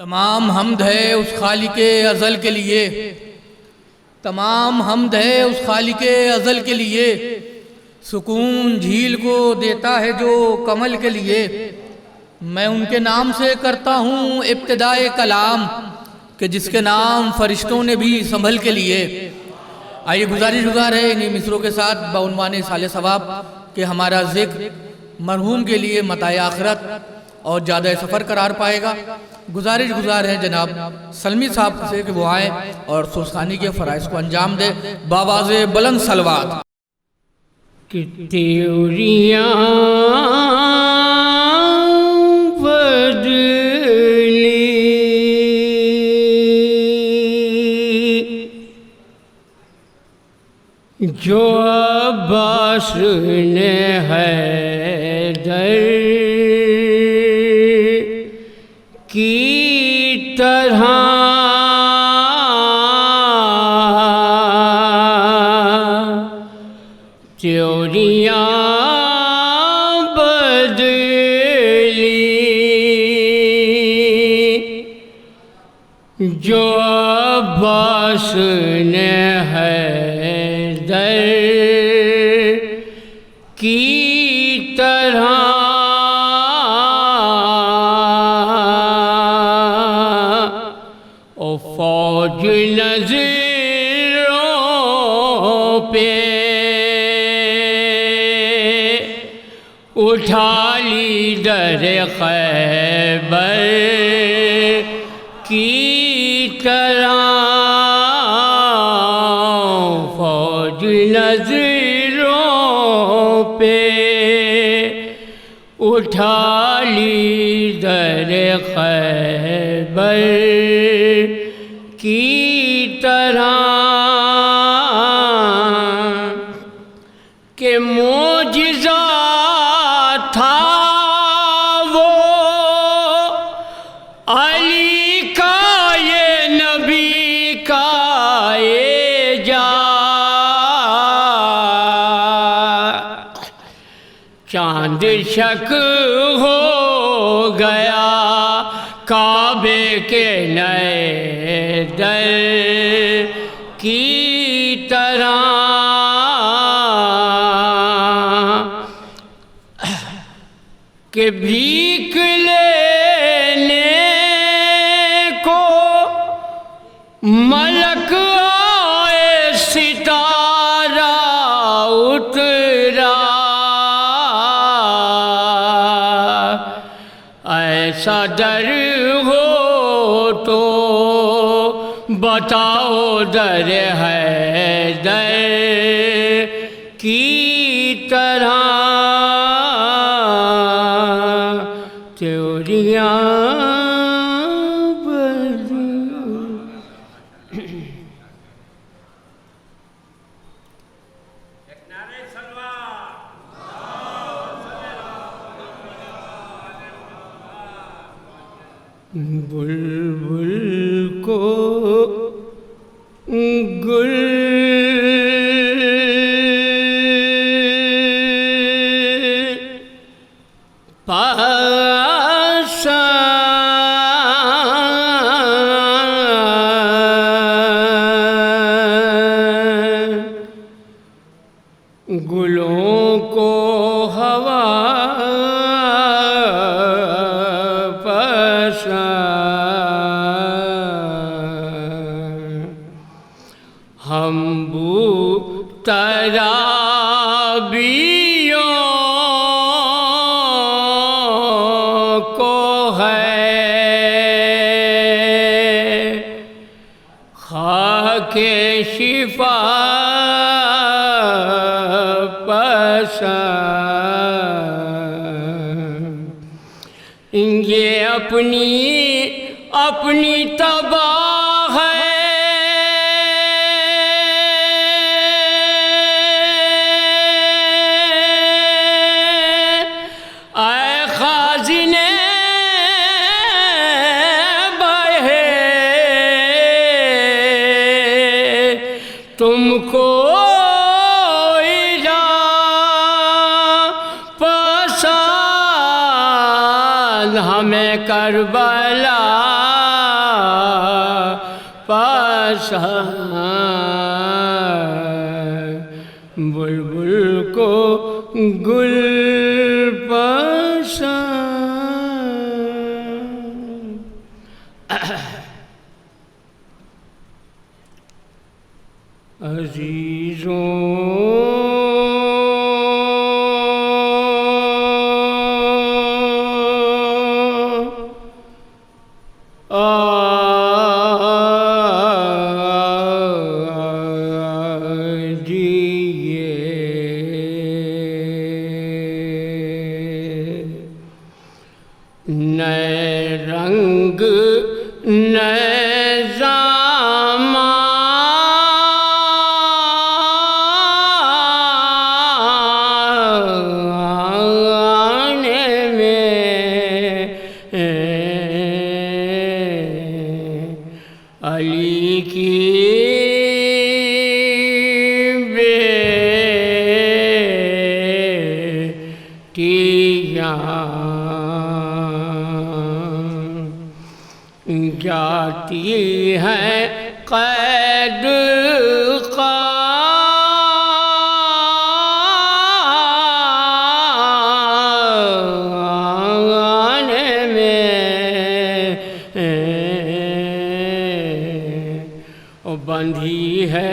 تمام حمد ہے اس خالق ازل کے لیے، تمام حمد ہے اس خالق ازل کے لیے، سکون جھیل کو دیتا ہے جو کمل کے لیے۔ میں ان کے نام سے کرتا ہوں ابتدائے کلام، کہ جس کے نام فرشتوں نے بھی سنبھل کے لیے۔ آئیے گزار ہے انہی مصروں کے ساتھ بعنوان سال ثواب کہ ہمارا ذکر مرحوم کے لیے متاع آخرت اور زیادہ سفر قرار پائے گا۔ گزار ہے جناب سلمی صاحب سے کہ وہ آئیں اور سوسخانی کے فرائض کو انجام دے بآواز بلند صلوات۔ تیوریاں بدلی جو عباس نے حیدر کی طرح تیوریاں بدلی جو عباس نے حیدر کی طرح او فوج نظروں پہ اٹھا لی در خیبر کی طرح، فوج نظروں پہ اٹھا لی در خیبر کی طرح کہ معجزہ تھا وہ علی کا یہ نبی کا اعجاز، چاند شک ہو گیا کعبے کے نئے در کی طرح کہ بھیک لینے کو ملک آئے ستارہ اترا، ایسا در ہو تو بتاؤ در حیدر کی طرح تیوریاں بلبل کو گل گلوں کو ہوا ہم بو ترابیوں کو ہے خاک شفا پسند، یہ اپنی تباہ ہے، اے خازن بہے تم کو ہمیں کربلا بلبل کو گل پسند نئے رنگ نئے زمانے میں علی کی جاتی ہے قید خانے میں بندھی ہے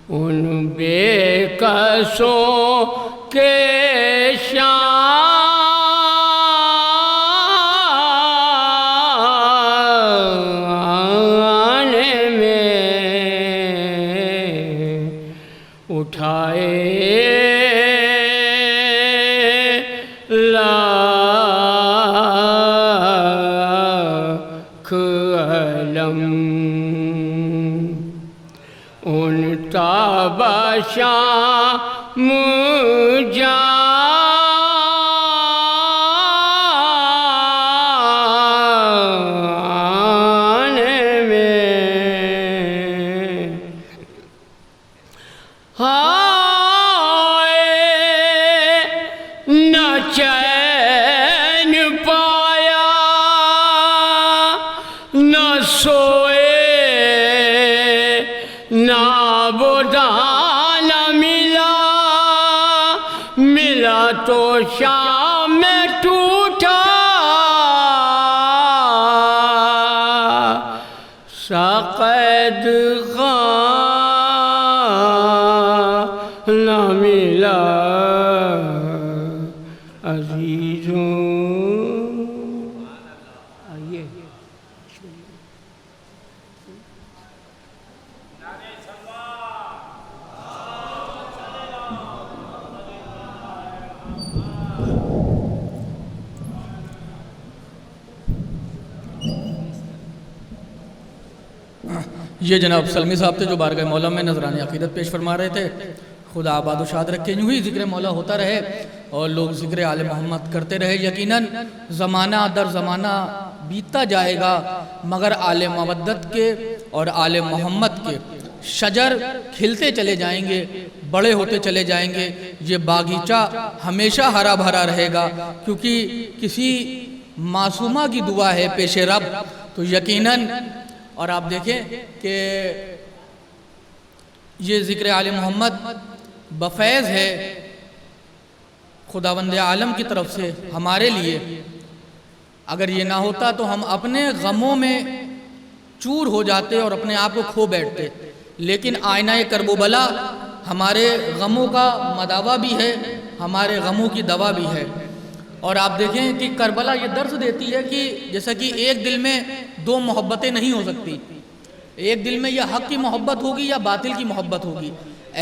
ان بے کسوں کے شان میں اٹھائے لاکھ علم ان تابہ شام جانے میں ہائے نہ چین پایا نہ سوئے نہ بدانا ملا تو شام میں ٹوٹا ساقید خانہ ملا عزیزوں آئیے یہ جناب سلمی صاحب تھے جو بارگاہ مولا میں نذرانِ عقیدت پیش فرما رہے تھے. خدا آباد و شاد رکھے. یوں ہی ذکر مولا ہوتا رہے اور لوگ ذکر آل محمد کرتے رہے. یقیناً زمانہ در زمانہ بیتتا جائے گا مگر آل مودت کے اور آل محمد کے شجر کھلتے چلے جائیں گے, بڑے ہوتے چلے جائیں گے. یہ باغیچہ ہمیشہ ہرا بھرا رہے گا کیونکہ کسی معصومہ کی دعا ہے پیش رب. تو یقیناً اور آپ دیکھیں کہ یہ ذکر آل محمد بفیض ہے خداوند عالم کی طرف سے ہمارے لیے. اگر یہ نہ ہوتا تو ہم اپنے غموں میں چور ہو جاتے اور اپنے آپ کو کھو بیٹھتے. لیکن آئینہ کرب و بلا ہمارے غموں کا مداوا بھی ہے, ہمارے غموں کی دوا بھی ہے. اور آپ دیکھیں کہ کربلا یہ درس دیتی ہے کہ جیسا کہ ایک دل میں دو محبتیں نہیں ہو سکتی. ایک دل میں یا حق کی محبت ہوگی یا باطل کی محبت ہوگی.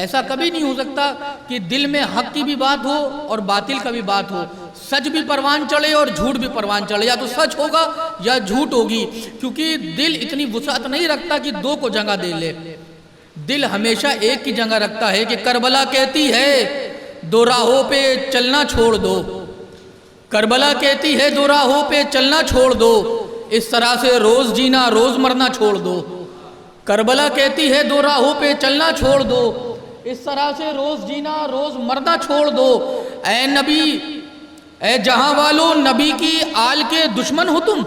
ایسا کبھی نہیں ہو سکتا کہ دل میں حق کی بھی بات ہو اور باطل کا بھی بات ہو, سچ بھی پروان چڑھے اور جھوٹ بھی پروان چڑھے. یا تو سچ ہوگا یا جھوٹ ہوگی, کیونکہ دل اتنی وسعت نہیں رکھتا کہ دو کو جگہ دے لے. دل ہمیشہ ایک کی جگہ رکھتا ہے کہ کربلا کہتی ہے دو راہوں پہ چلنا چھوڑ دو. کربلا کہتی ہے دو راہوں پہ چلنا چھوڑ دو, اس طرح سے روز جینا روز مرنا چھوڑ دو. کربلا کہتی ہے دو راہوں پہ چلنا چھوڑ دو, اس طرح سے روز جینا روز مرنا چھوڑ دو۔ اے نبی، اے جہاں والو، نبی کی آل کے دشمن ہو تم،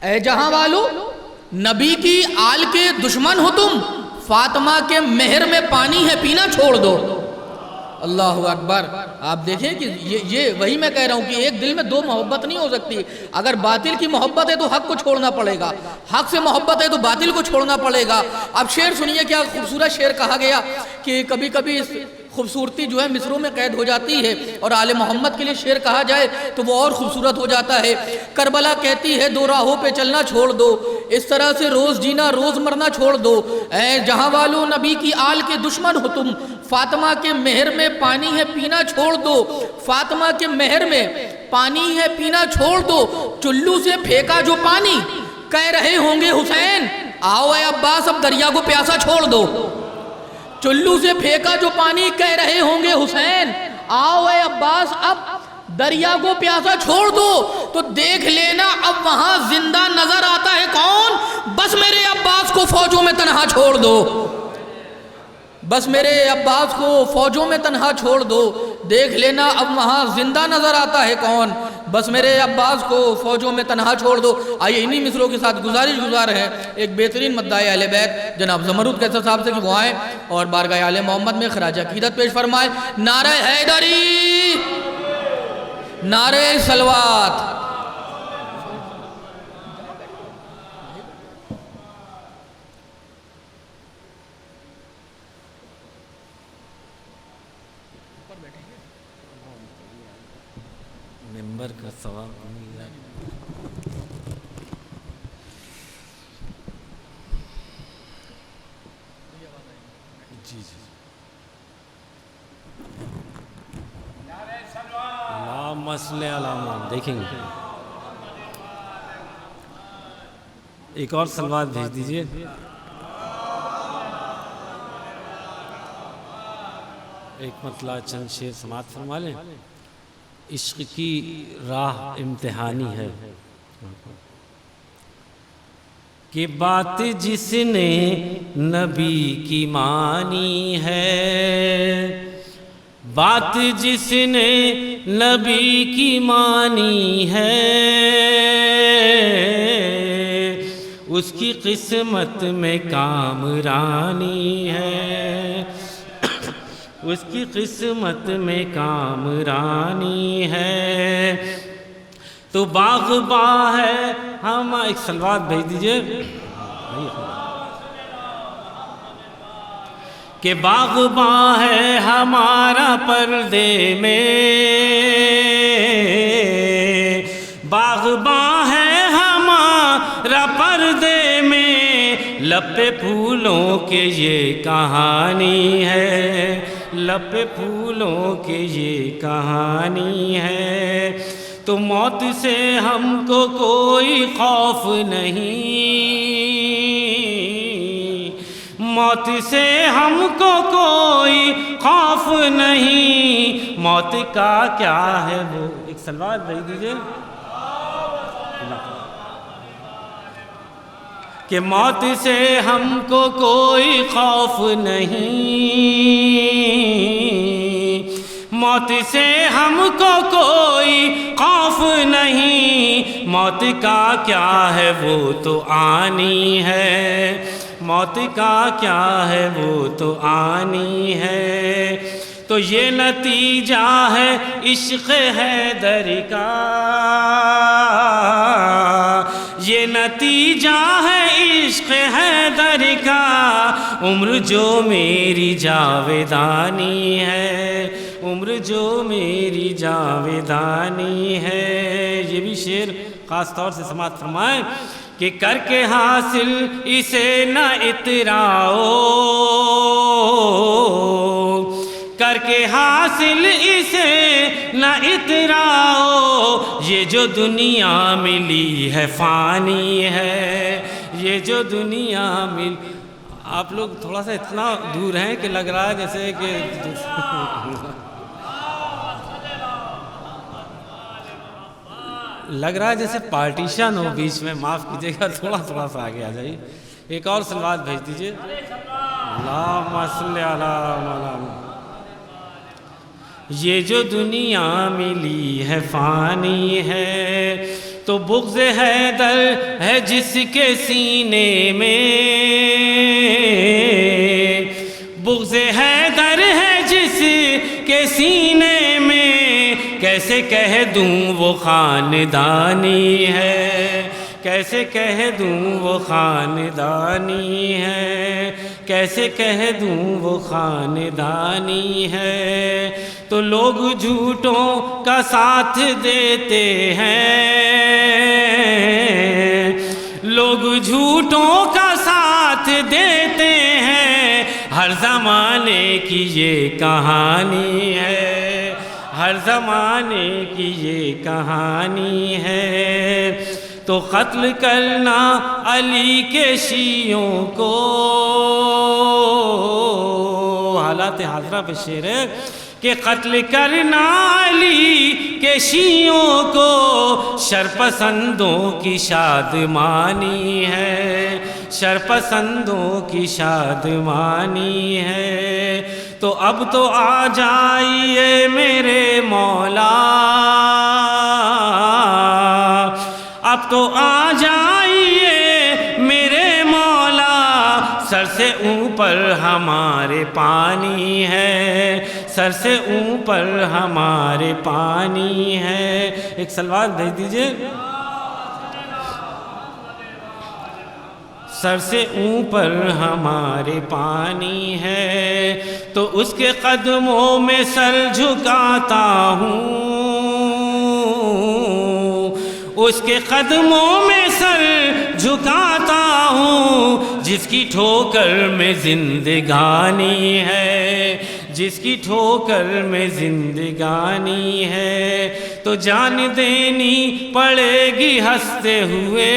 اے جہاں والو، نبی کی آل کے دشمن ہو تم، فاطمہ کے مہر میں پانی ہے پینا چھوڑ دو۔ اللہ اکبر۔ آپ دیکھیں کہ یہ وہی میں کہہ رہا ہوں کہ ایک دل میں دو محبت نہیں ہو سکتی۔ اگر باطل کی محبت ہے تو حق کو چھوڑنا پڑے گا، حق سے محبت ہے تو باطل کو چھوڑنا پڑے گا۔ اب شعر سنیے، کیا خوبصورت شعر کہا گیا کہ کبھی کبھی خوبصورتی جو ہے مصروں میں قید ہو جاتی ہے، اور آل محمد کے لیے شعر کہا جائے تو وہ اور خوبصورت ہو جاتا ہے۔ کربلا کہتی ہے دو راہوں پہ چلنا چھوڑ دو، اس طرح سے روز جینا روز مرنا چھوڑ دو۔ اے جہاں والو، نبی کی آل کے دشمن ہو تم، فاطمہ کے مہر میں پانی ہے پینا چھوڑ دو۔ فاطمہ کے مہر میں پانی ہے پینا چھوڑ دو، چلو سے پھینکا جو پانی کہہ رہے ہوں گے حسین، آؤ اے عباس اب دریا کو پیاسا چھوڑ دو۔ چلو سے پھینکا جو پانی کہہ رہے ہوں گے حسین، آؤ اے عباس اب دریا کو پیاسا چھوڑ دو۔ تو دیکھ لینا اب وہاں زندہ نظر آتا ہے کون، بس میرے عباس کو فوجوں میں تنہا چھوڑ دو، بس میرے عباس کو فوجوں میں تنہا چھوڑ دو۔ دیکھ لینا اب وہاں زندہ نظر آتا ہے کون، بس میرے عباس کو فوجوں میں تنہا چھوڑ دو۔ آئیے انہی مصروں کے ساتھ گزارش گزار ہے ایک بہترین مدعی اہل بیت جناب زمرد کیسر صاحب سے کہ وہ آئیں اور بارگاہ آل محمد میں خراج عقیدت پیش فرمائے۔ نعرہ حیدری، نعرہ صلوات۔ ممبر کا ثواب مل جائے۔ جی جی، اللہم صل علی محمد۔ دیکھیں گے ایک اور سلوات بھیج دیجئے۔ ایک مطلع چند شعر سماعت فرما لیں۔ عشق کی راہ امتحانی ہے کہ بات جس نے نبی کی مانی ہے، بات جس نے نبی کی مانی ہے، اس کی قسمت میں کامرانی ہے، اس کی قسمت میں کامرانی ہے۔ تو باغباں ہے ہم، ایک سلوات بھیج دیجئے کہ باغباں ہے ہمارا پردے میں، باغباں ہے ہمارا پردے میں، لب پھولوں کے یہ کہانی ہے، لب پھولوں کے یہ کہانی ہے۔ تو موت سے ہم کو کوئی خوف نہیں، موت سے ہم کو کوئی خوف نہیں، موت کا کیا ہے وہ، ایک سلوات بھیج دیجئے کہ موت سے ہم کو کوئی خوف نہیں، موت سے ہم کو کوئی خوف نہیں، موت کا کیا ہے وہ تو آنی ہے، موت کا کیا ہے وہ تو آنی ہے۔ تو یہ نتیجہ ہے عشق حیدر کا، یہ نتیجہ ہے عشق حیدر کا، عمر جو میری جاویدانی ہے، عمر جو میری جاویدانی ہے۔ یہ بھی شعر خاص طور سے سماعت فرمائیں کہ کر کے حاصل اسے نہ اتراؤ، کر کے حاصل اسے نہ اتراؤ، یہ جو دنیا ملی ہے فانی ہے، یہ جو دنیا ملی۔ آپ لوگ تھوڑا سا اتنا دور ہیں کہ لگ رہا ہے جیسے کہ لگ رہا ہے جیسے پارٹیشن ہو بیچ میں، معاف کیجیے گا، تھوڑا سا آگے آ جائیے۔ ایک اور سلوات بھیج دیجیے۔ اللہم صلی علی مولانا۔ یہ جو دنیا ملی ہے فانی ہے، تو بغض حیدر ہے جس کے سینے میں، بغض حیدر ہے جس کے سینے میں، کیسے کہہ دوں وہ خاندانی ہے، کیسے کہہ دوں وہ خاندانی ہے، کیسے کہہ دوں وہ خاندانی ہے۔ تو لوگ جھوٹوں کا ساتھ دیتے ہیں، لوگ جھوٹوں کا ساتھ دیتے ہیں، ہر زمانے کی یہ کہانی ہے، ہر زمانے کی یہ کہانی ہے۔ تو قتل کرنا علی کے شیعوں کو، حالات حاضرہ پہ شعر ہے کہ قتل کرنا علی کے شیعوں کو شرپسندوں کی شادمانی ہے، شرپسندوں کی شادمانی ہے۔ تو اب تو آ جائیے میرے مولا، اب تو آ جائیے میرے مولا، سر سے اوپر ہمارے پانی ہے، سر سے اوپر ہمارے پانی ہے۔ ایک سلوات بھیج دیجئے۔ سر سے اوپر ہمارے پانی ہے، تو اس کے قدموں میں سر جھکاتا ہوں، اس کے قدموں میں سر جھکاتا ہوں، جس کی ٹھوکر میں زندگانی ہے، جس کی ٹھوکر میں زندگانی ہے۔ تو جان دینی پڑے گی ہنستے ہوئے۔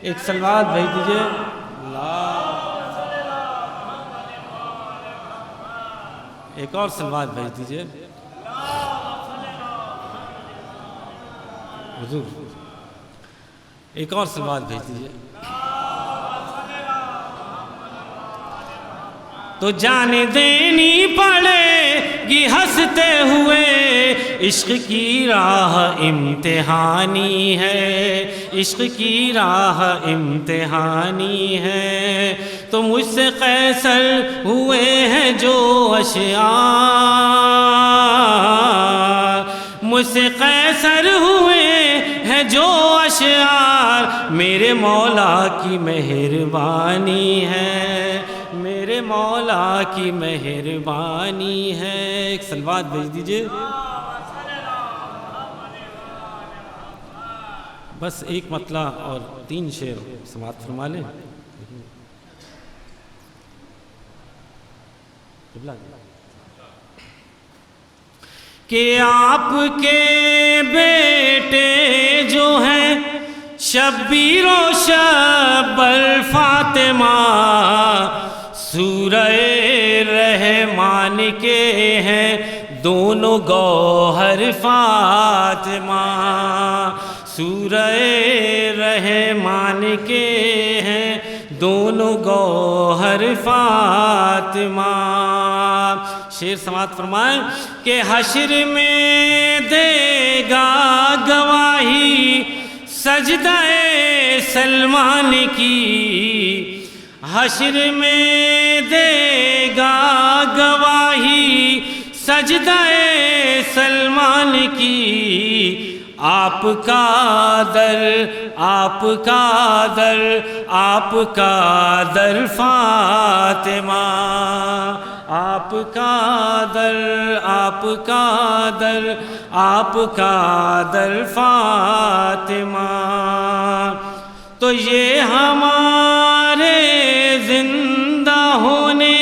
ایک سلوات بھیج دیجئے۔ ایک اور سلوات بھیج دیجئے۔ حضور ایک اور سلوات بھیج دیجئے۔ تو جان دینی پڑے گی ہنستے ہوئے، عشق کی راہ امتحانی ہے، عشق کی راہ امتحانی ہے۔ تو مجھ سے قیصر ہوئے ہیں جو اشعار، مجھ سے قیصر ہوئے ہیں جو اشعار، میرے مولا کی مہربانی ہے، میرے مولا کی مہربانی ہے۔ ایک سلوات بھیج دیجئے۔ بس ایک مطلع اور 3 شعر سماعت فرما لیں۔ کہ آپ کے بیٹے جو ہیں شبیر و شبر فاطمہ، سورہ رحمان کے ہیں دونوں گوہر فاطمہ، سورہ رحمان کے ہیں دونوں گوہر فاطمہ۔ شعر سماعت فرمائیں کہ حشر میں دے گا گواہی سجدہ سلمان کی، حشر میں دے گا گواہی سجدہ سلمان کی، آپ کا در آپ کا در آپ کا در فاطمہ، آپ کا در آپ کا در آپ کا در فاطمہ۔ تو یہ ہمارے زندہ ہونے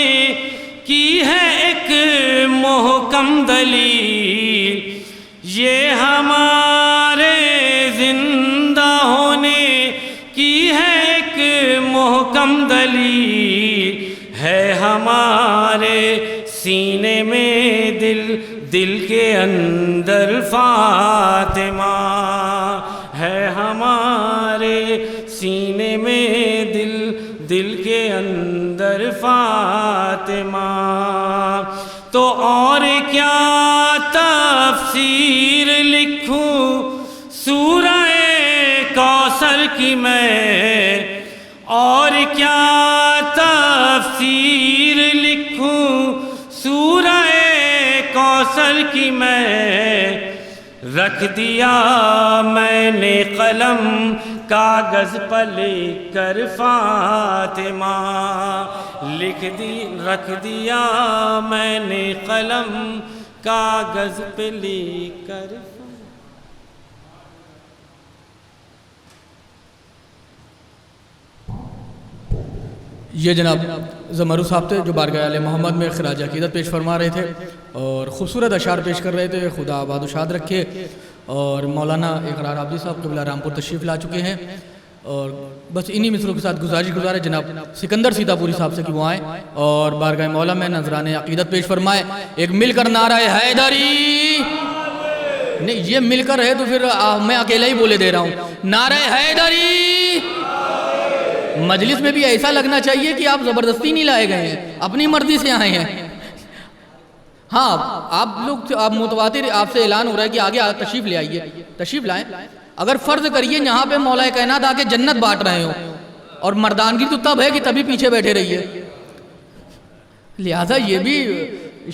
کی ہے ایک محکم دلیل، یہ ہمارے زندہ ہونے کی ہے ایک محکم دلیل، ہے ہمارے سینے میں دل، دل کے اندر فاطمہ، ہے ہمارے سینے میں دل، دل کے اندر فاطمہ، تو اور کیا تفسیر لکھوں سورہ کوثر کی میں، اور کیا تفسیر لکھوں سورہ کوثر کی میں، رکھ دیا میں نے قلم کاغذ پر لکھ کر فاطمہ، رکھ دیا میں نے قلم کاغذ پہ لکھ کر۔ یہ جناب زمرو صاحب تھے جو بارگاہ آل محمد میں خراج عقیدت پیش فرما رہے تھے اور خوبصورت اشعار پیش کر رہے تھے۔ خدا آباد و شاد رکھے۔ اور مولانا اقرار عابدی صاحب قبلہ رامپور تشریف لا چکے ہیں، اور بس انہی مصروں کے ساتھ گزارے جناب سکندر سیتا پوری صاحب سے کہ وہ آئیں اور بارگاہ مولا میں نذران عقیدت پیش فرمائے۔ ایک مل کر نعرہ حیدری، نہیں یہ مل کر ہے تو پھر میں اکیلا ہی بولے دے رہا ہوں، نعرہ حیدری۔ مجلس میں بھی ایسا لگنا چاہیے کہ آپ زبردستی نہیں لائے گئے ہیں، اپنی مرضی سے آئے ہیں۔ ہاں آپ متواتر آپ سے اعلان ہو رہا ہے کہ آگے تشریف لے آئیے، تشریف لائیں۔ اگر فرض کریے یہاں پہ مولا کائنات آ کے جنت بانٹ رہے ہوں، اور مردانگی تو تب ہے کہ تبھی پیچھے بیٹھے رہیے، لہٰذا یہ بھی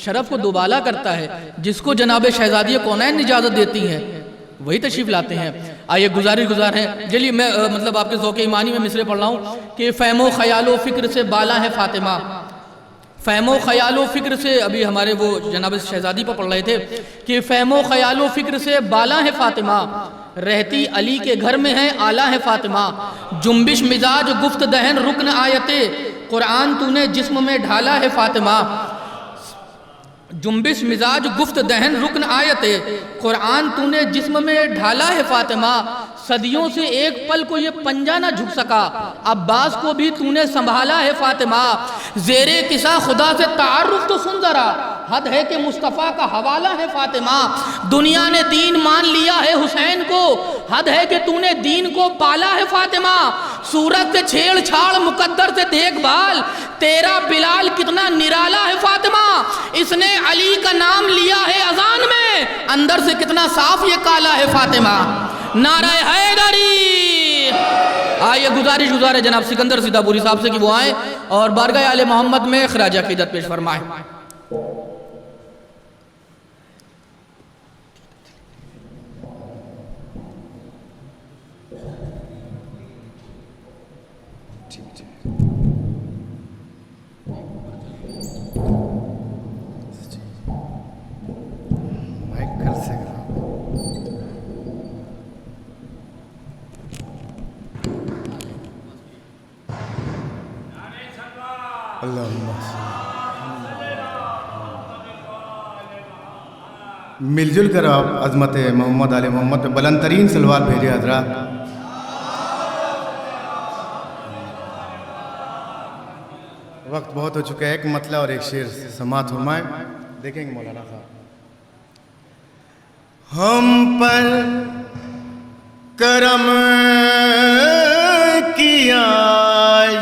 شرف کو دوبالا کرتا ہے۔ جس کو جناب شہزادی کونین اجازت دیتی ہیں وہی تشریف لاتے ہیں۔ آئیے گزار ہیں جلیے میں مطلب آپ کے ذوق ایمانی میں مصرے پڑھ رہا ہوں کہ فہم و خیال و فکر سے بالا ہے فاطمہ، فہم و خیال و فکر سے، ابھی ہمارے وہ جناب شہزادی پر پڑھ رہے تھے کہ فہم و خیال و فکر سے بالا ہے فاطمہ، رہتی علی کے گھر میں ہے اعلیٰ ہے فاطمہ، جنبش مزاج گفت دہن رکن آیتے قرآن تو نے جسم میں ڈھالا ہے فاطمہ، جنبش مزاج گفت دہن رکن آیتے قرآن تو نے جسم میں ڈھالا ہے فاطمہ، صدیوں سے ایک پل کو یہ پنجہ نہ جھک سکا، عباس کو بھی تو نے سنبھالا ہے فاطمہ، زیر کسا خدا سے تعارف تو سن ذرا، حد ہے کہ مصطفیٰ کا حوالہ ہے فاطمہ، دنیا نے دین مان لیا ہے حسین کو، حد ہے کہ تو نے دین کو پالا ہے فاطمہ، صورت سے چھیڑ چھاڑ مقدر سے دیکھ بھال، تیرا بلال کتنا نرالا ہے فاطمہ، اس نے علی کا نام لیا ہے اذان میں، اندر سے کتنا صاف یہ کالا ہے فاطمہ، نعرہ حیدری۔ آئیے گزارے جناب سکندر سیتا پوری صاحب سے کہ وہ آئیں اور بارگاہ آل محمد میں خراج عقیدت پیش فرمائیں۔ مل جل کر آپ عظمت محمد آل محمد پہ بلند ترین سلوات بھیجے حضرات۔ وقت بہت ہو چکا ہے، ایک مطلع اور ایک شعر سماعت فرمائیں، دیکھیں گے مولانا صاحب۔ ہم پر کرم کیا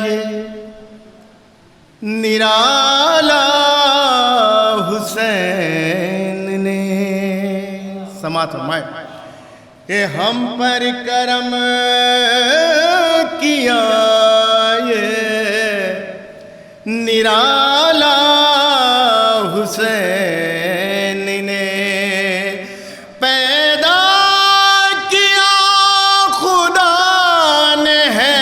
یہ نرالا حسین نے، سماعت فرمائے کہ ہم پر کرم کیا یہ نرالا حسین نے، پیدا کیا خدا نے ہے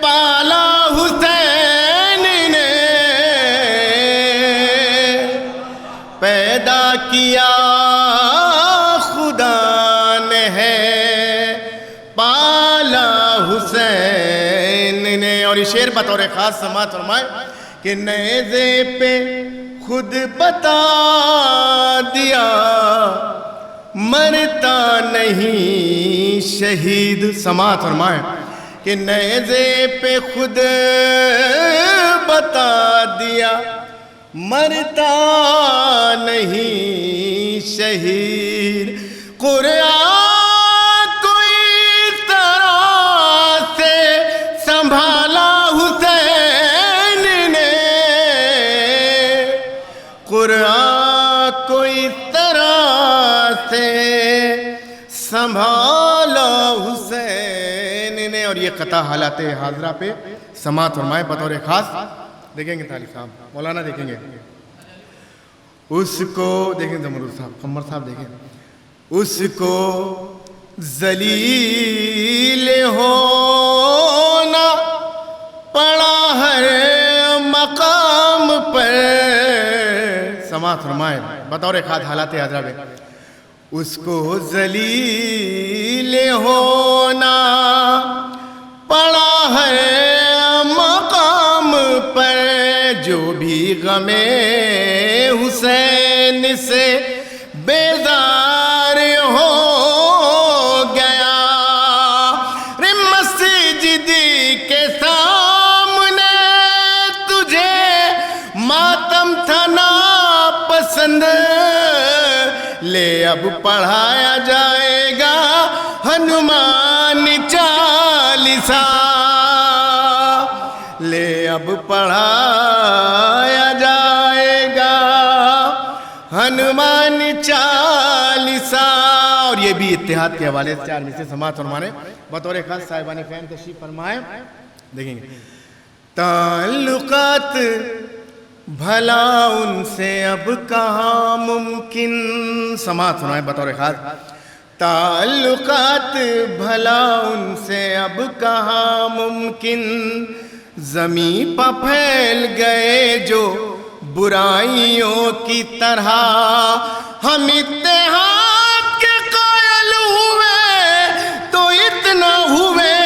پالا حسین نے، پیدا کیا خدا نے ہے پالا حسین نے۔ اور یہ شعر بطور خاص سماعت فرمائے کہ نیزے پہ خود بتا دیا مرتا نہیں شہید، سماعت فرمائے کہ نیزے پہ خود بتا دیا مرتا نہیں شہید، قرآن کو اس طرح سے سنبھالا حسین یہ قطع حالات حاضرہ پہ سماعت فرمائے بطور خاص. دیکھیں گے طالب صاحب مولانا دیکھیں گے اس کو, دیکھیں زمرود صاحب قمر صاحب دیکھیں, اس کو ذلیل ہونا پڑا ہر مقام پر. سماعت فرمائے بطور خاص حالات حاضرہ پہ اس کو ذلیل ہونا پڑا ہے مقام پر. جو بھی غم حسین سے بیزار ہو گیا, مسجد کے سامنے تجھے ماتم تھا ناپسند, لے اب پڑھایا جائے گا ہنومان چالیسا. لے اب پڑھایا جائے گا ہنومان چالیسا. اور یہ بھی اتحاد کے حوالے سے 4 میں سے سماعت فرمانے بطور خاص صاحبان فہم تشریف فرمائے. دیکھیں گے تعلقات بھلا ان سے اب کہاں ممکن. سماعت سنائے بطور خاص تعلقات بھلا ان سے اب کہاں ممکن. زمین پہ پھیل گئے جو برائیوں کی طرح, ہم اتحاد کے قائل ہوئے تو اتنا ہوئے.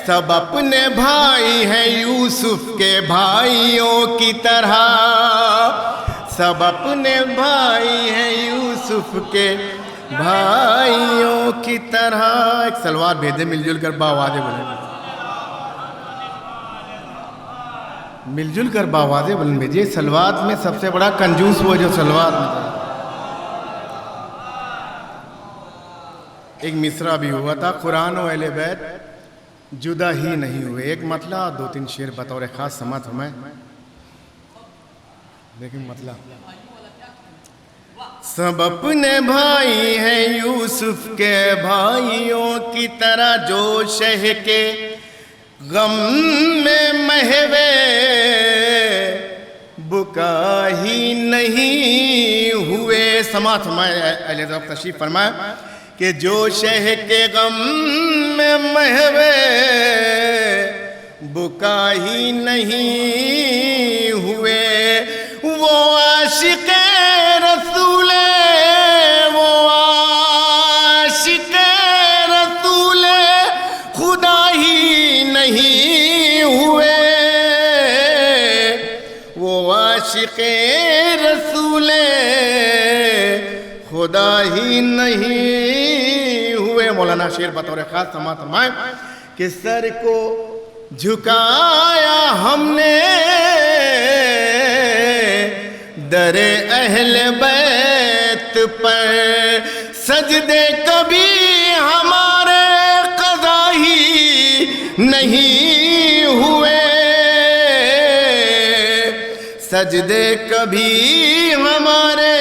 سب اپنے بھائی ہیں یوسف کے بھائیوں کی طرح, سب اپنے بھائی ہیں یوسف کے بھائیوں کی طرح. ایک سلوات بھیجے مل جل کر باوازے بولیں, مل جل کر باوازے بولیں بھیجیے. سلوات میں سب سے بڑا کنجوس وہ جو سلوات میں تھا. ایک مصرع بھی ہوا تھا قرآن و اہل بیت جدا ہی نہیں ہوئے. ایک مطلع 2-3 شعر بطور خاص سماعت فرمائیں. دیکھیں مطلع سب اپنے بھائی ہیں یوسف کے بھائیوں کی طرح, جو شہ کے غم میں محوے بکا ہی نہیں ہوئے. سماعت فرمائے اہل ذوق تشریف فرمائے کہ جو شہ کے غم میں محوے بکا ہی نہیں ہوئے. وہ عاشق رسول, وہ عاشق رسول خدا ہی نہیں ہوئے. وہ عاشق رسول خدا ہی نہیں ہوئے. مولانا شعر بطور خاص سماعت فرمائے کہ سر کو جھکایا ہم نے در اہل بیت پر, سجدے کبھی ہمارے قضا ہی نہیں ہوئے. سجدے کبھی ہمارے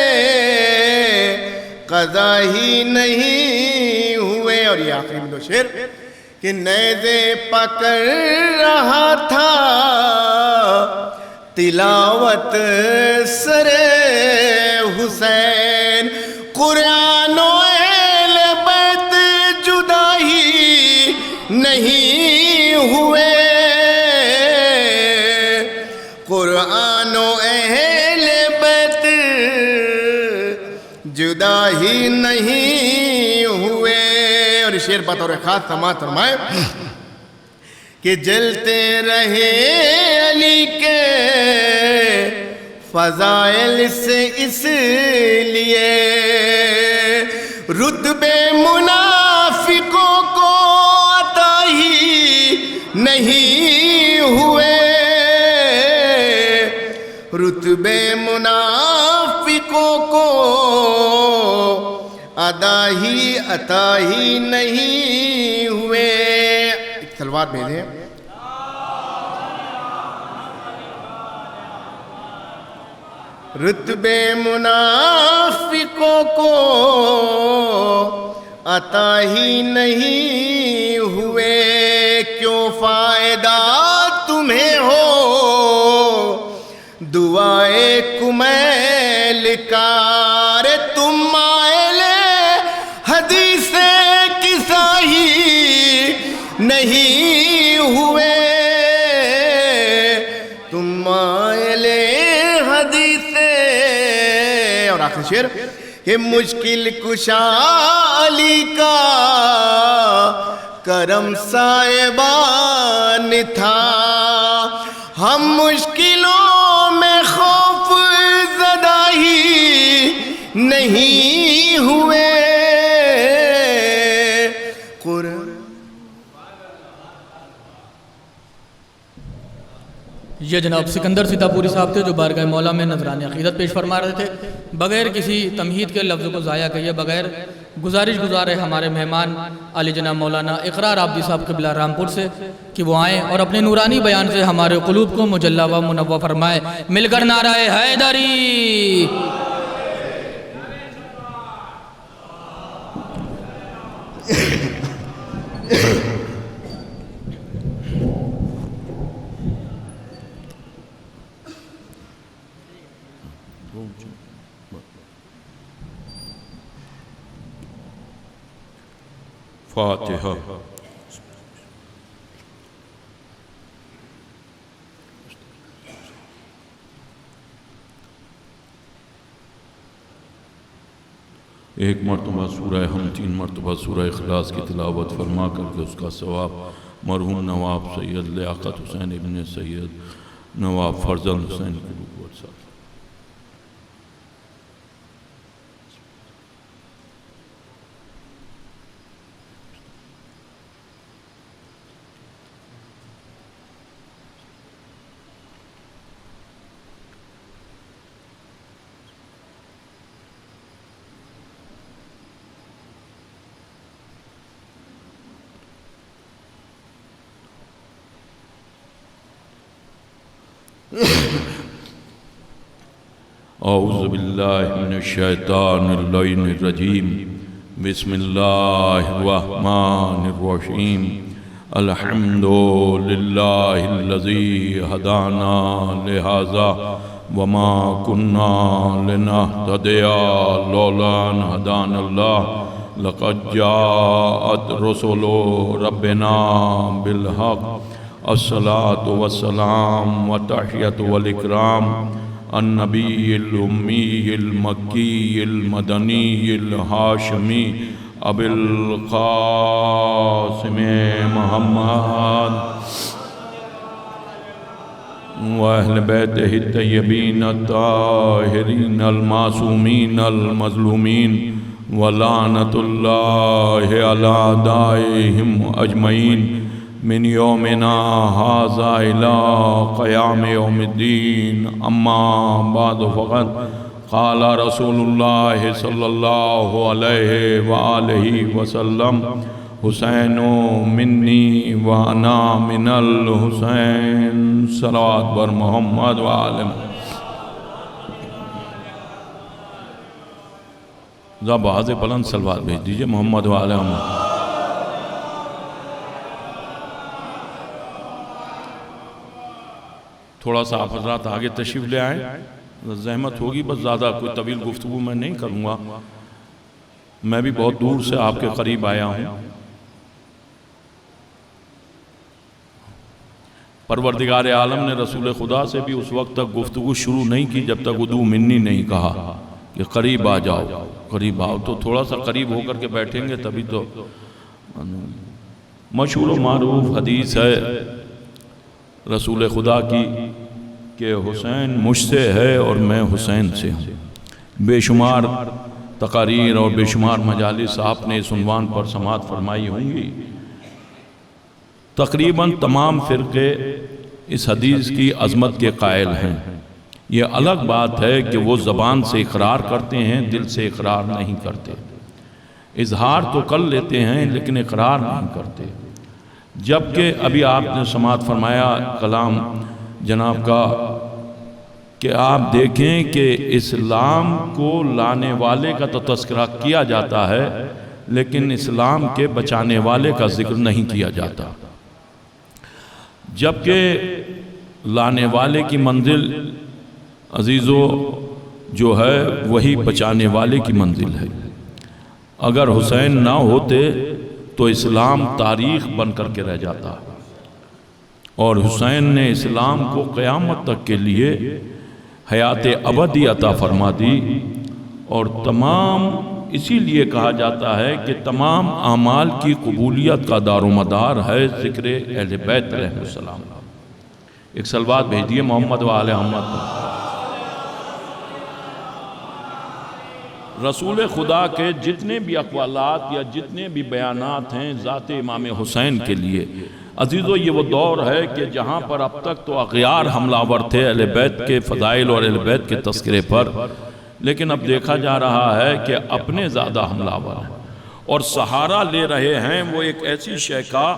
قضا ہی نہیں ہوئے. اور یہ آخری میں 2 شعر کہ نیزے پکڑ رہا تھا تلاوت سر حسین, قرآن و اہل بیت جدا ہی نہیں ہوئے. قرآن و اہل بیت جدا ہی نہیں ہوئے. اور شعر بطور خاص سماعت فرمائے کہ جلتے رہے علی کے فضائل سے اس لیے, رتبے منافقوں کو عطا ہی نہیں ہوئے. رتبے منافقوں کو عطا ہی نہیں ہوئے. ایک سلوات بھیجیں. رتبے منافقوں کو عطا ہی نہیں ہوئے کیوں فائدہ تمہیں ہو دعائے کمیل کار تم مائل حدیث قصہ ہی نہیں ہوئے تم مائل حدیث اور آخر شعر کہ مشکل کشا علی کا کرم صاحبان تھا ہم مشکلوں میں خوف زدہ ہی نہیں ہوئے یہ جناب سکندر سیتاپوری صاحب تھے جو بارگاہ مولا میں نذران عقیدت پیش فرما رہے تھے۔ بغیر کسی تمہید کے لفظ کو ضائع کیے بغیر گزارش گزارے ہمارے مہمان علی جناب مولانا اقرار عابدی صاحب قبلہ رامپور سے کہ وہ آئیں اور اپنے نورانی بیان سے ہمارے قلوب کو مجلہ و منور فرمائے۔ مل کر نعرہ حیدری۔ فاتحہ۔ ایک مرتبہ سورہ ہم 3 مرتبہ سورہ اخلاص کی تلاوت فرما کر کے اس کا ثواب مرحوم نواب سید لیاقت حسین ابن سید نواب فرزند حسین کی روح ساتھ۔ اعوذ باللہ من الشیطان اللعین الرجیم بسم اللہ الرحمن الرحیم الحمد للہ الذی ہدانا لہذا وما کننا لنہتدی لولا ان ہدانا اللہ لقد جاءت رسل ربنا بالحق الصلاة والسلام والتحیۃ والاکرام النبی الامی المکی المدنی الہاشمی ابی القاسم محمد واہل بیتہ الطیبین الطاہرین المعصومین المظلومین ولعنت اللہ علی اعدائہم اجمعین من یومنا ھذا الی قیام یوم الدین اما بعد فقط قال رسول اللہ صلی اللہ علیہ وآلہ وسلم حسین منی وانا من الحسین صلوات بر محمد وآلہ ذا بہاز بلند صلوات بھیج دیجئے محمد وآلہ محمد۔ تھوڑا سا آپ حضرات آگے تشریف لے آئیں، زحمت ہوگی بس زیادہ کوئی طویل گفتگو میں نہیں کروں گا، میں بھی بہت دور سے آپ کے قریب آیا ہوں۔ پروردگار عالم نے رسول خدا سے بھی اس وقت تک گفتگو شروع نہیں کی جب تک ادعو منی نہیں کہا کہ قریب آ جاؤ، قریب آؤ، تو تھوڑا سا قریب ہو کر کے بیٹھیں گے تبھی تو۔ مشہور و معروف حدیث ہے رسول خدا کی کہ حسین مجھ سے ہے اور میں حسین سے ہوں۔ بے شمار تقاریر اور بے شمار مجالس آپ نے اس عنوان پر سماعت فرمائی ہوں گی۔ تقریباً تمام فرقے اس حدیث کی عظمت کے قائل ہیں۔ یہ الگ بات ہے کہ وہ زبان سے اقرار کرتے ہیں، دل سے اقرار نہیں کرتے۔ اظہار تو کر لیتے ہیں لیکن اقرار نہیں کرتے۔ جبکہ ابھی آپ نے سماعت فرمایا کلام جناب کا کہ آپ دیکھیں کہ اسلام کو لانے والے کا تو تذکرہ کیا جاتا ہے لیکن اسلام کے بچانے والے کا ذکر نہیں کیا جاتا، جبکہ لانے والے کی منزل عزیزو جو ہے وہی بچانے والے کی منزل ہے۔ اگر حسین نہ ہوتے تو اسلام تاریخ بن کر کے رہ جاتا، اور حسین نے اسلام کو قیامت تک کے لیے حیات ابدی عطا فرما دی۔ اور تمام اسی لیے کہا جاتا ہے کہ تمام اعمال کی قبولیت کا دار و مدار ہے ذکر اہل بیت علیہ السلام۔ ایک صلوات بھیجیے محمد و آل محمد پر۔ رسول خدا کے جتنے بھی اقوالات یا جتنے بھی بیانات ہیں ذات امام حسین کے لیے، عزیزو یہ وہ دور ہے کہ جہاں پر اب تک تو اغیار حملہ آور تھے اہل بیت کے فضائل اور اہل بیت کے تذکرے پر، لیکن اب دیکھا جا رہا ہے کہ اپنے زیادہ حملہ آور ہیں، اور سہارا لے رہے ہیں وہ ایک ایسی شے کا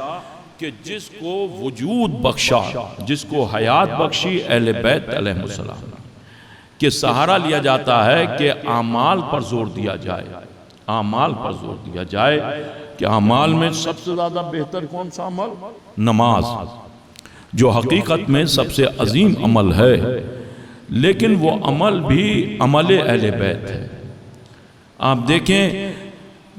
کہ جس کو وجود بخشا، جس کو حیات بخشی اہل بیت علیہ السلام، کہ سہارا لیا جاتا ہے کہ اعمال پر زور دیا جائے، اعمال پر زور دیا جائے کہ اعمال میں سب سے زیادہ بہتر کون سا عمل؟ نماز، جو حقیقت میں سب سے عظیم عمل ہے، لیکن وہ عمل بھی عمل اہل بیت ہے۔ آپ دیکھیں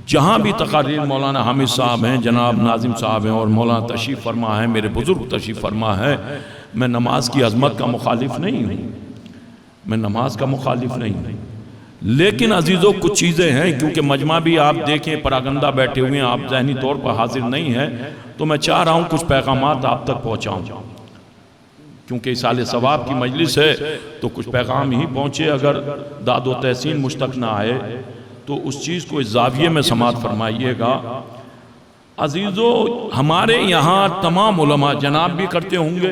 جہاں بھی تقاریر مولانا حامد صاحب ہیں، جناب ناظم صاحب ہیں، اور مولانا تشریف فرما ہے، میرے بزرگ تشریف فرما ہے، میں نماز کی عظمت کا مخالف نہیں ہوں، میں نماز کا مخالف نہیں ہوں، لیکن عزیزو کچھ چیزیں ہیں، کیونکہ مجمع بھی آپ دیکھیں پراگندہ بیٹھے ہوئے ہیں، آپ ذہنی طور پر حاضر نہیں ہیں، تو میں چاہ رہا ہوں کچھ پیغامات آپ تک پہنچاؤں، کیونکہ اصال ثواب کی مجلس ہے تو کچھ پیغام ہی پہنچے، اگر داد و تحسین مجھ تک نہ آئے تو اس چیز کو اس زاویے میں سماعت فرمائیے گا۔ عزیزو ہمارے یہاں تمام علماء جناب بھی کرتے ہوں گے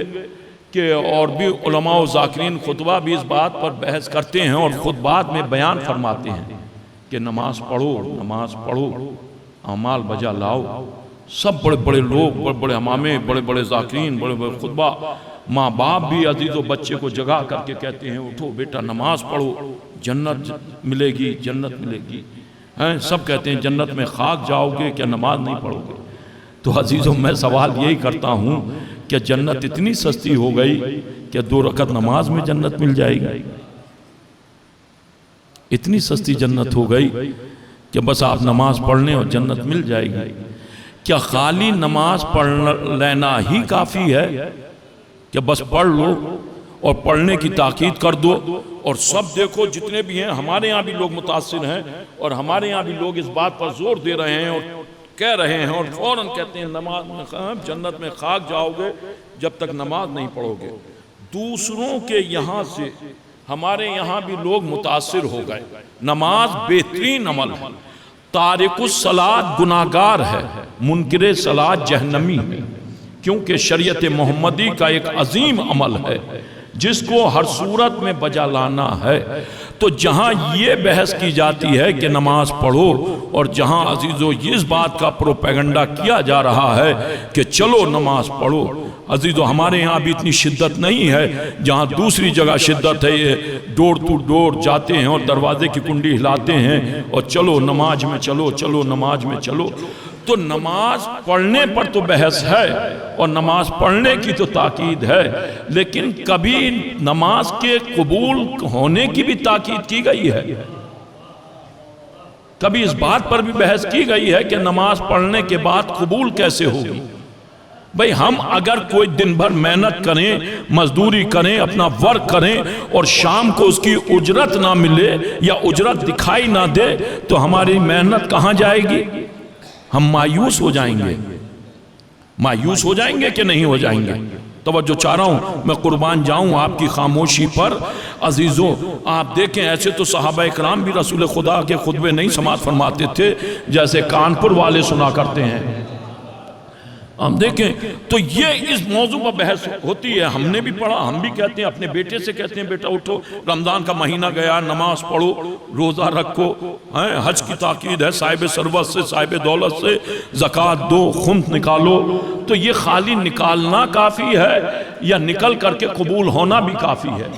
کہ اور بھی علماء و ذاکرین خطبہ بھی اس بات پر بحث کرتے ہیں اور خطبات میں بیان فرماتے ہیں کہ نماز پڑھو، نماز پڑھو، اعمال بجا لاؤ۔ سب بڑے بڑے لوگ، بڑے بڑے امامے، بڑے بڑے ذاکرین، بڑے بڑے خطبہ، ماں باپ بھی عزیز و بچے کو جگا کر کے کہتے ہیں اٹھو بیٹا نماز پڑھو، جنت ملے گی، جنت ملے گی۔ سب کہتے ہیں جنت میں خاک جاؤ گے کیا نماز نہیں پڑھو گے؟ تو عزیزوں میں سوال یہی کرتا ہوں کہ جنت اتنی سستی ہو گئی کہ 2 رکعت نماز میں جنت مل جائے گی؟ اتنی سستی جنت ہو گئی کہ بس آپ نماز پڑھنے اور جنت مل جائے گی؟ کیا خالی نماز پڑھ لینا ہی کافی ہے کہ بس پڑھ لو اور پڑھنے کی تاکید کر دو؟ اور سب دیکھو جتنے بھی ہیں، ہمارے یہاں بھی لوگ متاثر ہیں اور ہمارے یہاں بھی لوگ اس بات پر زور دے رہے ہیں اور کہہ رہے ہیں اور فوراً کہتے ہیں نماز میں جنت میں خاک جاؤ گے جب تک نماز نہیں پڑھو گے۔ دوسروں کے یہاں سے ہمارے یہاں بھی لوگ متاثر ہو گئے۔ نماز بہترین عمل ہے، تارک الصلاۃ گناہگار ہے، منکر صلاۃ جہنمی ہے، کیونکہ شریعت محمدی کا ایک عظیم عمل ہے جس کو ہر صورت میں بجا لانا ہے۔ تو جہاں یہ بحث کی جاتی ہے کہ نماز پڑھو، اور جہاں عزیزو اس بات کا پروپیگنڈا کیا جا رہا ہے کہ چلو نماز پڑھو، عزیزو ہمارے یہاں بھی اتنی شدت نہیں ہے جہاں دوسری جگہ شدت ہے، یہ ڈور تو ڈور جاتے ہیں اور دروازے کی کنڈی ہلاتے ہیں اور چلو نماز میں چلو، چلو نماز میں چلو۔ تو نماز پڑھنے پر تو بحث ہے اور نماز پڑھنے کی تو تاکید ہے، لیکن کبھی نماز کے قبول ہونے کی بھی تاکید کی گئی ہے؟ کبھی اس بات پر بھی بحث کی گئی ہے کہ نماز پڑھنے کے بعد قبول کیسے ہوگی؟ بھئی ہم اگر کوئی دن بھر محنت کریں، مزدوری کریں، اپنا ورک کریں اور شام کو اس کی اجرت نہ ملے یا اجرت دکھائی نہ دے تو ہماری محنت کہاں جائے گی؟ ہم مایوس ہو جائیں گے، مایوس ہو جائیں گے کہ نہیں ہو جائیں گے؟ توجہ چاہ رہا ہوں، میں قربان جاؤں آپ کی خاموشی پر۔ عزیزوں آپ دیکھیں ایسے تو صحابہ اکرام بھی رسول خدا کے خطبے نہیں سماعت فرماتے تھے جیسے کانپور والے سنا کرتے ہیں۔ ہم دیکھیں تو یہ اس موضوع پر بحث ہوتی ہے، ہم نے بھی پڑھا، ہم بھی کہتے ہیں، اپنے بیٹے سے کہتے ہیں بیٹا اٹھو، رمضان کا مہینہ گیا، نماز پڑھو، روزہ رکھو، حج کی تاکید ہے، صاحب ثروت سے، صاحب دولت سے زکوٰۃ دو، خمس نکالو۔ تو یہ خالی نکالنا کافی ہے یا نکل کر کے قبول ہونا بھی کافی ہے؟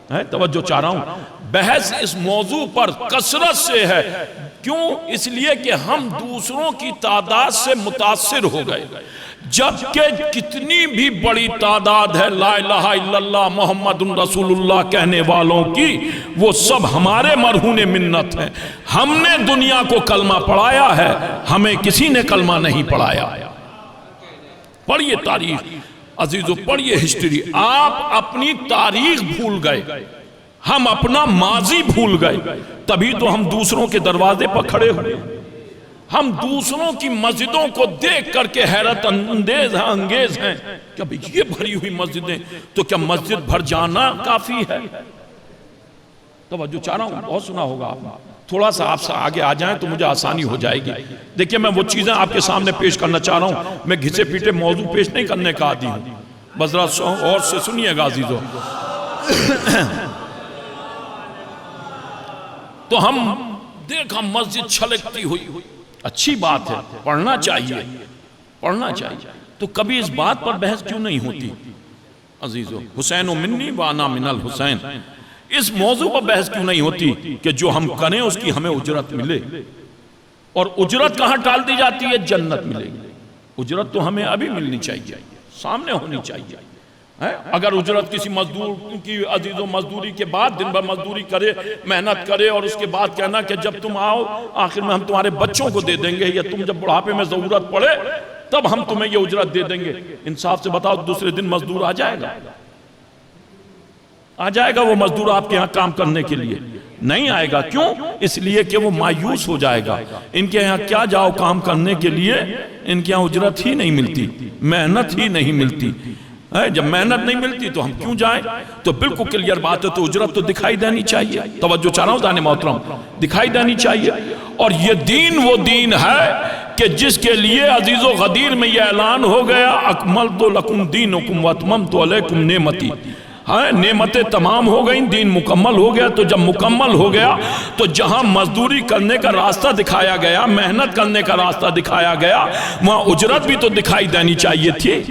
توجہ چاہ رہا ہوں، بحث اس موضوع پر کثرت سے ہے. کیوں؟ اس لیے کہ ہم دوسروں کی تعداد سے متاثر ہو گئے، جبکہ کتنی بھی بڑی تعداد ہے لا الہ الا اللہ محمد رسول اللہ کہنے والوں کی، وہ سب ہمارے مرہون منت ہیں. ہم نے دنیا کو کلمہ پڑھایا ہے، ہمیں کسی نے کلمہ نہیں پڑھایا. پڑھیے تاریخ عزیزو، پڑھیے ہسٹری. آپ اپنی تاریخ بھول گئے، ہم اپنا ماضی بھول گئے، تبھی تو ہم دوسروں کے دروازے پر کھڑے ہوئے. ہم دوسروں کی مسجدوں کو دیکھ کر کے حیرت انگیز ہیں کہ اب یہ بھری ہوئی مسجدیں، تو کیا مسجد بھر جانا کافی ہے؟ توجہ چاہ رہا ہوں، بہت سنا ہوگا آپ نے. تھوڑا سا آپ سے آگے آ جائیں تو مجھے آسانی ہو جائے گی. دیکھیں میں وہ چیزیں آپ کے سامنے پیش کرنا چاہ رہا ہوں. میں گھسے پیٹے موضوع پیش نہیں کرنے کا عادی ہوں. بس ذرا اور سے سنیے گا عزیزو. تو ہم دیکھا مسجد چھلکتی ہوئی، اچھی بات ہے، پڑھنا چاہیے، پڑھنا چاہیے. تو کبھی اس بات پر بحث کیوں نہیں ہوتی عزیزو؟ حسین منی وانا من الحسین. اس موضوع پر بحث کیوں نہیں ہوتی کہ جو ہم کریں اس کی ہمیں اجرت ملے؟ اور اجرت کہاں ٹال دی جاتی ہے؟ جنت ملے گی. اجرت تو ہمیں ابھی ملنی چاہیے، سامنے ہونی چاہیے. اگر اجرت کسی مزدور کی عزیزو مزدوری کے بعد دن بھر مزدوری کرے، محنت کرے، اور اس کے بعد کہنا کہ جب تم آؤ آخر میں ہم تمہارے بچوں کو دے دیں گے، یا تم جب بڑھاپے میں ضرورت پڑے تب ہم تمہیں یہ اجرت دے دیں گے. انصاف سے بتاؤ دوسرے دن مزدور آ جائے گا؟ آ جائے گا وہ مزدور آپ کے یہاں کام کرنے کے لیے؟ نہیں آئے گا. کیوں؟ اس لیے کہ وہ مایوس ہو جائے گا. ان کے یہاں کیا جاؤ کام کرنے کے لیے، ان کے یہاں اجرت ہی نہیں ملتی، محنت ہی نہیں ملتی. جب محنت نہیں ملتی تو ہم کیوں جائیں؟ تو بالکل کلیئر بات ہے. تو اجرت تو دکھائی دینی چاہیے. توجہ چاہ رہا ہوں دانے محترم، دکھائی دینی چاہیے. اور یہ دین وہ دین ہے کہ جس کے لیے عزیز و غدیر میں یہ اعلان ہو گیا اکملت لکم دینکم واتممت علیکم نعمتی. نعمتیں تمام ہو گئیں، دین مکمل ہو گیا. تو جب مکمل ہو گیا تو جہاں مزدوری کرنے کا راستہ دکھایا گیا، محنت کرنے کا راستہ دکھایا گیا، وہاں اجرت بھی تو دکھائی دینی چاہیے تھی.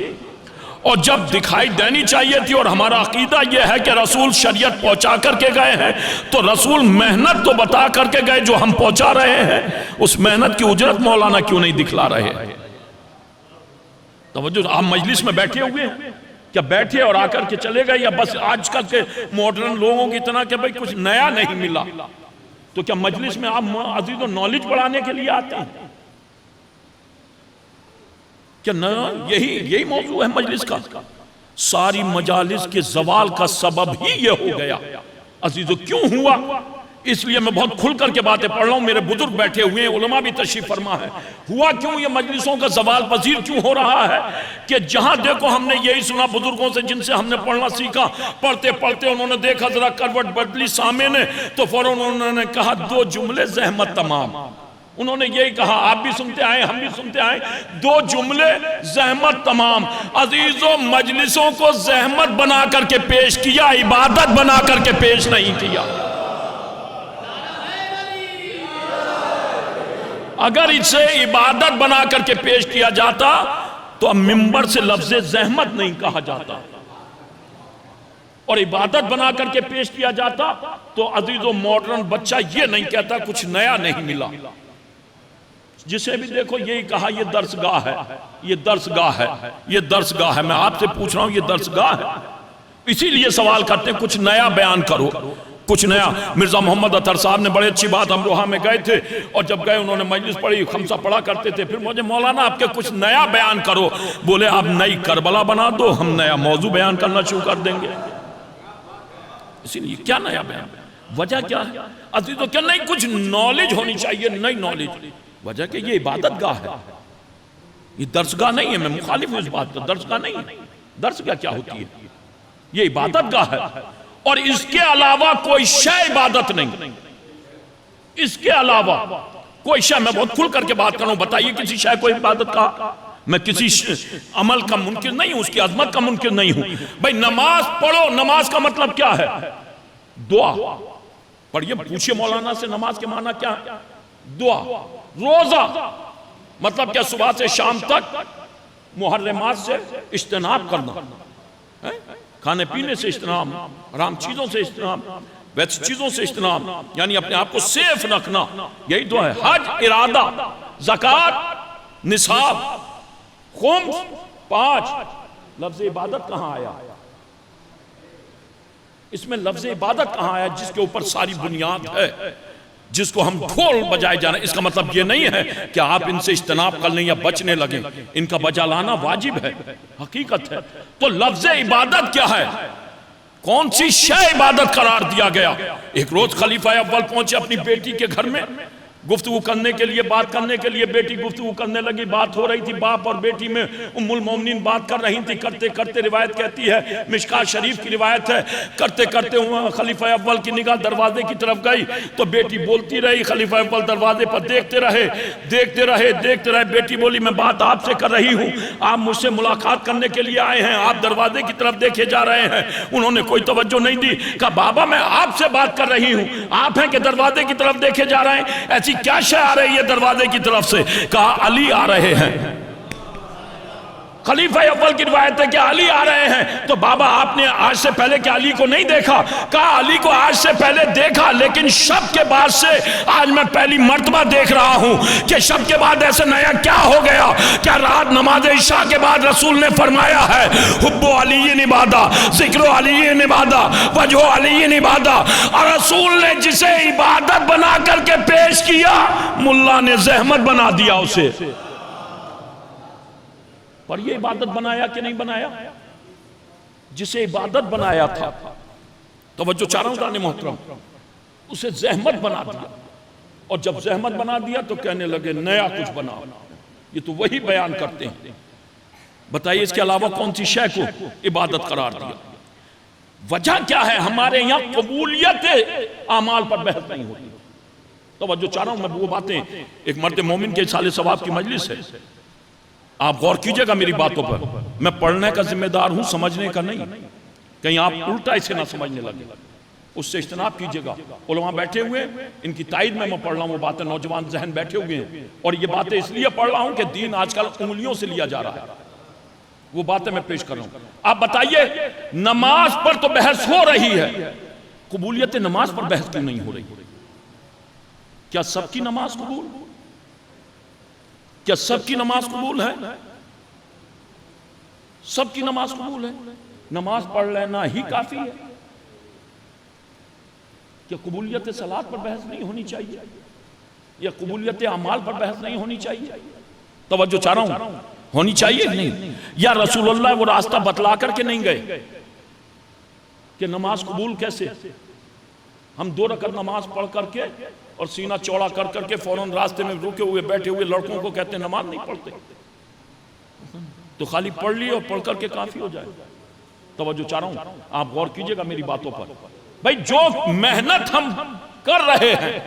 اور جب دکھائی دینی چاہیے تھی، اور ہمارا عقیدہ یہ ہے کہ رسول شریعت پہنچا کر کے گئے ہیں، تو رسول محنت تو بتا کر کے گئے جو ہم پہنچا رہے ہیں، اس محنت کی اجرت مولانا کیوں نہیں دکھلا رہے؟ توجہ. آپ مجلس میں بیٹھے ہوئے ہیں، کیا بیٹھے اور آ کر کے چلے گئے، یا بس آج کل کے ماڈرن لوگوں کی طرح کہ بھئی کچھ نیا نہیں ملا؟ تو کیا مجلس میں آپ عزیز و نالج بڑھانے کے لیے آتے ہیں؟ کہ یہی موضوع ہے مجلس کا؟ ساری مجالس کے زوال کا سبب ہی یہ ہو گیا عزیزو. کیوں ہوا؟ اس لیے میں بہت کھل کر کے باتیں پڑھ رہا ہوں، میرے بزرگ بیٹھے ہوئے ہیں، علماء بھی تشریف فرما ہے. ہوا کیوں یہ مجلسوں کا زوال پذیر کیوں ہو رہا ہے؟ کہ جہاں دیکھو ہم نے یہی سنا بزرگوں سے جن سے ہم نے پڑھنا سیکھا، پڑھتے پڑھتے انہوں نے دیکھا ذرا کروٹ بدلی سامع نے، تو فوراً انہوں نے کہا 2 جملے زحمت تمام. انہوں نے یہی کہا، آپ بھی سنتے آئے ہم بھی سنتے آئے، 2 جملے زحمت تمام. عزیزو مجلسوں کو زحمت بنا کر کے پیش کیا، عبادت بنا کر کے پیش نہیں کیا. اگر اسے عبادت بنا کر کے پیش کیا جاتا تو اب ممبر سے لفظ زحمت نہیں کہا جاتا، اور عبادت بنا کر کے پیش کیا جاتا تو عزیزو ماڈرن بچہ یہ نہیں کہتا کچھ نیا نہیں ملا. جسے بھی دیکھو یہی کہا یہ درسگاہ ہے، یہ درسگاہ ہے، یہ درسگاہ ہے. میں آپ سے پوچھ رہا ہوں یہ درسگاہ ہے؟ اسی لیے سوال کرتے ہیں کچھ نیا بیان کرو، کچھ نیا. مرزا محمد اطہر صاحب نے بڑے اچھی بات، امروہہ میں گئے تھے اور جب گئے انہوں نے مجلس پڑھی، خمسہ پڑھا کرتے تھے. پھر مجھے مولانا آپ کے کچھ نیا بیان کرو. بولے آپ نئی کربلا بنا دو، ہم نیا موضوع بیان کرنا شروع کر دیں گے. اسی لیے کیا نیا بیان؟ وجہ کیا ہے عزیزو؟ کیا نہیں کچھ نالج ہونی چاہیے، نئی نالج. وجہ کہ یہ عبادت گاہ ہے، یہ درسگاہ نہیں ہے. میں مخالف ہوں اس بات کا، درسگاہ نہیں ہے. درسگاہ کیا ہوتی ہے؟ یہ عبادت گاہ ہے، اور اس کے علاوہ کوئی شے عبادت نہیں. اس کے علاوہ کوئی شے، میں بہت کھل کر کے بات کروں، بتائیے کسی شے کو عبادت کا. میں کسی عمل کا منکر نہیں ہوں، اس کی عظمت کا منکر نہیں ہوں. بھئی نماز پڑھو، نماز کا مطلب کیا ہے؟ دعا. پڑھیے، پوچھئے مولانا سے نماز کے معنی کیا ہے؟ دعا. روزہ مطلب کیا؟ صبح سے شام تک محرمات سے اجتناب کرنا، کھانے پینے سے اجتناب، حرام چیزوں سے اجتناب، ویسی چیزوں سے اجتناب، یعنی اپنے آپ کو سیف رکھنا، یہی تو ہے حج، ارادہ، زکوٰۃ، نصاب، خمس، 5۔ لفظ عبادت کہاں آیا؟ اس میں لفظ عبادت کہاں آیا جس کے اوپر ساری بنیاد ہے، جس کو ہم ڈھول بجائے جانا؟ اس کا مطلب یہ نہیں ہے کہ آپ ان سے اجتناب کر لیں یا بچنے لگیں، ان کا بجا لانا واجب ہے، حقیقت ہے۔ تو لفظ عبادت کیا ہے؟ کون سی شے عبادت قرار دیا گیا؟ ایک روز خلیفہ اول پہنچے اپنی بیٹی کے گھر میں، گفتگو کرنے کے لیے، بات کرنے کے لیے، بیٹی گفتگو کرنے لگی، بات ہو رہی تھی، باپ اور بیٹی میں ام المومنین بات کر رہی تھی، کرتے کرتے روایت کہتی ہے، مشکات شریف کی روایت ہے، کرتے کرتے خلیفہ اول کی نگاہ دروازے کی طرف گئی تو بیٹی بولتی رہی، خلیفہ اول دروازے پر دیکھتے رہے، بیٹی بولی میں بات آپ سے کر رہی ہوں، آپ مجھ سے ملاقات کرنے کے لیے آئے ہیں، آپ دروازے کی طرف دیکھے جا رہے ہیں۔ انہوں نے کوئی توجہ نہیں دی، کہا بابا میں آپ سے بات کر رہی ہوں، آپ ہیں کہ دروازے کی طرف دیکھے جا رہے ہیں، ایسی کیا شے آ رہی ہے دروازے کی طرف سے؟ کہا علی آ رہے ہیں۔ خلیفہ اول کی روایت ہے کہ علی آ رہے ہیں۔ تو بابا آپ نے آج سے پہلے کہ علی کو نہیں دیکھا؟ کہا علی کو آج سے پہلے دیکھا، لیکن شب کے بعد سے آج میں پہلی مرتبہ دیکھ رہا ہوں کہ شب کے بعد ایسے نیا کیا ہو گیا؟ کیا رات نماز عشاء کے بعد رسول نے فرمایا ہے حب علی عبادہ، ذکر علی عبادہ، وجہ علی عبادہ، اور رسول نے جسے عبادت بنا کر کے پیش کیا ملا نے زحمت بنا دیا اسے۔ پر یہ عبادت بنایا کہ نہیں بنایا؟ جسے عبادت بنایا تھا، توجہ چاہ رہا ہوں دانے محترم، اسے زحمت بنا دیا، اور جب زحمت بنا دیا تو کہنے لگے نیا کچھ بنا۔ یہ تو وہی بیان کرتے ہیں۔ بتائیے اس کے علاوہ کون سی شے کو عبادت قرار دیا؟ وجہ کیا ہے؟ ہمارے یہاں قبولیت اعمال پر بحث نہیں ہوتی۔ توجہ چاہ رہا ہوں، میں وہ باتیں، ایک مرد مومن کے اصال ثواب کی مجلس ہے، آپ غور کیجئے گا میری باتوں پر، میں پڑھنے کا ذمہ دار ہوں، سمجھنے کا نہیں، کہیں آپ الٹا اسے نہ سمجھنے لگے، اس سے اجتناب کیجئے گا۔ علماء بیٹھے ہوئے، ان کی تائید میں پڑھ رہا ہوں وہ باتیں، نوجوان ذہن بیٹھے ہوئے ہیں، اور یہ باتیں اس لیے پڑھ رہا ہوں کہ دین آج کل انگلیوں سے لیا جا رہا ہے، وہ باتیں میں پیش کر رہا ہوں۔ آپ بتائیے نماز پر تو بحث ہو رہی ہے، قبولیت نماز پر بحث کیوں نہیں ہو رہی؟ کیا سب کی نماز قبول؟ کیا سب کی نماز قبول ہے؟ سب کی نماز قبول ہے؟ نماز پڑھ لینا ہی کافی ہے؟ کیا قبولیت صلاۃ پر بحث نہیں ہونی چاہیے؟ یا قبولیت اعمال پر بحث نہیں ہونی چاہیے؟ توجہ چاہ رہا ہوں، ہونی چاہیے نہیں؟ یا رسول اللہ وہ راستہ بتلا کر کے نہیں گئے کہ نماز قبول کیسے؟ ہم 2 رکعت نماز پڑھ کر کے اور سینہ چوڑا کر کر کے فوراً راستے میں رکے ہوئے بیٹھے ہوئے لڑکوں کو کہتے ہیں نماز نہیں پڑھتے، تو خالی پڑھ لی اور پڑھ کر کے کافی ہو جائے۔ توجہ چاہ رہا ہوں، آپ غور کیجئے گا میری باتوں پر۔ بھائی جو محنت ہم کر رہے ہیں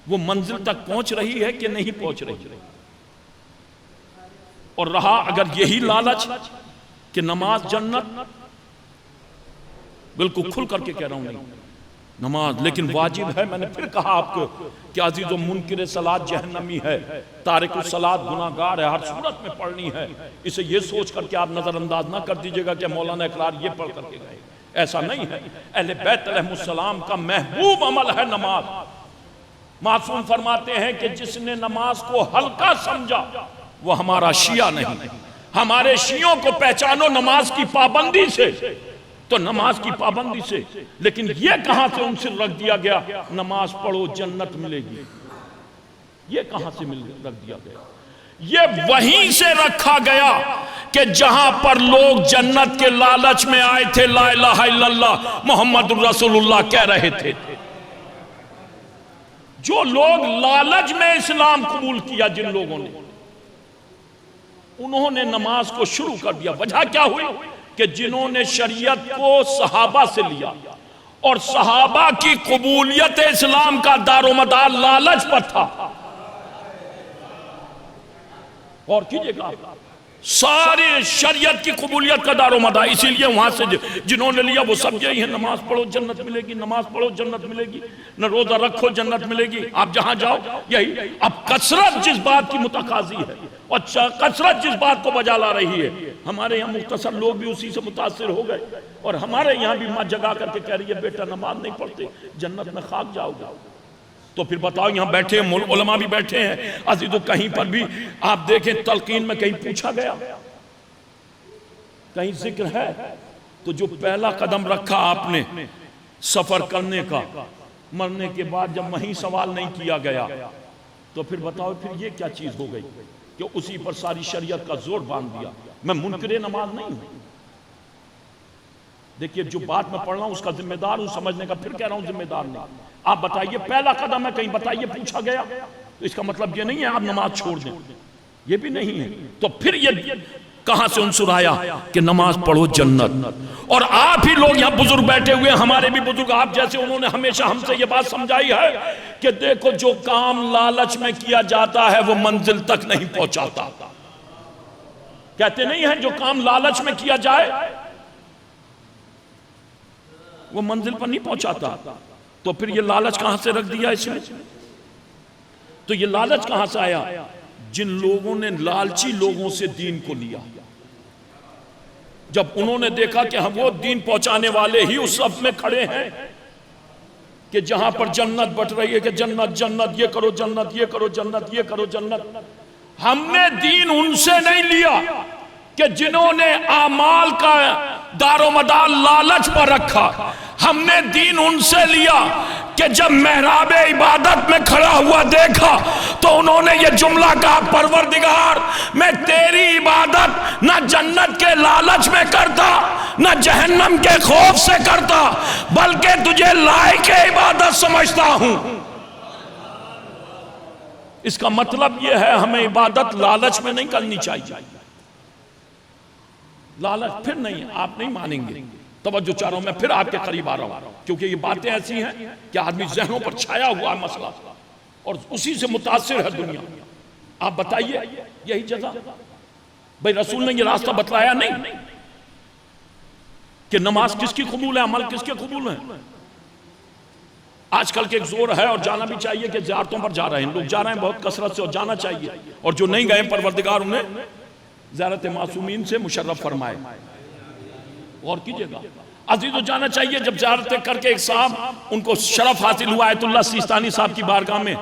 وہ منزل تک پہنچ رہی ہے کہ نہیں پہنچ رہی؟ اور رہا اگر یہی لالچ کہ نماز جنت، بالکل کھل کر کے کہہ رہا ہوں نہیں، نماز لیکن واجب ہے۔ میں نے پھر کہا آپ کو کہ عزیز و منکر صلاۃ جہنمی ہے، تارک الصلاۃ گناہگار ہے، ہر صورت میں پڑھنی ہے۔ اسے یہ سوچ کر کے آپ نظر انداز نہ کر دیجئے گا کہ مولانا اقرار یہ پڑھ کر کے گئے، ایسا نہیں ہے۔ اہل بیت علیہ السلام کا محبوب عمل ہے نماز۔ معصوم فرماتے ہیں کہ جس نے نماز کو ہلکا سمجھا وہ ہمارا شیعہ نہیں۔ ہمارے شیعوں کو پہچانو نماز کی پابندی سے، تو نماز کی پابندی سے، لیکن یہ کہاں سے عنصر رکھ دیا گیا نماز پڑھو جنت ملے گی؟ یہ کہاں سے رکھ دیا گیا؟ یہ وہیں سے رکھا گیا کہ جہاں پر لوگ جنت کے لالچ میں آئے تھے لا الہ الا اللہ محمد الرسول اللہ کہہ رہے تھے۔ جو لوگ لالچ میں اسلام قبول کیا، جن لوگوں نے، انہوں نے نماز کو شروع کر دیا۔ وجہ کیا ہوئی؟ کہ جنہوں نے شریعت کو صحابہ سے لیا، اور صحابہ کی قبولیت اسلام کا دار و مدار لالچ پر تھا۔ اور کیجئے گا، سارے شریعت کی قبولیت کا دار و مدار. اسی لیے وہاں سے جنہوں نے لیا وہ سب یہی ہے، نماز پڑھو جنت ملے گی، نماز پڑھو جنت ملے گی، نہ روزہ رکھو جنت ملے گی، آپ جہاں جاؤ یہی. اب کثرت جس بات کی متقاضی ہے اور کثرت جس بات کو بجا لا رہی ہے، ہمارے یہاں مختصر لوگ بھی اسی سے متاثر ہو گئے، اور ہمارے یہاں بھی ماں جگا کر کے کہہ رہی ہے بیٹا نماز نہیں پڑھتے جنت میں خاک جاؤ گے. تو پھر بتاؤ یہاں بیٹھے ہیں علماء بھی بیٹھے ہیں عزیزو، کہیں پر بھی آپ دیکھیں تلقین میں کہیں پوچھا گیا، کہیں ذکر ہے؟ تو جو پہلا قدم رکھا آپ نے سفر کرنے کا، مرنے کے بعد جب وہیں سوال نہیں کیا گیا، تو پھر بتاؤ پھر یہ کیا چیز ہو گئی کہ اسی پر ساری شریعت کا زور باندھ دیا. میں منکر نماز نہیں ہوں، دیکھیے جو بات میں پڑھ رہا ہوں اس کا ذمہ دار ہوں سمجھنے کا، پھر کہہ رہا ہوں ذمہ دار نہیں. آپ بتائیے پہلا قدم ہے، کہیں بتائیے پوچھا گیا، تو اس کا مطلب یہ نہیں ہے آپ نماز چھوڑ دیں، یہ بھی نہیں ہے. تو پھر یہ کہاں سے عنصر آیا کہ نماز پڑھو جنت؟ اور آپ ہی لوگ یہاں بزرگ بیٹھے ہوئے، ہمارے بھی بزرگ آپ جیسے، انہوں نے ہمیشہ ہم سے یہ بات سمجھائی ہے کہ دیکھو جو کام لالچ میں کیا جاتا ہے وہ منزل تک نہیں پہنچاتا. کہتے نہیں ہیں جو کام لالچ میں کیا جائے وہ منزل پر نہیں پہنچاتا. تو پھر یہ لالچ کہاں سے رکھ دیا اس میں؟ تو یہ لالچ کہاں سے آیا؟ جن لوگوں نے لالچی لوگوں سے دین کو لیا، جب انہوں نے دیکھا کہ ہم وہ دین پہنچانے والے ہی اس صف میں کھڑے ہیں کہ جہاں پر جنت بٹ رہی ہے کہ جنت جنت، یہ کرو جنت، یہ کرو جنت، یہ کرو جنت. ہم نے دین ان سے نہیں لیا کہ جنہوں نے اعمال کا دار و مدار لالچ پر رکھا. ہم نے دین ان سے لیا کہ جب محراب عبادت میں کھڑا ہوا دیکھا تو انہوں نے یہ جملہ کہا پروردگار میں تیری عبادت نہ جنت کے لالچ میں کرتا نہ جہنم کے خوف سے کرتا، بلکہ تجھے لائق عبادت سمجھتا ہوں. اس کا مطلب یہ ہے ہمیں عبادت لالچ میں نہیں کرنی چاہیے. لالچ پھر نہیں، آپ نہیں مانیں گے. توجہ چاہ رہا ہوں، میں پھر آپ کے قریب آ رہا ہوں کیونکہ یہ باتیں ایسی ہیں کہ آدمی ذہنوں پر چھایا ہوا ہے مسئلہ اور اسی سے متاثر ہے دنیا. آپ بتائیے یہی جزا بھئی رسول نے یہ راستہ بتلایا نہیں کہ نماز کس کی قبول ہے، عمل کس کے قبول ہے. آج کل کے ایک زور ہے اور جانا بھی چاہیے کہ زیارتوں پر جا رہے ہیں لوگ، جا رہے ہیں بہت کثرت سے اور جانا چاہیے، اور جو نہیں گئے پروردگار انہیں زیارت معصومین سے مشرف فرمائے. اور کیجئے گا عزیزو، جانا چاہیے. جب زیارتیں کر کے ایک صاحب ان کو شرف حاصل ہوا آیت اللہ سیستانی صاحب کی بارگاہ میں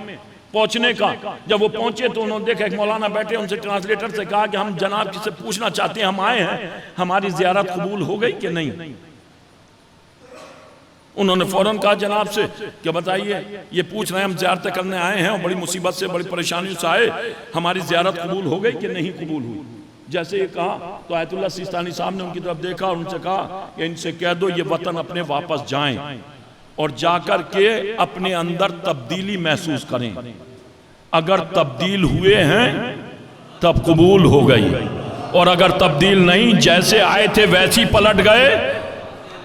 پہنچنے کا، جب وہ پہنچے تو انہوں نے دیکھا ایک مولانا بیٹھے، ان سے ٹرانسلیٹر سے کہا کہ ہم جناب کسی سے پوچھنا چاہتے ہیں، ہم آئے ہیں، ہماری زیارت قبول ہو گئی کہ نہیں؟ انہوں نے فوراً کہا جناب سے کہ بتائیے یہ پوچھ رہے ہیں، ہم زیارتیں کرنے آئے ہیں اور بڑی مصیبت سے بڑی پریشانی سے آئے، ہماری زیارت قبول ہو گئی کہ نہیں قبول ہوئی؟ جیسے یہ کہا تو آیت اللہ سیستانی صاحب نے ان کی طرف دیکھا اور ان سے کہا کہ ان سے کہہ دو یہ وطن اپنے واپس جائیں اور جا کر کے اپنے اندر تبدیلی محسوس کریں. اگر تبدیل ہوئے ہیں تب قبول ہو گئی، اور اگر تبدیل نہیں، جیسے آئے تھے ویسی پلٹ گئے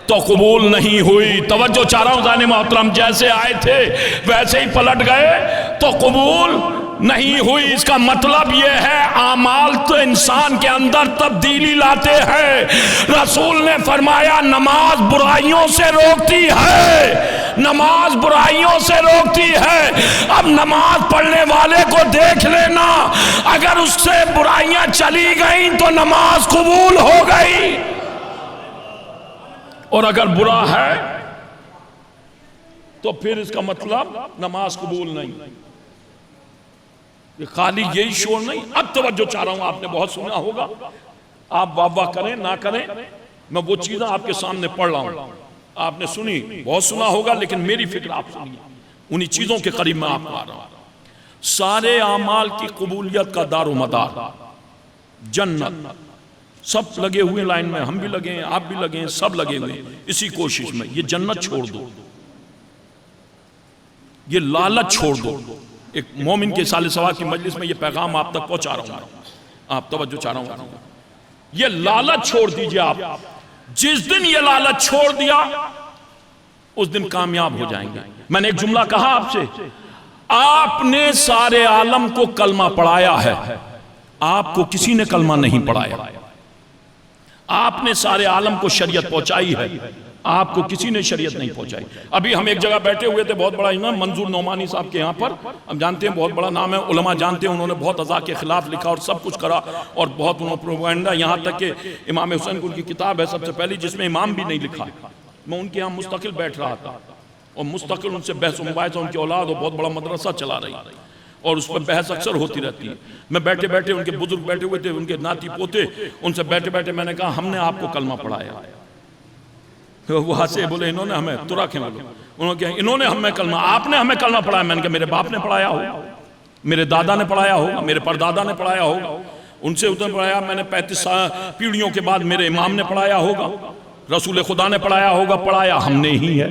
تو قبول نہیں ہوئی. توجہ چاہ رہا ہوں ذہن محترم، جیسے آئے تھے ویسے ہی پلٹ گئے تو قبول نہیں ہوئی. اس کا مطلب یہ ہے اعمال تو انسان کے اندر تبدیلی لاتے ہیں. رسول نے فرمایا نماز برائیوں سے روکتی ہے، نماز برائیوں سے روکتی ہے. اب نماز پڑھنے والے کو دیکھ لینا، اگر اس سے برائیاں چلی گئیں تو نماز قبول ہو گئی، اور اگر برا ہے تو پھر اس کا مطلب نماز قبول نہیں. خالی یہی شور نہیں. اب توجہ چاہ رہا ہوں، آپ نے بہت سنا ہوگا، آپ واہ واہ کریں نہ کریں، میں وہ چیزیں آپ کے سامنے پڑھ رہا ہوں. آپ نے سنی، بہت سنا ہوگا، لیکن میری فکر آپ سنیے، انہی چیزوں کے قریب میں آپ کو آ رہا ہوں. سارے اعمال کی قبولیت کا دار و مدار جنت. سب لگے ہوئے لائن میں، ہم بھی لگے ہیں، آپ بھی لگے ہیں، سب لگے ہوئے ہیں اسی کوشش میں. یہ جنت چھوڑ دو، یہ لالچ چھوڑ دو. ایک مومن کے سال ثواب کی مجلس میں یہ پیغام آپ تک پہنچا رہا ہوں، آپ توجہ چاہ رہا ہوں. یہ لالچ چھوڑ دیجئے. آپ جس دن یہ لالچ چھوڑ دیا اس دن کامیاب ہو جائیں گے. میں نے ایک جملہ کہا آپ سے، آپ نے سارے عالم کو کلمہ پڑھایا ہے، آپ کو کسی نے کلمہ نہیں پڑھایا، آپ نے سارے عالم کو شریعت پہنچائی ہے، آپ کو کسی نے شریعت نہیں پہنچائی۔ ابھی ہم ایک جگہ بیٹھے ہوئے تھے، بہت بڑا امام منظور نعمانی صاحب کے یہاں پر، ہم جانتے ہیں بہت بڑا نام ہے، علماء جانتے ہیں، انہوں نے بہت ازا کے خلاف لکھا اور سب کچھ کرا اور بہت انہوں پروپیگنڈا، یہاں تک کہ امام حسین کو ان کی کتاب ہے سب سے پہلی جس میں امام بھی نہیں لکھا۔ میں ان کے یہاں مستقل بیٹھ رہا تھا اور مستقل ان سے بحث و مباحثہ، ان کی اولاد اور بہت بڑا مدرسہ چلا رہی اور اس پر بحث اکثر ہوتی رہتی ہے۔ میں بیٹھے بیٹھے ان کے بزرگ بیٹھے ہوئے تھے، ان کے ناتی پوتے، ان سے بیٹھے بیٹھے میں نے کہا ہم نے آپ کو کلمہ پڑھایا۔ وہ ہنسے، بولے انہوں نے ہمیں تو رکھیں، انہوں نے کہا انہوں نے ہمیں کلمہ، آپ نے ہمیں کلمہ پڑھایا۔ میں نے کہا میرے باپ نے پڑھایا ہوگا، میرے دادا نے پڑھایا ہوگا، میرے پردادا نے پڑھایا ہوگا، ان سے ادھر پڑھایا، میں نے 35 پیڑھیوں کے بعد میرے امام نے پڑھایا ہوگا، رسول خدا نے پڑھایا ہوگا، پڑھایا ہم نے ہی ہے۔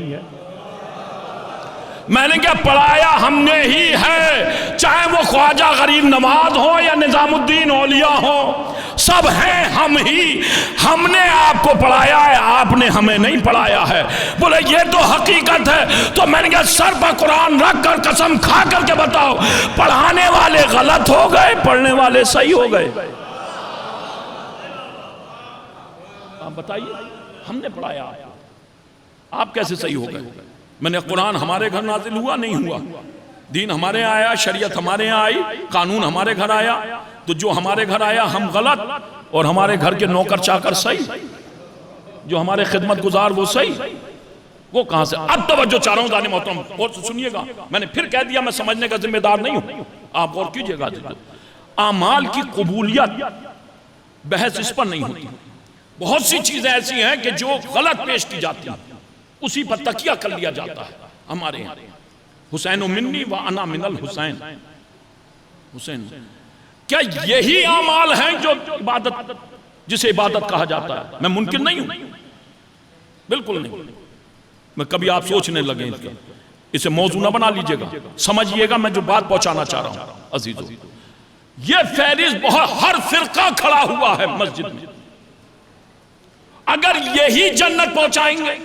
میں نے کہا پڑھایا ہم نے ہی ہے، چاہے وہ خواجہ غریب نواز ہو یا نظام الدین اولیاء ہو، سب ہیں ہم ہی، ہم نے آپ کو پڑھایا ہے، آپ نے ہمیں نہیں پڑھایا ہے۔ بولے یہ تو حقیقت ہے۔ تو میں نے کہا سر پر قرآن رکھ کر قسم کھا کر کے بتاؤ، پڑھانے والے غلط ہو گئے، پڑھنے والے صحیح ہو گئے؟ آپ بتائیے، ہم نے پڑھایا، آپ کیسے صحیح ہو گئے؟ میں نے قرآن ہمارے گھر نازل ہوا نہیں ہوا، دین ہمارے یہاں آیا، شریعت ہمارے یہاں آئی، قانون ہمارے گھر آیا، تو جو ہمارے گھر آیا ہم غلط اور ہمارے گھر کے نوکر چاکر صحیح، جو ہمارے خدمت گزار وہ صحیح، وہ کہاں سے؟ اب توجہ چاہ رہا ہوں دانے محترم، اور سنیے گا، میں نے پھر کہہ دیا میں سمجھنے کا ذمہ دار نہیں ہوں، آپ غور کیجئے گا۔ اعمال کی قبولیت بحث اس پر نہیں ہوتی، بہت سی چیزیں ایسی ہیں کہ جو غلط پیش کی جاتی ہیں اسی پر تکیہ کر لیا جاتا ہے۔ ہمارے یہاں حسین منی و انا من الحسین، حسین کیا یہی اعمال ہیں جو عبادت، جسے عبادت کہا جاتا ہے؟ میں منکر نہیں ہوں، بالکل نہیں، میں کبھی آپ سوچنے لگیں اسے موضوع نہ بنا لیجئے گا، سمجھئے گا میں جو بات پہنچانا چاہ رہا ہوں۔ عزیزو، یہ فہرست بہت، ہر فرقہ کھڑا ہوا ہے مسجد میں، اگر یہی جنت پہنچائیں گے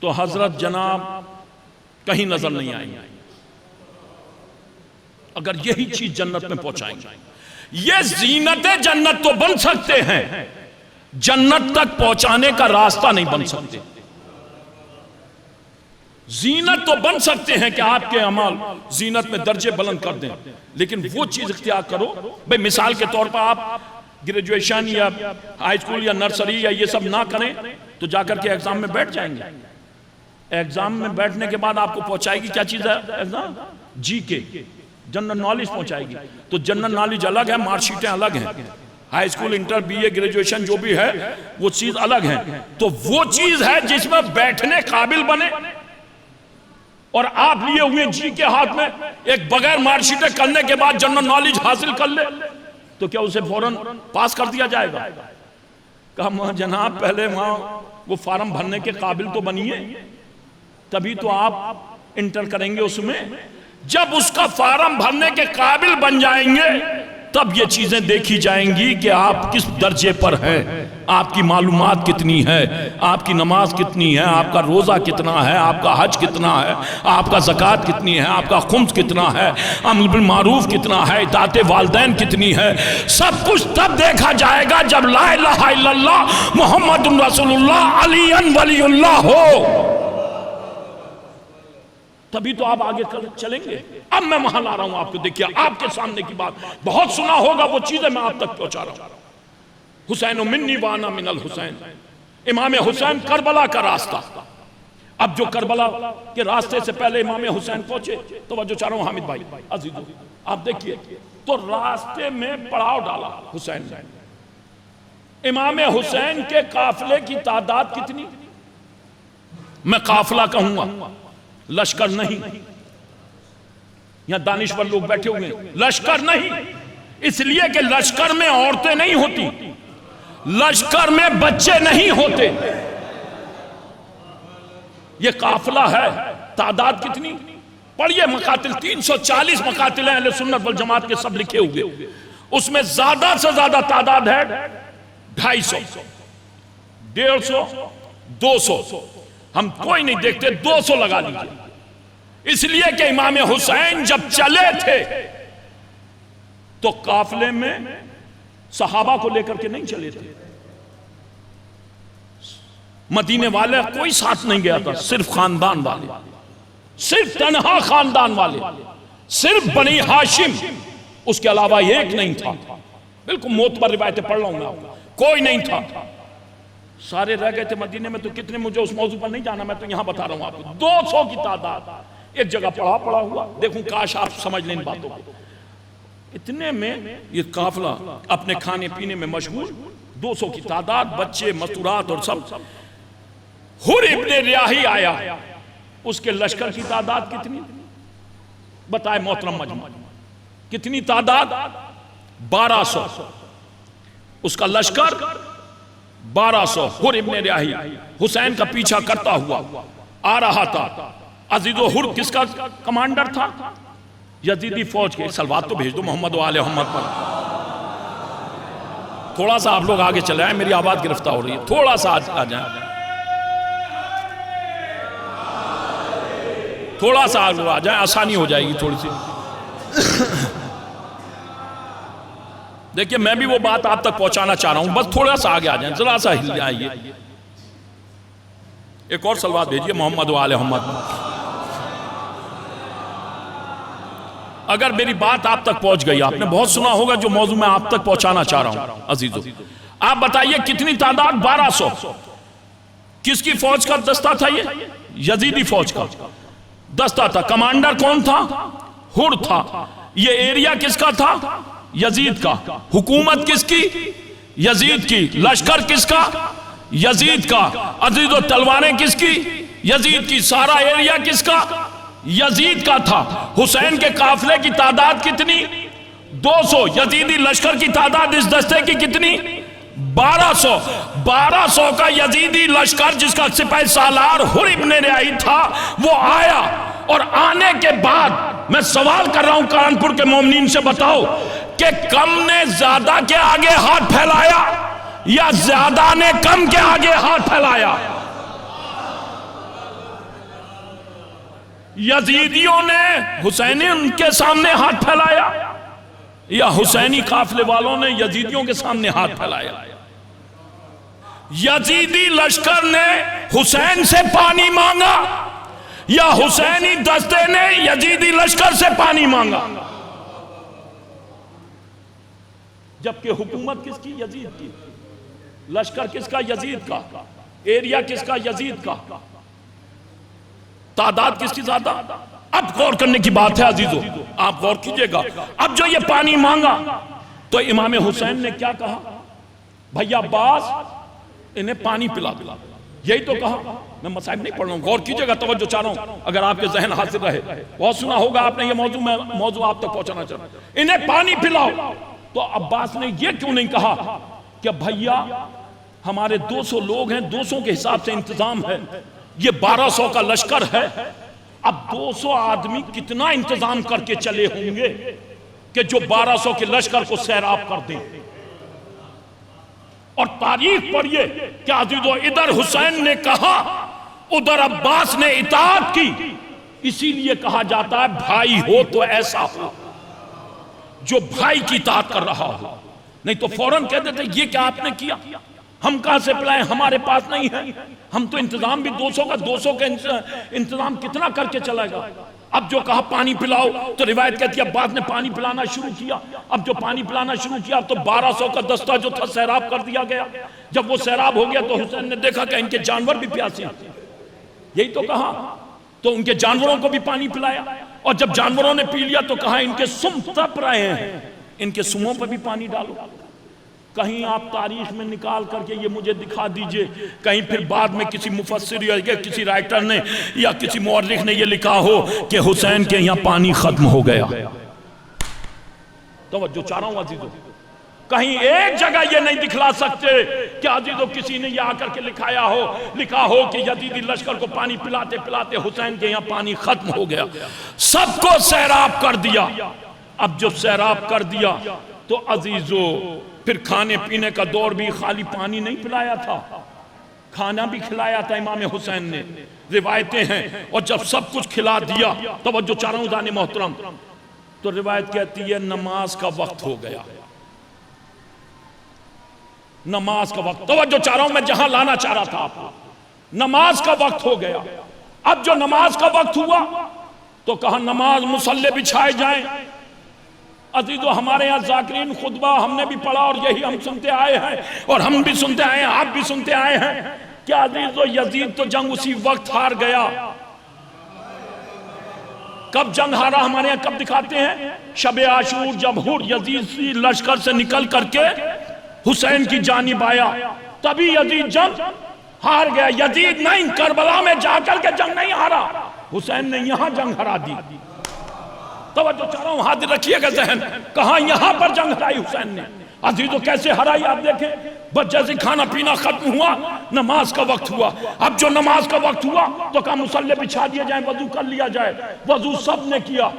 تو حضرت جناب کہیں نظر نہیں آئیں گے، اگر یہی چیز جنت میں پہنچائیں گے۔ یہ زینت جنت تو بن سکتے ہیں، جنت تک پہنچانے کا راستہ نہیں بن سکتے۔ زینت تو بن سکتے ہیں کہ آپ کے اعمال زینت میں درجے بلند کر دیں، لیکن وہ چیز اختیار کرو، بھئی مثال کے طور پر آپ گریجویشن یا ہائی اسکول یا نرسری یا یہ سب نہ کریں تو جا کر کے ایگزام میں بیٹھ جائیں گے۔ ایگزام میں بیٹھنے کے بعد آپ کو پہنچائے گی کیا چیز ہے؟ ایگزام جی کے جنرل نالج پہنچائے گی، تو جنرل نالج الگ ہے، مارک شیٹیں الگ ہیں، high school inter B A graduation جو بھی ہے وہ چیز الگ ہے، تو وہ چیز ہے جس میں بیٹھنے قابل بنے، اور آپ لیے ہوئے جی کے ہاتھ میں ایک بغیر مارک شیٹیں کرنے کے بعد جنرل نالج حاصل کر لے تو کیا اسے فوراً پاس کر دیا جائے گا؟ کہا جناب پہلے وہاں وہ فارم بھرنے کے قابل تو بنیے، تبھی تو آپ انٹر کریں گے اس میں۔ جب اس کا فارم بھرنے کے قابل بن جائیں گے تب یہ چیزیں دیکھی جائیں گی کہ آپ کس درجے پر ہیں، آپ کی معلومات کتنی ہے، آپ کی نماز کتنی ہے، آپ کا روزہ کتنا ہے، آپ کا حج کتنا ہے، آپ کا زکوٰۃ کتنی ہے، آپ کا خمس کتنا ہے، امر بالمعروف کتنا ہے، اطاعت والدین کتنی ہے۔ سب کچھ تب دیکھا جائے گا جب لا الہ الا اللہ محمد رسول اللہ علی ولی اللہ ہو، تبھی تو آپ آگے چلیں گے۔ اب میں وہاں لا رہا ہوں آپ کو، دیکھیے آپ کے سامنے کی بات بہت سنا ہوگا، وہ چیزیں میں آپ تک پہنچا رہا ہوں۔ حسین منی وانا من الحسین، امام حسین کربلا کا راستہ۔ اب جو کربلا کے راستے سے پہلے امام حسین پہنچے، توجہ چاہ رہا ہوں حامد بھائی عزیزو، آپ دیکھیے تو راستے میں پڑاؤ ڈالا حسین نے۔ امام حسین کے قافلے کی تعداد کتنی؟ میں قافلہ کہوں گا، لشکر نہیں، یہاں دانشور لوگ بیٹھے ہوئے ہیں، لشکر نہیں، اس لیے کہ لشکر میں عورتیں نہیں ہوتی، لشکر میں بچے نہیں ہوتے، یہ قافلہ ہے۔ تعداد کتنی؟ پڑھئے مقاتل، 340 مقاتل ہیں اہل سنت والجماعت کے، سب لکھے ہوئے، اس میں زیادہ سے زیادہ تعداد ہے 250، 150، 200، ہم کوئی نہیں دیکھتے، 200 لگا لیجئے، اس لیے کہ امام حسین جب چلے تھے تو قافلے میں صحابہ کو لے کر کے نہیں چلے تھے، مدینے والے کوئی ساتھ نہیں گیا تھا، صرف خاندان والے، صرف تنہا خاندان والے، صرف بنی ہاشم، اس کے علاوہ ایک نہیں تھا، بالکل معتبر روایتیں پڑھ رہا ہوں میں، کوئی نہیں تھا، سارے رہ گئے تھے مدینے میں۔ تو کتنے، مجھے اس موضوع پر نہیں جانا، میں تو یہاں بتا رہا ہوں آپ کو، 200 کی تعداد ایک جگہ پڑا ہوا، دیکھوں کاش آپ سمجھ لیں ان باتوں کو۔ اتنے میں یہ قافلہ اپنے کھانے پینے میں مشغول، 200 کی تعداد، بچے، مستورات اور سب۔ حر ابن ریاحی آیا، اس کے لشکر کی تعداد کتنی بتائے محترم مجمع، کتنی تعداد؟ 1200، اس کا لشکر 1200۔ حر ابن ریاحی حسین کا پیچھا کرتا ہوا آ رہا تھا۔ عزیز و حر کس کا کمانڈر تھا؟ یزیدی فوج کے۔ سلوات تو بھیج دو محمد و آل محمد پر۔ تھوڑا سا آپ لوگ آگے چلے آئیں، میری آواز گرفتہ ہو رہی ہے، تھوڑا سا آ جائیں، تھوڑا سا آگے آ جائیں، آسانی ہو جائے گی تھوڑی سی۔ دیکھیں میں بھی وہ بات آپ تک پہنچانا چاہ رہا ہوں، بس تھوڑا سا آگے آ جائیں، ذرا سا ہل جائیے۔ ایک اور سلوات بھیجیے محمد و آل محمد۔ اگر میری بات آپ تک پہنچ گئی، آپ نے بہت سنا ہوگا جو موضوع میں آپ تک پہنچانا چاہ رہا ہوں عزیزو، آپ بتائیے کتنی تعداد؟ 1200۔ کس کی فوج کا دستہ تھا یہ؟ یزیدی فوج کا دستہ تھا۔ کمانڈر کون تھا؟ حر تھا۔ یہ ایریا کس کا تھا؟ یزید کا۔ حکومت کس کی؟ یزید کی۔ لشکر کس کا؟ یزید کا۔ عزیز و تلواریں کس کی؟ یزید کی۔ سارا ایریا کس کا؟ یزید کا تھا۔ حسین کے قافلے کی تعداد کتنی؟ 200۔ یزیدی لشکر کی تعداد اس دستے کی کتنی؟ 1200۔ 1200 کا یزیدی لشکر جس کا سپاہی سالار حر ابن ریاحی تھا، وہ آیا، اور آنے کے بعد میں سوال کر رہا ہوں کانپور کے مومنین سے، بتاؤ کہ کم نے زیادہ کے آگے ہاتھ پھیلایا یا زیادہ نے کم کے آگے ہاتھ پھیلایا؟ یزیدیوں نے حسینی ان کے سامنے ہاتھ پھیلایا یا حسینی قافلے والوں نے یزیدیوں کے سامنے ہاتھ پھیلایا؟ یزیدی لشکر نے حسین سے پانی مانگا یا حسینی دستے نے یزیدی لشکر سے پانی مانگا؟ جبکہ حکومت کس کی؟ یزید کی۔ لشکر کس کا؟ یزید کا۔ ایریا کس کا؟ یزید کا۔ تعداد کس کی زیادہ؟ اب غور کرنے کی بات ہے عزیزو، آپ غور کیجئے گا۔ اب جو یہ پانی مانگا تو امام حسین نے کیا کہا؟ بھائی عباس انہیں پانی پلا دلا، یہی تو کہا۔ میں مصائب نہیں پڑھ رہا ہوں، غور کیجئے گا، توجہ چاہ رہا ہوں، اگر آپ کے ذہن حاضر رہے۔ بہت سنا ہوگا آپ نے یہ موضوع، میں موضوع آپ تک پہنچانا چاہ رہا ہوں۔ انہیں پانی پلاؤ، تو عباس نے یہ کیوں نہیں کہا کہ بھائیا ہمارے 200 لوگ ہیں، 200 کے حساب سے انتظام ہے، یہ 1200 کا لشکر ہے، اب 200 آدمی کتنا انتظام کر کے چلے ہوں گے کہ جو 1200 کے لشکر کو سیراب کر دیں؟ اور تاریخ پڑھیے کہ عزیزو، ادھر حسین نے کہا، ادھر عباس نے اطاعت کی۔ اسی لیے کہا جاتا ہے بھائی ہو تو ایسا ہو جو بھائی کی اطاعت کر رہا ہو، نہیں تو فوراً کہہ دیتے یہ کیا آپ نے کیا، ہم کہاں سے پلائیں، ہمارے پاس نہیں ہے، ہم تو انتظام بھی 200 کا 200 کا انتظام کتنا کر کے چلائے گا۔ اب جو کہا پانی پلاؤ تو روایت کہتی ہے عباس نے پانی پلانا شروع کیا۔ اب جو پانی پلانا شروع کیا تو 1200 کا دستہ جو تھا سیراب کر دیا گیا۔ جب وہ سیراب ہو گیا تو حسین نے دیکھا کہ ان کے جانور بھی پیاسے ہیں، یہی تو کہا، تو ان کے جانوروں کو بھی پانی پلایا، اور جب جانوروں نے پی لیا تو کہا ان کے سم تپ رہے ہیں، ان کے سموں پر بھی پانی ڈالو۔ کہیں آپ تاریخ میں نکال کر کے یہ مجھے دکھا دیجئے، کہیں پھر بعد میں کسی مفسر یا کسی رائٹر نے یا کسی مورخ نے یہ لکھا ہو کہ حسین کے یہاں پانی ختم ہو گیا۔ توجہ چاہ رہا ہوں عزیزو، کہیں ایک جگہ یہ نہیں دکھلا سکتے کہ عزیزو کسی نے یہ آ کر کے لکھا ہو کہ یزیدی لشکر کو پانی پلاتے پلاتے حسین کے یہاں پانی ختم ہو گیا۔ سب کو سیراب کر دیا۔ اب جو سیراب کر دیا تو عزیزو پھر کھانے پینے کا دور بھی، خالی پانی نہیں پلایا تھا، کھانا بھی کھلایا تھا امام حسین نے، روایتیں ہیں۔ اور جب سب کچھ کھلا دیا، توجہ چاہ رہا ہوں ذہن محترم، تو روایت کہتی ہے نماز کا وقت ہو گیا، نماز کا وقت، توجہ چاہ رہا ہوں میں جہاں لانا چاہ رہا تھا آپ کو، نماز کا وقت ہو گیا۔ اب جو نماز کا وقت ہوا تو کہا نماز مصلی بچھائے جائیں۔ عزیزو ہمارے یہاں ذاکرین خطبہ ہم نے بھی پڑھا اور یہی ہم سنتے آئے ہیں، اور ہم بھی سنتے آئے ہیں، آپ بھی سنتے آئے ہیں کہ عزیزو یزید تو جنگ اسی وقت ہار گیا۔ کب جنگ ہارا ہمارے یہاں کب دکھاتے ہیں؟ شب عاشور جب ہر یزید لشکر سے نکل کر کے حسین کی جانب آیا تبھی یزید جنگ ہار گیا۔ یزید نہیں کربلا میں جا کر کے جنگ نہیں ہارا، حسین نے یہاں جنگ ہرا دی۔ توجہ چاہ رہا ہوں، حاضر رکھیے گا ذہن، کہاں یہاں پر جنگ ہرائی حسین نے۔ عزیزو کیسے ہرائی آپ دیکھیں، بس جیسے کھانا پینا ختم ہوا نماز کا وقت ہوا۔ اب جو نماز کا وقت ہوا تو کہا مصلی بچھا دیا جائیں، وضو کر لیا جائے۔ وضو سب نے کیا،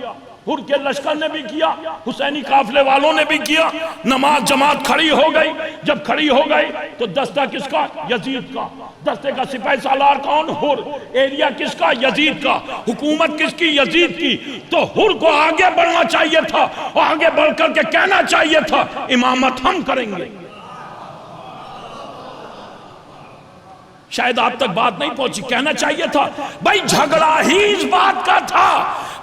ہر کے لشکر نے بھی کیا، حسینی قافلے والوں نے بھی کیا۔ نماز جماعت کھڑی ہو گئی، جب کھڑی ہو گئی تو دستہ کس کا؟ یزید کا۔ دستے کا سپاہی سالار کون؟ ہر۔ ایریا کس کا؟ یزید کا۔ حکومت کس کی؟ یزید کی۔ تو ہر کو آگے بڑھنا چاہیے تھا، اور آگے بڑھ کر کے کہنا چاہیے تھا امامت ہم کریں گے۔ شاید آپ تک بات نہیں پہنچی، کہنا چاہیے تھا بھائی جھگڑا ہی اس بات کا تھا،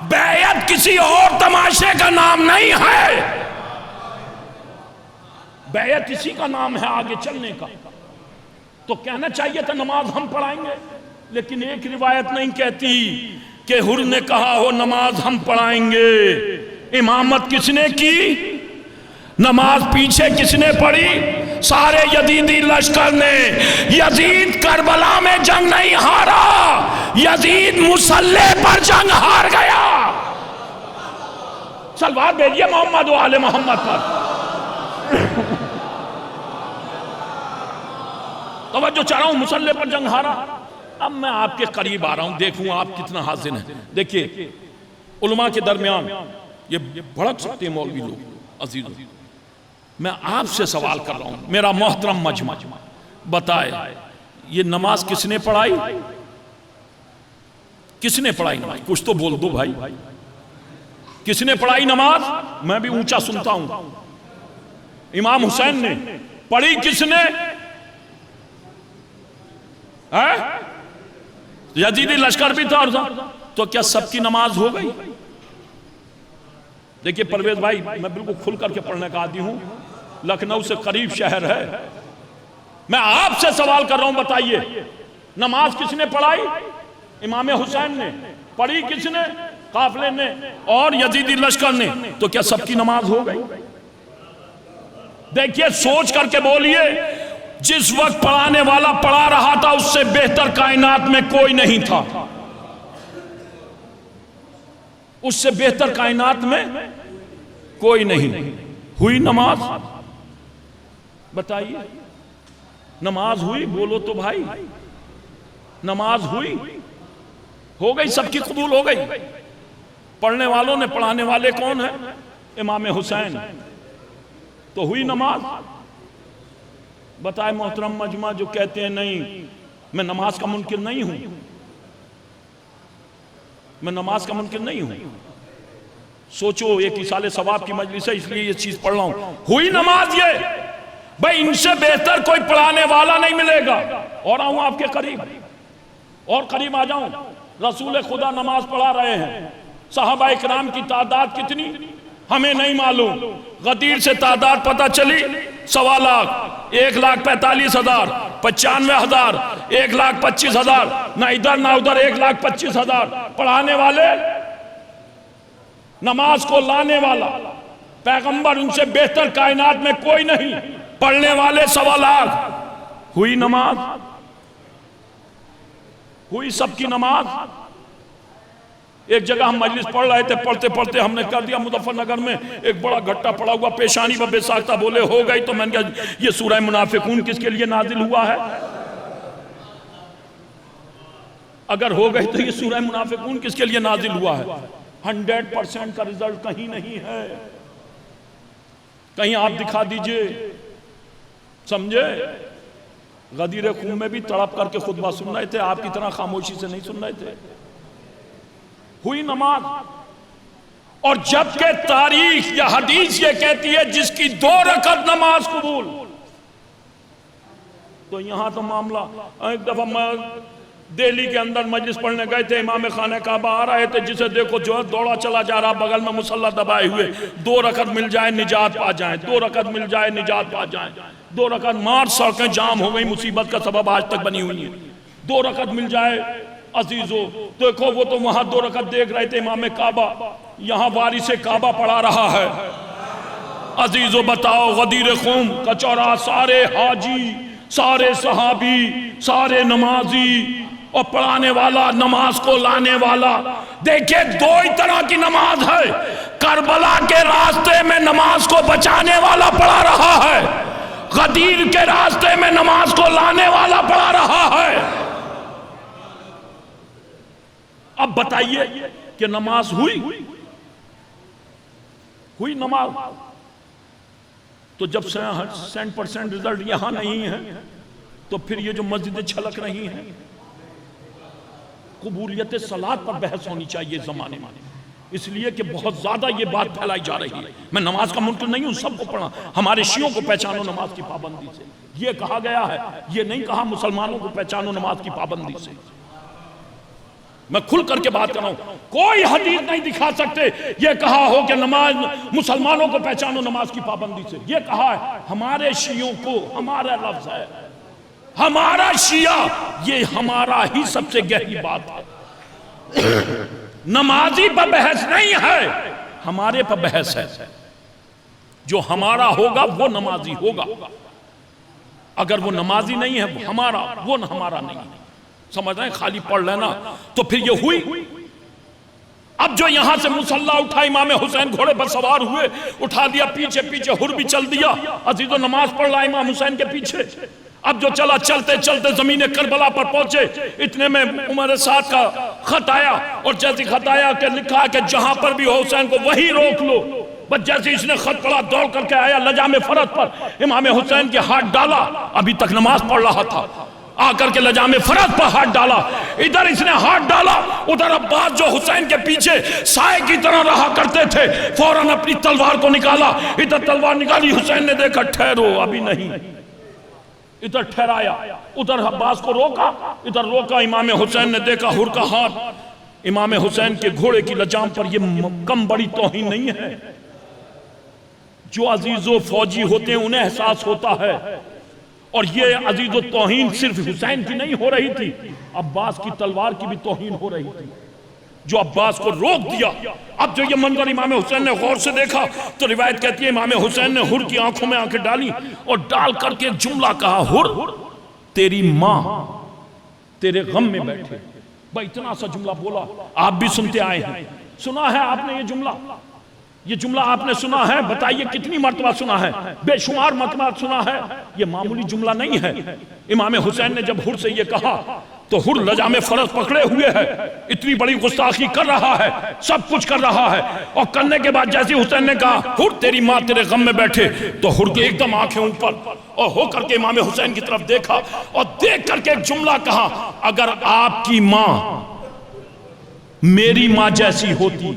بیعت کسی اور تماشے کا نام نہیں ہے، بیعت اسی کا نام ہے آگے چلنے کا۔ تو کہنا چاہیے تھا نماز ہم پڑھائیں گے، لیکن ایک روایت نہیں کہتی کہ ہر نے کہا ہو نماز ہم پڑھائیں گے۔ امامت کس نے کی؟ نماز پیچھے کس نے پڑھی؟ سارے یزیدی لشکر نے۔ یزید کربلا میں جنگ نہیں ہارا، یزید مصلی پر جنگ ہار گیا۔ سلوات بھیجئے محمد و آل محمد پر۔ توجہ چاہ رہا ہوں، مصلی پر جنگ ہارا۔ اب میں آپ کے قریب آ رہا ہوں، دیکھوں آپ کتنا حاضر ہیں۔ دیکھیے علماء کے درمیان یہ بھڑک سکتے ہیں مولوی لوگ۔ عزیزو میں آپ سے سوال کر رہا ہوں، میرا محترم مجمع بتائے یہ نماز کس نے پڑھائی؟ کس نے پڑھائی نماز؟ کچھ تو بول دو بھائی، کس نے پڑھائی نماز؟ میں بھی اونچا سنتا ہوں۔ امام حسین نے پڑھی، کس نے؟ یزیدی لشکر بھی تھا، اور تو کیا سب کی نماز ہو گئی؟ دیکھیے پرویز بھائی، میں بالکل کھل کر کے پڑھنے کا عادی ہوں، لکھنؤ سے قریب شہر ہے، میں آپ سے سوال کر رہا ہوں، بتائیے نماز کس نے پڑھائی؟ امام حسین نے پڑھی، کس نے؟ قافلے نے اور یزیدی لشکر نے، تو کیا سب کی نماز ہو گئی؟ دیکھیے سوچ کر کے بولیے، جس وقت پڑھانے والا پڑھا رہا تھا اس سے بہتر کائنات میں کوئی نہیں تھا، اس سے بہتر کائنات میں کوئی نہیں۔ ہوئی نماز؟ بتائیے نماز ہوئی؟ بولو تو بھائی، نماز ہوئی؟ ہو گئی، سب کی قبول ہو گئی۔ پڑھنے والوں نے، پڑھانے والے کون ہیں؟ امام حسین۔ تو ہوئی نماز؟ بتائے محترم مجمع جو کہتے ہیں نہیں میں نماز کا منکر نہیں ہوں، میں نماز کا منکر نہیں ہوں، سوچو ایک ایصال ثواب کی مجلس ہے اس لیے یہ چیز پڑھ رہا ہوں۔ ہوئی نماز یہ بھائی، ان سے بہتر کوئی پڑھانے والا نہیں ملے گا۔ اور آؤں آپ کے قریب، اور قریب آ جاؤں، رسول خدا نماز پڑھا رہے ہیں، صحابہ اکرام کی تعداد کتنی ہمیں نہیں معلوم، غدیر سے تعداد پتہ چلی 1.25 لاکھ، 1,45,000، 95,000، 1,25,000، نہ ادھر نہ ادھر، 1,25,000۔ پڑھانے والے، نماز کو لانے والا پیغمبر، ان سے بہتر کائنات میں کوئی نہیں، پڑھنے والے 1.25 لاکھ۔ ہوئی نماز؟ ہوئی سب کی نماز؟ ایک جگہ ہم مجلس پڑھ رہے تھے، پڑھتے پڑھتے ہم نے کر دیا مظفر نگر میں ایک بڑا گھٹا پڑا ہوا، پیشانی پر بے ساختہ بولے ہو گئی، تو میں نے کہا یہ سورہ منافقون کس کے لیے نازل ہوا ہے؟ اگر ہو گئی تو یہ سورہ منافقون کس کے لیے نازل ہوا ہے؟ 100% کا رزلٹ کہیں نہیں ہے، کہیں آپ دکھا دیجئے، سمجھے؟ غدیر خون میں بھی تڑپ کر کے خطبہ سن رہے تھے، آپ کی طرح خاموشی سے نہیں سن رہے تھے۔ ہوئی نماز؟ اور جبکہ تاریخ یا حدیث یہ کہتی ہے جس کی 2 رکعت نماز قبول. تو یہاں تو معاملہ، ایک دفعہ میں دہلی کے اندر مجلس پڑھنے گئے تھے، امام خانہ کعبہ آ رہے تھے، جسے دیکھو جو ہے دوڑا چلا جا رہا، بغل میں مصلی دبائے ہوئے، 2 رکعت مل جائے نجات پا جائیں، 2 رکعت مل جائے نجات پا جائیں، 2 رکعت مار، سڑکیں جام ہو گئی، مصیبت کا سبب آج تک بنی ہوئی ہیں، 2 رکعت مل جائے. عزیزو دیکھو وہ تو وہاں 2 رکعت دیکھ رہے تھے امام کعبہ، یہاں وارث کعبہ پڑھا رہا ہے. عزیزو بتاؤ غدیر خم کا چوراہا، سارے حاجی، سارے صحابی، سارے نمازی اور پڑھانے والا، نماز کو لانے والا. دیکھیں 2 ہی طرح کی نماز ہے. کربلا کے راستے میں نماز کو بچانے والا پڑھا رہا ہے، غدیر کے راستے میں نماز کو لانے والا پڑھا رہا ہے. اب بتائیے کہ نماز ہوئی نماز؟ تو جب 100% رزلٹ یہاں نہیں ہے تو پھر یہ جو مسجدیں چھلک رہی ہیں، قبولیت صلاۃ پر بحث ہونی چاہیے اس زمانے میں، اس لیے کہ بہت زیادہ یہ بات پھیلائی جا رہی ہے. میں نماز کا منکر نہیں ہوں، سب کو پڑھا. ہمارے شیعوں کو پہچانو نماز کی پابندی سے، یہ کہا گیا ہے، یہ نہیں کہا مسلمانوں کو پہچانو نماز کی پابندی سے. میں کھل کر کے بات کر رہا ہوں، کوئی حدیث نہیں دکھا سکتے یہ کہا ہو کہ نماز مسلمانوں کو پہچانو نماز کی پابندی سے. یہ کہا ہے ہمارے شیعوں کو، ہمارا لفظ ہے، ہمارا شیعہ، یہ ہمارا ہی سب سے گہری بات ہے. نمازی پر بحث نہیں ہے، ہمارے پر بحث ہے. جو ہمارا ہوگا وہ نمازی ہوگا، اگر وہ نمازی نہیں ہے وہ ہمارا نہیں ہے. سمجھ رہے ہیں؟ خالی پڑھ لینا. تو پھر یہ ہوئی. اب جو یہاں سے مصلی اٹھا، امام حسین گھوڑے پر سوار ہوئے، اٹھا دیا، پیچھے پیچھے حر بھی چل دیا. عزیزو نماز پڑھ رہا امام حسین کے پیچھے. اب جو چلا، چلتے چلتے زمین کربلا پر پہنچے، اتنے میں عمر سعد کا خط آیا، اور جیسے خط آیا کہ لکھا کہ جہاں پر بھی ہو حسین کو وہی روک لو. بس جیسے اس نے خط پڑھا دوڑ کر کے آیا لجام فرد پر، امام حسین کے ہاتھ ڈالا. ابھی تک نماز پڑھ رہا تھا، آ کر کے لجام فرد پر ہاتھ ڈالا. ادھر اس نے ہاتھ ڈالا، ادھر عباس جو حسین کے پیچھے سائے کی طرح رہا کرتے تھے، فوراً اپنی تلوار کو نکالا. ادھر تلوار نکالی، حسین نے دیکھا ٹھہرو ابھی نہیں، ادھر ٹھہرایا. ادھر عباس کو روکا، ادھر روکا. امام حسین نے دیکھا حر کا ہاتھ. امام حسین کے گھوڑے کی لجام پر یہ کم بڑی توہین نہیں ہے. جو عزیز و فوجی ہوتے ہیں انہیں احساس ہوتا ہے. اور یہ عزیز و توہین صرف حسین کی نہیں ہو رہی تھی، عباس کی تلوار کی بھی توہین ہو رہی تھی، جو عباس کو روک دیا. اب جو یہ منظر امام حسین نے غور سے دیکھا تو روایت کہتی ہے امام حسین نے حر کی آنکھوں میں آنکھیں ڈالی اور ڈال کر کے جملہ کہا، حر تیری ماں تیرے غم میں بیٹھے. بھائی اتنا سا جملہ بولا. آپ بھی سنتے آئے ہیں، سنا ہے آپ نے یہ جملہ آپ نے سنا ہے. بتائیے کتنی مرتبہ سنا ہے؟ بے شمار مرتبہ سنا ہے. یہ معمولی جملہ نہیں ہے. امام حسین نے جب حر سے یہ کہا تو حر لجام فرض پکڑے ہوئے ہے، اتنی بڑی گستاخی کر رہا ہے، سب کچھ کر رہا ہے. اور کرنے کے بعد جیسے حسین نے کہا حر تیری ماں تیرے غم میں بیٹھے، تو حر کے ایک دم آنکھیں اوپر اور ہو کر کے امام حسین کی طرف دیکھا اور دیکھ کر کے ایک جملہ کہا، اگر آپ کی ماں میری ماں جیسی ہوتی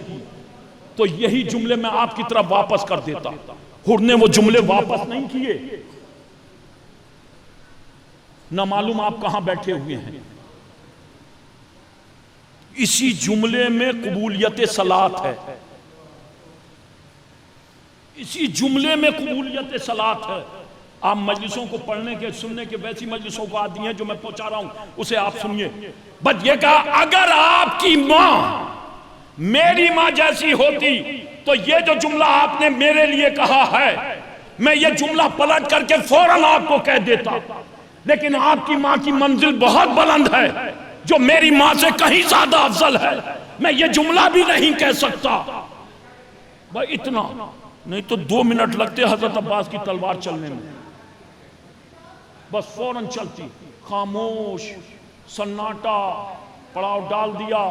تو یہی جملے میں آپ کی طرف واپس کر دیتا. حر نے وہ جملے واپس نہیں کیے. نہ معلوم آپ کہاں بیٹھے ہوئے ہیں. اسی جملے میں قبولیت صلاۃ ہے، اسی جملے میں قبولیت صلاۃ ہے. آپ مجلسوں کو پڑھنے کے سننے کے ویسی مجلسوں کو آتی ہیں جو میں پہنچا رہا ہوں، اسے آپ سنیے. بس یہ کہا اگر آپ کی ماں میری ماں جیسی ہوتی تو یہ جو جملہ آپ نے میرے لیے کہا ہے میں یہ جملہ پلٹ کر کے فوراً آپ کو کہہ دیتا، لیکن آپ کی ماں کی منزل بہت بلند ہے جو میری ماں سے کہیں زیادہ افضل ہے، میں یہ جملہ بھی نہیں کہہ سکتا. بھائی اتنا نہیں تو 2 منٹ لگتے حضرت عباس کی تلوار چلنے میں. بس فوراً چلتی، خاموش، سناٹا، پڑاؤ ڈال دیا،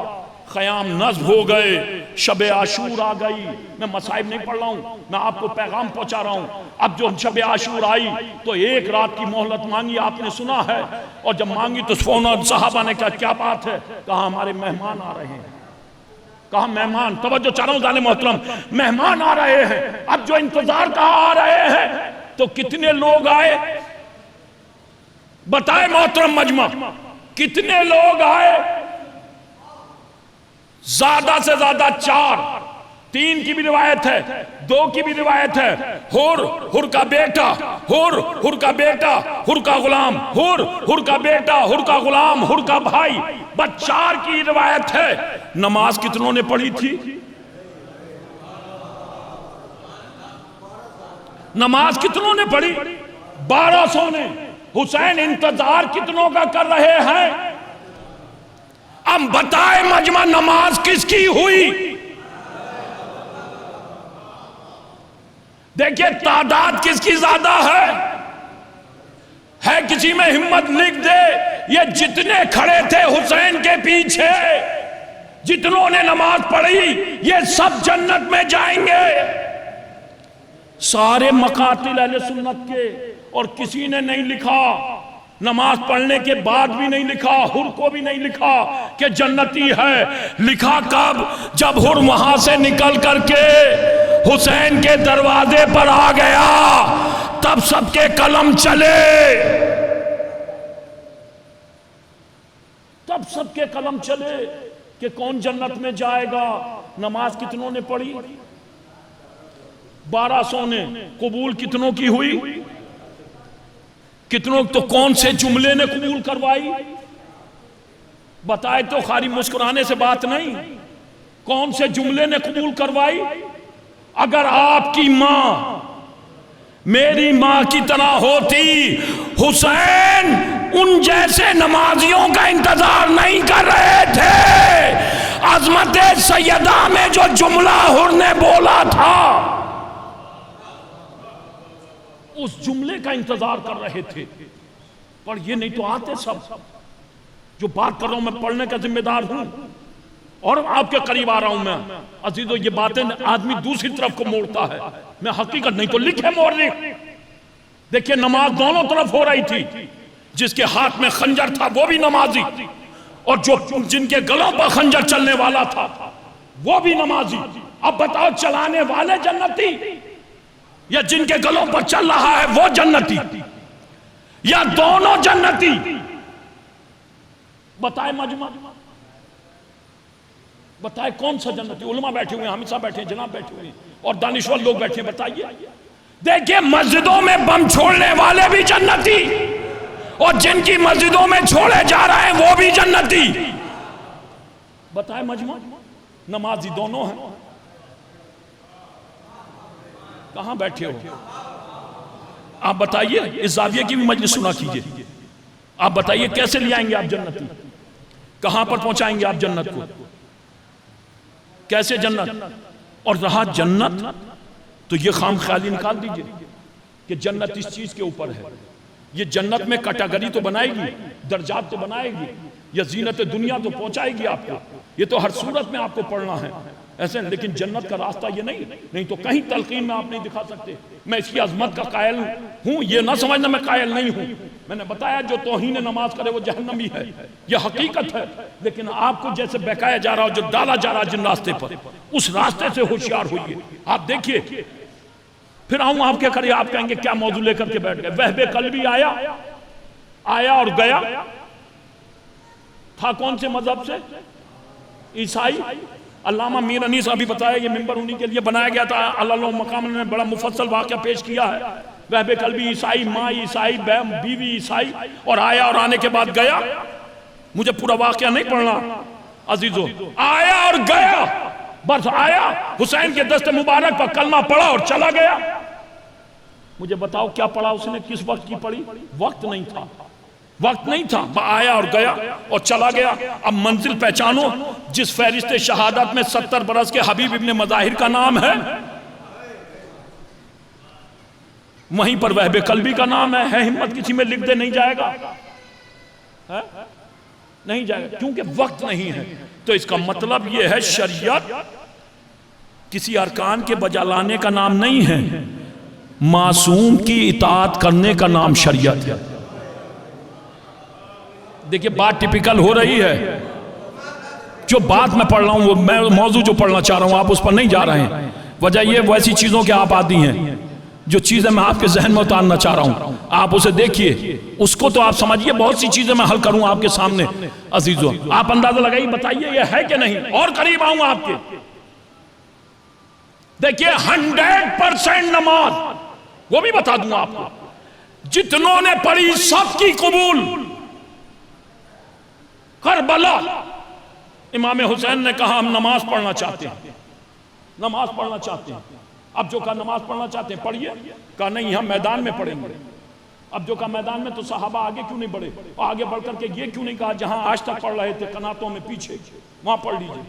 خیام نصب ہو گئے، شب عاشور آ گئی. میں مصائب نہیں پڑھ رہا ہوں، میں آپ کو پیغام پہنچا رہا ہوں. اب جو شب عاشور آئی تو 1 رات کی مہلت مانگی، آپ نے سنا ہے. اور جب مانگی تو فوراً صحابہ نے کہا کیا بات ہے؟ کہا ہمارے مہمان آ رہے ہیں. کہا مہمان، توجہ چاہ رہا ہوں ظالم محترم، مہمان آ رہے ہیں، اب جو انتظار کہا آ رہے ہیں، تو کتنے لوگ آئے بتائے محترم مجمع، کتنے لوگ آئے؟ زیادہ سے زیادہ 4، 3 کی بھی روایت ہے، 2 کی بھی روایت ہے، حر کا بیٹا، حر کا بیٹا، حر کا غلام، حر کا بیٹا، حر کا غلام، حر کا بھائی، بس 4 کی روایت ہے۔ نماز کتنوں نے پڑھی تھی؟ نماز کتنوں نے پڑھی؟ 1200 نے۔ حسین انتظار کتنوں کا کر رہے ہیں؟ اب بتائے مجمع نماز کس کی ہوئی؟ دیکھیں تعداد کس کی زیادہ ہے کسی میں ہمت لکھ دے، یہ جتنے کھڑے تھے حسین کے پیچھے، جتنوں نے نماز پڑھی، یہ سب جنت میں جائیں گے، سارے مقاتل اہل سنت کے۔ اور کسی نے نہیں لکھا، نماز پڑھنے کے بعد بھی نہیں لکھا، حر کو بھی نہیں لکھا کہ جنتی ہے۔ لکھا کب؟ جب حر وہاں سے نکل کر کے حسین کے دروازے پر آ گیا، تب سب کے قلم چلے، تب سب کے قلم چلے کہ کون جنت میں جائے گا۔ نماز کتنوں نے پڑھی؟ 1200 نے۔ قبول کتنوں کی ہوئی؟ کتنوں؟ تو کون سے جملے نے قبول کروائی؟ بتائے تو، خالی مسکرانے سے بات نہیں، کون سے جملے نے قبول کروائی؟ اگر آپ کی ماں میری ماں کی طرح ہوتی، حسین ان جیسے نمازیوں کا انتظار نہیں کر رہے تھے۔ عظمت سیدہ میں جو جملہ حر نے بولا تھا، اس جملے کا انتظار کر رہے تھے۔ پر یہ نہیں تو آتے سب، جو بات کر رہا ہوں میں پڑھنے کا ذمہ دار ہوں اور آپ کے قریب آ رہا ہوں میں۔ عزیزو یہ باتیں آدمی دوسری طرف کو موڑتا ہے، میں حقیقت نہیں تو لکھے مورخ۔ دیکھیں نماز دونوں طرف ہو رہی تھی، جس کے ہاتھ میں خنجر تھا وہ بھی نمازی، اور جن کے گلوں پر خنجر چلنے والا تھا وہ بھی نمازی۔ اب بتاؤ چلانے والے جنتی یا جن کے گلوں پر چل رہا ہے وہ جنتی، یا دونوں جنتی؟ بتائے مجمع، بتائے کون سا جنتی؟ علماء بیٹھے ہوئے ہیں، حامد صاحب بیٹھے ہیں، جناب بیٹھے ہوئے ہیں، اور دانشور لوگ بیٹھے ہیں، بتائیے۔ دیکھیں مسجدوں میں بم چھوڑنے والے بھی جنتی، اور جن کی مسجدوں میں چھوڑے جا رہے ہیں وہ بھی جنتی۔ بتائے مجمع، نمازی دونوں ہیں۔ کہاں بیٹھے ہو آپ؟ بتائیے، اس زاویے کی بھی مجلس سنا کیجئے۔ آپ بتائیے کیسے لے آئیں گے آپ جنتی؟ کہاں پر پہنچائیں گے آپ جنت کو؟ کیسے جنت؟ اور رہا جنت تو یہ خام خیالی نکال دیجئے کہ جنت اس چیز کے اوپر ہے۔ یہ جنت میں کیٹیگری تو بنائے گی، درجات تو بنائے گی، یا زینت دنیا تو پہنچائے گی آپ کو، یہ تو ہر صورت میں آپ کو پڑھنا ہے ایسے۔ لیکن جنت کا راستہ یہ نہیں تو کہیں تلقین میں آپ نہیں دکھا سکتے میں اس کی عظمت کا قائل ہوں، یہ نہ سمجھنا میں قائل نہیں ہوں۔ میں نے بتایا جو توہین نماز کرے وہ جہنمی ہے، یہ حقیقت ہے۔ لیکن آپ کو جیسے بہکایا جا رہا ہو، جو ڈالا جا رہا جن راستے پر، اس راستے سے ہوشیار ہوئیے۔ آپ دیکھیے، پھر آؤں آپ کے قریب، آپ کہیں گے کیا موضوع لے کر کے بیٹھ گئے؟ وہب قلبی آیا اور گیا، تھا کون سے مذہب سے؟ عیسائی۔ علامہ میر انیس ابھی بتایا یہ ممبر انہی کے لیے بنایا گیا تھا، اللہ مقام نے بڑا مفصل واقعہ پیش کیا ہے۔ وہب قلبی عیسائی، ماں عیسائی، بیوی عیسائی، اور آیا اور آنے کے بعد گیا۔ مجھے پورا واقعہ نہیں پڑھنا عزیزو، آیا اور گیا، بس آیا، حسین کے دست مبارک پر کلمہ پڑھا اور چلا گیا۔ مجھے بتاؤ کیا پڑھا اس نے، کس وقت کی پڑھی؟ وقت نہیں تھا، وقت نہیں تھا، آیا اور گیا اور چلا گیا۔ اب منزل پہچانو، جس فہرست شہادت میں 70 برس کے حبیب ابن مظاہر کا نام ہے، وہیں پر وہب قلبی کا نام ہے ہمت کسی میں لکھ دے، نہیں جائے گا، نہیں جائے گا، کیونکہ وقت نہیں ہے۔ تو اس کا مطلب یہ ہے شریعت کسی ارکان کے بجا لانے کا نام نہیں ہے، معصوم کی اطاعت کرنے کا نام شریعت ہے۔ دیکھیں بات ٹپیکل ہو رہی ہے، جو بات میں پڑھ رہا ہوں وہ میں موضوع جو پڑھنا چاہ رہا ہوں آپ اس پر نہیں جا رہے ہیں. وجہ یہ ویسی چیزوں کے آپ عادی ہیں جو چیزیں میں آپ کے ذہن میں اتارنا چاہ رہا ہوں آپ اسے دیکھیے, اس کو تو آپ سمجھیے. بہت سی چیزیں میں حل کروں آپ کے سامنے عزیزوں, آپ اندازہ لگائیے بتائیے یہ ہے کہ نہیں. اور قریب آؤں آپ کے. دیکھیے 100% نماز وہ بھی بتا دوں آپ کو, جتنوں نے پڑھی سب کی قبول. کربلا امام حسین نے کہا ہم نماز پڑھنا چاہتے ہیں, نماز پڑھنا چاہتے ہیں. اب جو کہا نماز پڑھنا چاہتے ہیں پڑھیے, کہا نہیں ہم میدان میں پڑھیں گے. اب جو کہا میدان میں, تو صحابہ آگے کیوں نہیں بڑھے, آگے بڑھ کر کے یہ کیوں نہیں کہا جہاں آج تک پڑھ رہے تھے قناتوں میں پیچھے وہاں پڑھ لیجئے.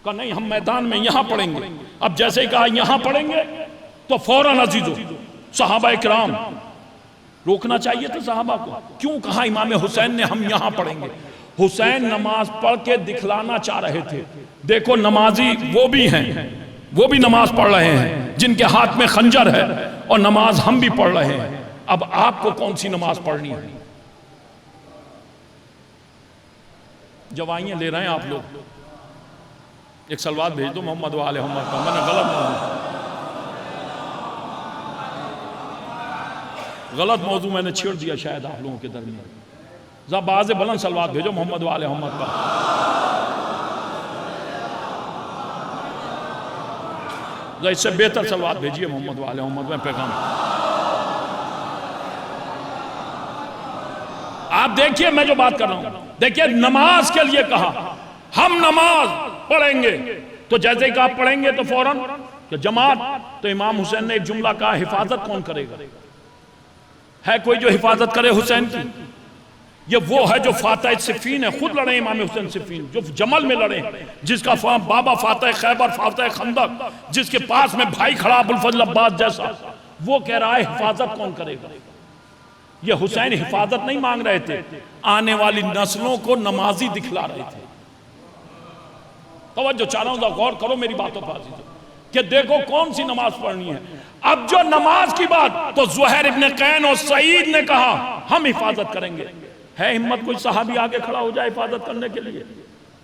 کہا نہیں ہم میدان میں یہاں پڑھیں گے. اب جیسے ہی کہا یہاں پڑھیں گے تو فوراً عزیزو صحابہ اکرام روکنا چاہیے تھا صحابہ کو. کیوں کہا امام حسین نے ہم یہاں پڑھیں گے؟ حسین نماز پڑھ کے دکھلانا چاہ رہے تھے, دیکھو نمازی وہ بھی ہیں, وہ بھی نماز پڑھ رہے ہیں جن کے ہاتھ میں خنجر ہے, اور نماز ہم بھی پڑھ رہے ہیں. اب آپ کو کون سی نماز پڑھنی ہے؟ جوائیاں لے رہے ہیں آپ لوگ. ایک سلوات بھیج دو محمد و آل محمد کا. میں نے غلط موضوع میں نے چھیڑ دیا شاید آپ لوگوں کے درمیان. ذرا باز بلند سلوات بھیجو محمد و آل محمد کا. ذرا اس سے بہتر سلوات بھیجیے محمد و آل محمد میں پیغام. آپ دیکھیے میں جو بات کر رہا ہوں, دیکھیے نماز کے لیے کہا ہم نماز پڑھیں گے, تو جیسے کہ آپ پڑھیں گے تو فوراً کہ جماعت. تو امام حسین نے ایک جملہ کہا, حفاظت کون کرے گا؟ ہے کوئی جو حفاظت کرے حسین کی؟ یہ وہ ہے جو فاتح صفین ہے, خود لڑے امام حسین صفین, جو جمل میں لڑے, جس کا بابا فاتح خیبر, فاتح خندق, جس کے پاس میں بھائی کھڑا ابوالفضل عباس جیسا, وہ کہہ رہا ہے حفاظت کون کرے گا. یہ حسین حفاظت نہیں مانگ رہے تھے, آنے والی نسلوں کو نمازی دکھلا رہے تھے. توجہ چاہ رہا ہوں, غور کرو میری باتوں پر کہ دیکھو کون سی نماز پڑھنی ہے. اب جو نماز کی بات, تو زہیر ابن قین اور سعید نے کہا ہم حفاظت کریں گے. ہے ہمت کوئی صحابی آگے کھڑا ہو جائے حفاظت کرنے کے لیے,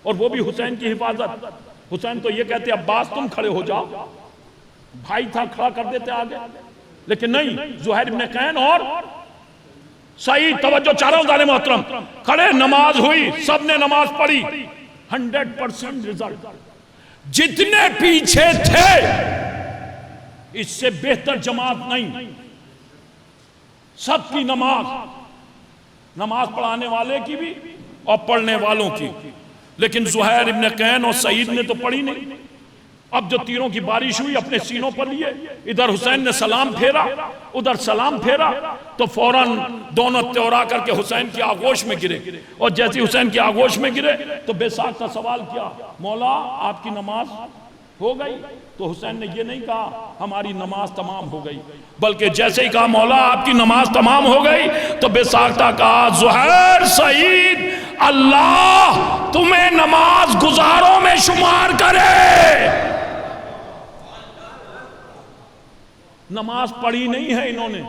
اور وہ بھی حسین کی حفاظت. حسین تو یہ کہتے عباس تم کھڑے ہو جاؤ, بھائی تھا کھڑا کر دیتے آگے, لیکن نہیں, زہیر ابن قین اور سعید. توجہ چاہ رہا ہوں ذرا محترم, کھڑے, نماز ہوئی, سب نے نماز پڑھی, 100% رزلٹ. جتنے پیچھے تھے اس سے بہتر جماعت نہیں, سب کی نماز پڑھانے والے کی بھی اور پڑھنے والوں کی. لیکن زہیر ابن قین اور سعید نے تو پڑھی نہیں. اب جو تیروں کی بارش ہوئی اپنے سینوں پر لیے, ادھر حسین نے سلام پھیرا, ادھر سلام پھیرا, تو فوراً دونوں تیورا کر کے حسین کی آغوش میں گرے. اور جیسے حسین کی آغوش میں گرے تو بے ساختہ سوال کیا, مولا آپ کی نماز ہو گئی؟ تو حسین نے یہ نہیں کہا ہماری نماز تمام ہو گئی, بلکہ جیسے ہی کہا مولا آپ کی نماز تمام ہو گئی, تو بے ساختہ کہا زہیر, سعید, اللہ تمہیں نماز گزاروں میں شمار کرے. نماز پڑھی نہیں ہے انہوں نے,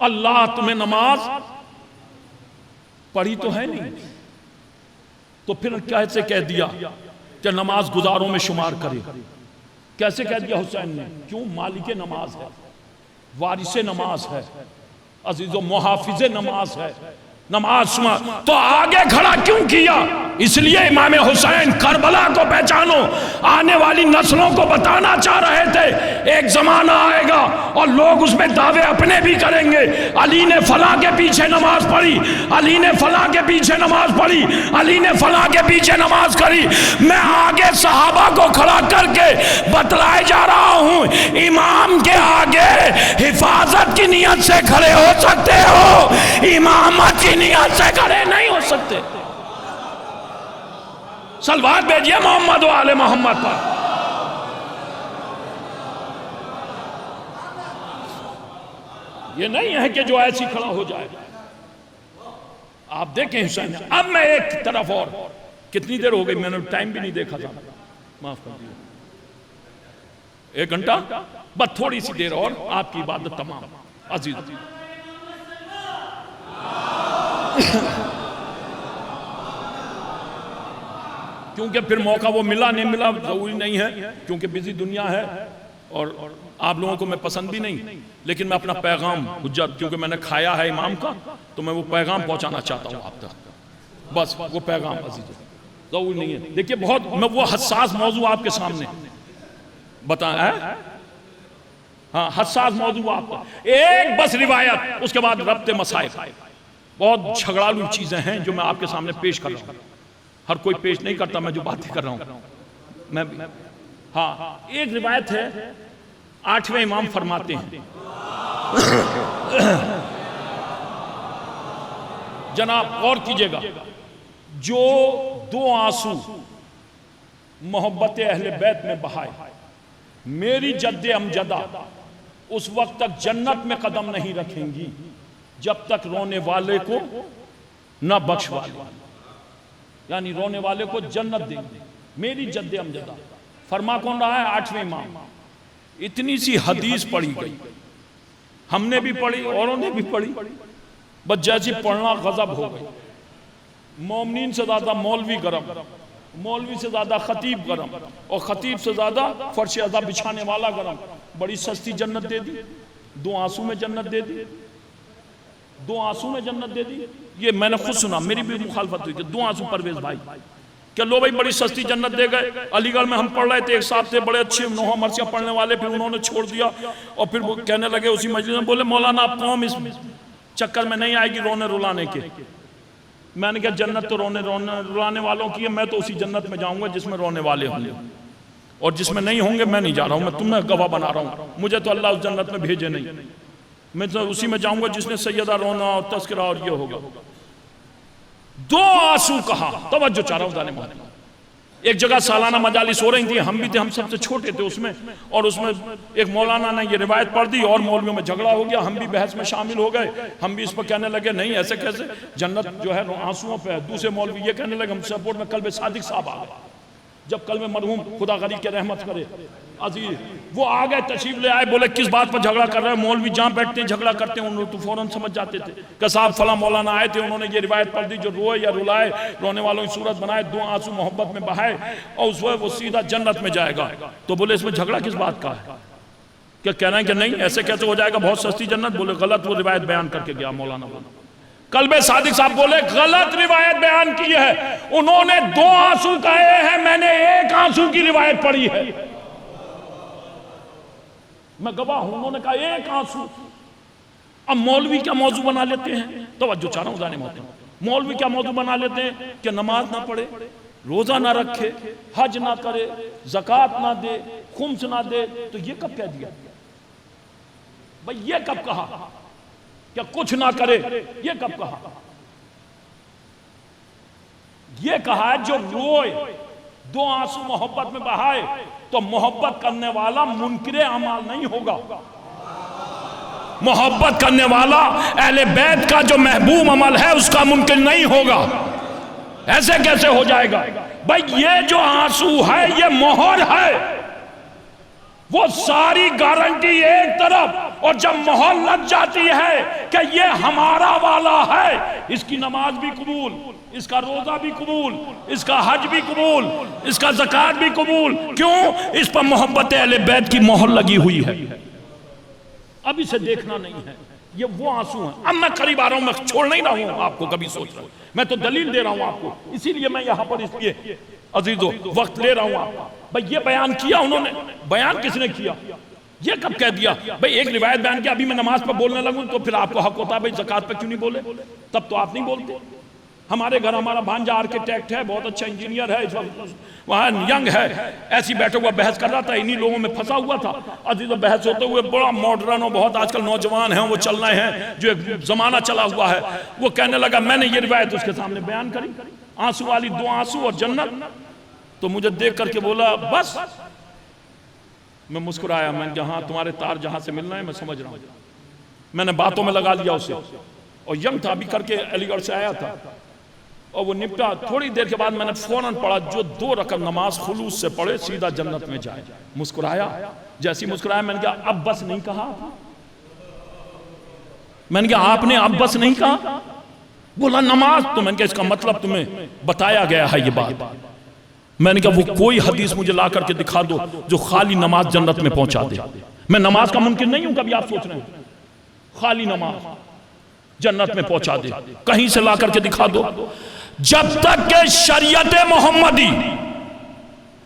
اللہ تمہیں نماز پڑھی تو ہے نہیں, تو پھر کیسے کہہ دیا کہ نماز گزاروں میں شمار کرے؟ کیسے کہہ دیا حسین نے؟ کیوں؟ مالک نماز ہے, وارث نماز ہے عزیزو, محافظ نماز ہے, نماز شمار. تو آگے کھڑا کیوں کیا؟ اس لیے امام حسین کربلا کو پہچانو, آنے والی نسلوں کو بتانا چاہ رہے تھے ایک زمانہ آئے گا اور لوگ اس میں دعوے اپنے بھی کریں گے, علی نے فلاں کے پیچھے نماز پڑھی, علی نے فلاں کے پیچھے نماز پڑھی, علی نے فلاں کے پیچھے نماز کری. میں آگے صحابہ کو کھڑا کر کے بتلائے جا رہا ہوں, امام کے آگے حفاظت کی نیت سے کھڑے ہو سکتے ہو, امامت کی نیت سے کھڑے نہیں ہو سکتے. سلوات بھیجئے محمد و آل محمد پر. یہ نہیں ہے کہ جو ایسی کھڑا ہو جائے. آپ دیکھیں حسین. اب میں ایک طرف, اور کتنی دیر ہو گئی میں نے ٹائم بھی نہیں دیکھا تھا, معاف کر دیجیے, 1 گھنٹہ, بس تھوڑی سی دیر اور آپ کی عبادت تمام. عزیز کیونکہ پھر موقع وہ ملا نہیں ملا ضروری نہیں ہے، کیونکہ بزی دنیا ہے اور آپ لوگوں کو میں پسند بھی نہیں، لیکن میں اپنا پیغام حجت، کیونکہ میں نے کھایا ہے امام کا تو میں وہ پیغام پہنچانا چاہتا ہوں آپ تک، بس وہ پیغام عزیز ضروری نہیں ہے۔ دیکھیے بہت میں وہ حساس موضوع آپ کے سامنے بتائیں، ہاں حساس موضوع آپ کا ایک بس روایت، اس کے بعد ربط مسائل، بہت جھگڑالو چیزیں ہیں جو میں آپ کے سامنے پیش کر رہا ہوں، ہر کوئی پیش نہیں کرتا میں جو باتیں کر رہا ہوں میں بھی۔ ہاں ایک روایت ہے، 8ویں امام فرماتے ہیں، جناب غور کیجئے گا، جو 2 آنسو محبت اہل بیت میں بہائے میری جد امجدہ اس وقت تک جنت میں قدم نہیں رکھیں گی جب تک رونے والے کو نہ بخشوا لیں، یعنی رونے والے کو جنت دیں گے میری جد امجدہ۔ فرما کون رہا ہے؟ 8ویں امام۔ اتنی سی حدیث پڑھی گئی، ہم نے بھی پڑھی اوروں نے بھی پڑھی، بس جیسی پڑھنا غضب ہو گئی۔ مومنین سے زیادہ مولوی گرم، مولوی سے زیادہ خطیب گرم، اور خطیب سے زیادہ فرش عزا بچھانے والا گرم۔ بڑی سستی جنت دے دی، 2 آنسو میں جنت دے دی، 2 آنسو میں جنت دے دی۔ یہ میں نے خود سنا، میری بھی مخالفت ہوئی کہ 2 آنسو پرویز بھائی کہ لو بھائی بڑی سستی جنت دے گئے۔ علی گڑھ میں ہم پڑھ رہے تھے، ایک صاحب تھے بڑے اچھے 9 مرثیہ پڑھنے والے، پھر انہوں نے چھوڑ دیا اور پھر وہ کہنے لگے اسی مجلس میں، بولے مولانا آپ قوم اس چکر میں نہیں آئے گی رونے رلانے کے۔ میں نے کہا جنت تو رونے رلانے والوں کی ہے، میں تو اسی جنت میں جاؤں گا جس میں رونے والے ہوں گے، اور جس میں نہیں ہوں گے میں نہیں جا رہا ہوں، میں تمہیں گواہ بنا رہا ہوں، مجھے تو اللہ اس جنت میں بھیجے نہیں، میں تو اسی میں جاؤں گا جس نے سیدہ رونا اور تذکرہ اور یہ ہوگا۔ 2 آنسو کہا، توجہ چاہ رہا ہوں دانے محترم۔ ایک جگہ سالانہ مجالس ہو رہی تھی، ہم بھی تھے، ہم سب سے چھوٹے تھے اس میں، اور اس میں ایک مولانا نے یہ روایت پڑھ دی اور مولویوں میں جھگڑا ہو گیا، ہم بھی بحث میں شامل ہو گئے، ہم بھی اس پر کہنے لگے نہیں ایسے کیسے، جنت جو ہے آنسوؤں پہ ہے۔ دوسرے مولوی یہ کہنے لگے، ہم سپورٹ میں قلب صادق صاحب آ گئے، جب قلب مرحوم خدا غریب کے رحمت کرے عزیز وہ آ گئے، تشریف لے آئے، بولے کس بات پر جھگڑا کر رہے ہیں؟ مولوی جہاں بیٹھتے ہیں جھگڑا کرتے ہیں، انہوں تو فوراً سمجھ جاتے تھے کہ صاحب فلاں مولانا آئے تھے، انہوں نے یہ روایت پڑھ دی جو روئے یا رلائے، رونے والوں کی صورت بنائے، 2 آنسو محبت میں بہائے اور اس وقت وہ سیدھا جنت میں جائے گا۔ تو بولے اس میں جھگڑا کس بات کا ہے؟ کیا کہہ رہے ہیں کہ نہیں ایسے کیسے ہو جائے گا بہت سستی جنت؟ بولے غلط وہ روایت بیان کر کے گیا مولانا۔ قلب صادق صاحب بولے غلط روایت بیان کی ہے، انہوں نے 2 آنسو کہے ہیں، میں نے 1 آنسو کی روایت پڑھی ہے، میں گواہ ہوں، انہوں نے کہا 1 آنسو۔ اب مولوی کیا موضوع بنا لیتے ہیں؟ توجہ چاہ رہا ہوں جانے موتے ہیں، مولوی کیا موضوع بنا لیتے ہیں کہ نماز نہ پڑھے، روزہ نہ رکھے، حج نہ کرے، زکوٰۃ نہ دے، خمس نہ دے۔ تو یہ کب کہہ دیا بھئی؟ یہ کب کہا کہ کچھ نہ کرے؟ یہ کب کہا؟ یہ کہا ہے جو روئے 2 آنسو محبت میں بہائے تو محبت کرنے والا منکر اعمال نہیں ہوگا، محبت کرنے والا اہل بیت کا جو محبوب عمل ہے اس کا منکر نہیں ہوگا۔ ایسے کیسے ہو جائے گا بھائی؟ یہ جو آنسو ہے یہ مہر ہے، وہ ساری گارنٹی ایک طرف، اور جب مہر لگ جاتی ہے کہ یہ ہمارا والا ہے، اس کی نماز بھی قبول، اس کا روزہ بھی قبول، اس کا حج بھی قبول، اس کا زکوٰۃ بھی قبول۔ کیوں؟ اس پر محبت اہل بیت کی مہر لگی ہوئی ہے، اب اسے دیکھنا نہیں ہے۔ یہ وہ آنسو ہیں۔ اب میں قریب آ رہا ہوں، میں چھوڑ نہیں رہا ہوں آپ کو کبھی سوچ رہا ہوں، میں تو دلیل دے رہا ہوں آپ کو، اسی لیے میں یہاں پر اس لیے عزیزو وقت لے رہا ہوں آپ کا۔ بھئی یہ بیان کیا انہوں نے، بیان کس نے کیا؟ یہ کب کہہ دیا؟ بھئی ایک روایت بیان کیا، ابھی میں نماز پر بولنے لگوں تو پھر آپ کو حق ہوتا ہے بھئی زکوٰۃ پہ کیوں نہیں بولے؟ تب تو آپ نہیں بولتے۔ ہمارے گھر ہمارا بھانجا آرکیٹیکٹ ہے، بہت اچھا انجینئر ہے، اس وقت وہاں ینگ ہے، ایسی بیٹھا ہوا بحث کر رہا تھا، انہی لوگوں میں پھنسا ہوا تھا عزیز، بحث ہوتے ہوئے بڑا ماڈرن اور بہت آج کل نوجوان ہیں وہ چل رہے ہیں جو ایک زمانہ چلا ہوا ہے، وہ کہنے لگا میں نے یہ روایت اس کے سامنے بیان کری، آنسو والی 2 آنسو اور جنت، تو مجھے دیکھ کر کے بولا بس۔ میں مسکرایا، میں نے کہا ہاں تمہارے تار جہاں سے ملنا ہے میں سمجھ رہا ہوں، میں نے باتوں میں لگا لیا اسے، اور ینگ تھا ابھی کر کے علی گڑھ سے آیا تھا، اور وہ نپٹا۔ تھوڑی دیر کے بعد میں نے فوراً پڑھا جو 2 رکعت نماز خلوص سے پڑھے سیدھا جنت میں جائے۔ مسکرایا، جیسی مسکرایا میں نے کہا اب بس نہیں کہا؟ میں نے کہا آپ نے اب بس نہیں کہا؟ بولا نماز، تو میں نے کہا اس کا مطلب تمہیں بتایا گیا ہے یہ بات، میں نے کہا وہ کوئی حدیث مجھے لا کر کے دکھا دو جو خالی نماز جنت میں پہنچا دے. میں نماز کا ممکن نہیں ہوں، کبھی آپ سوچ رہے ہیں خالی نماز جنت میں پہنچا دے، کہیں سے لا کر کے دکھا دو. جب تک کہ شریعت محمدی،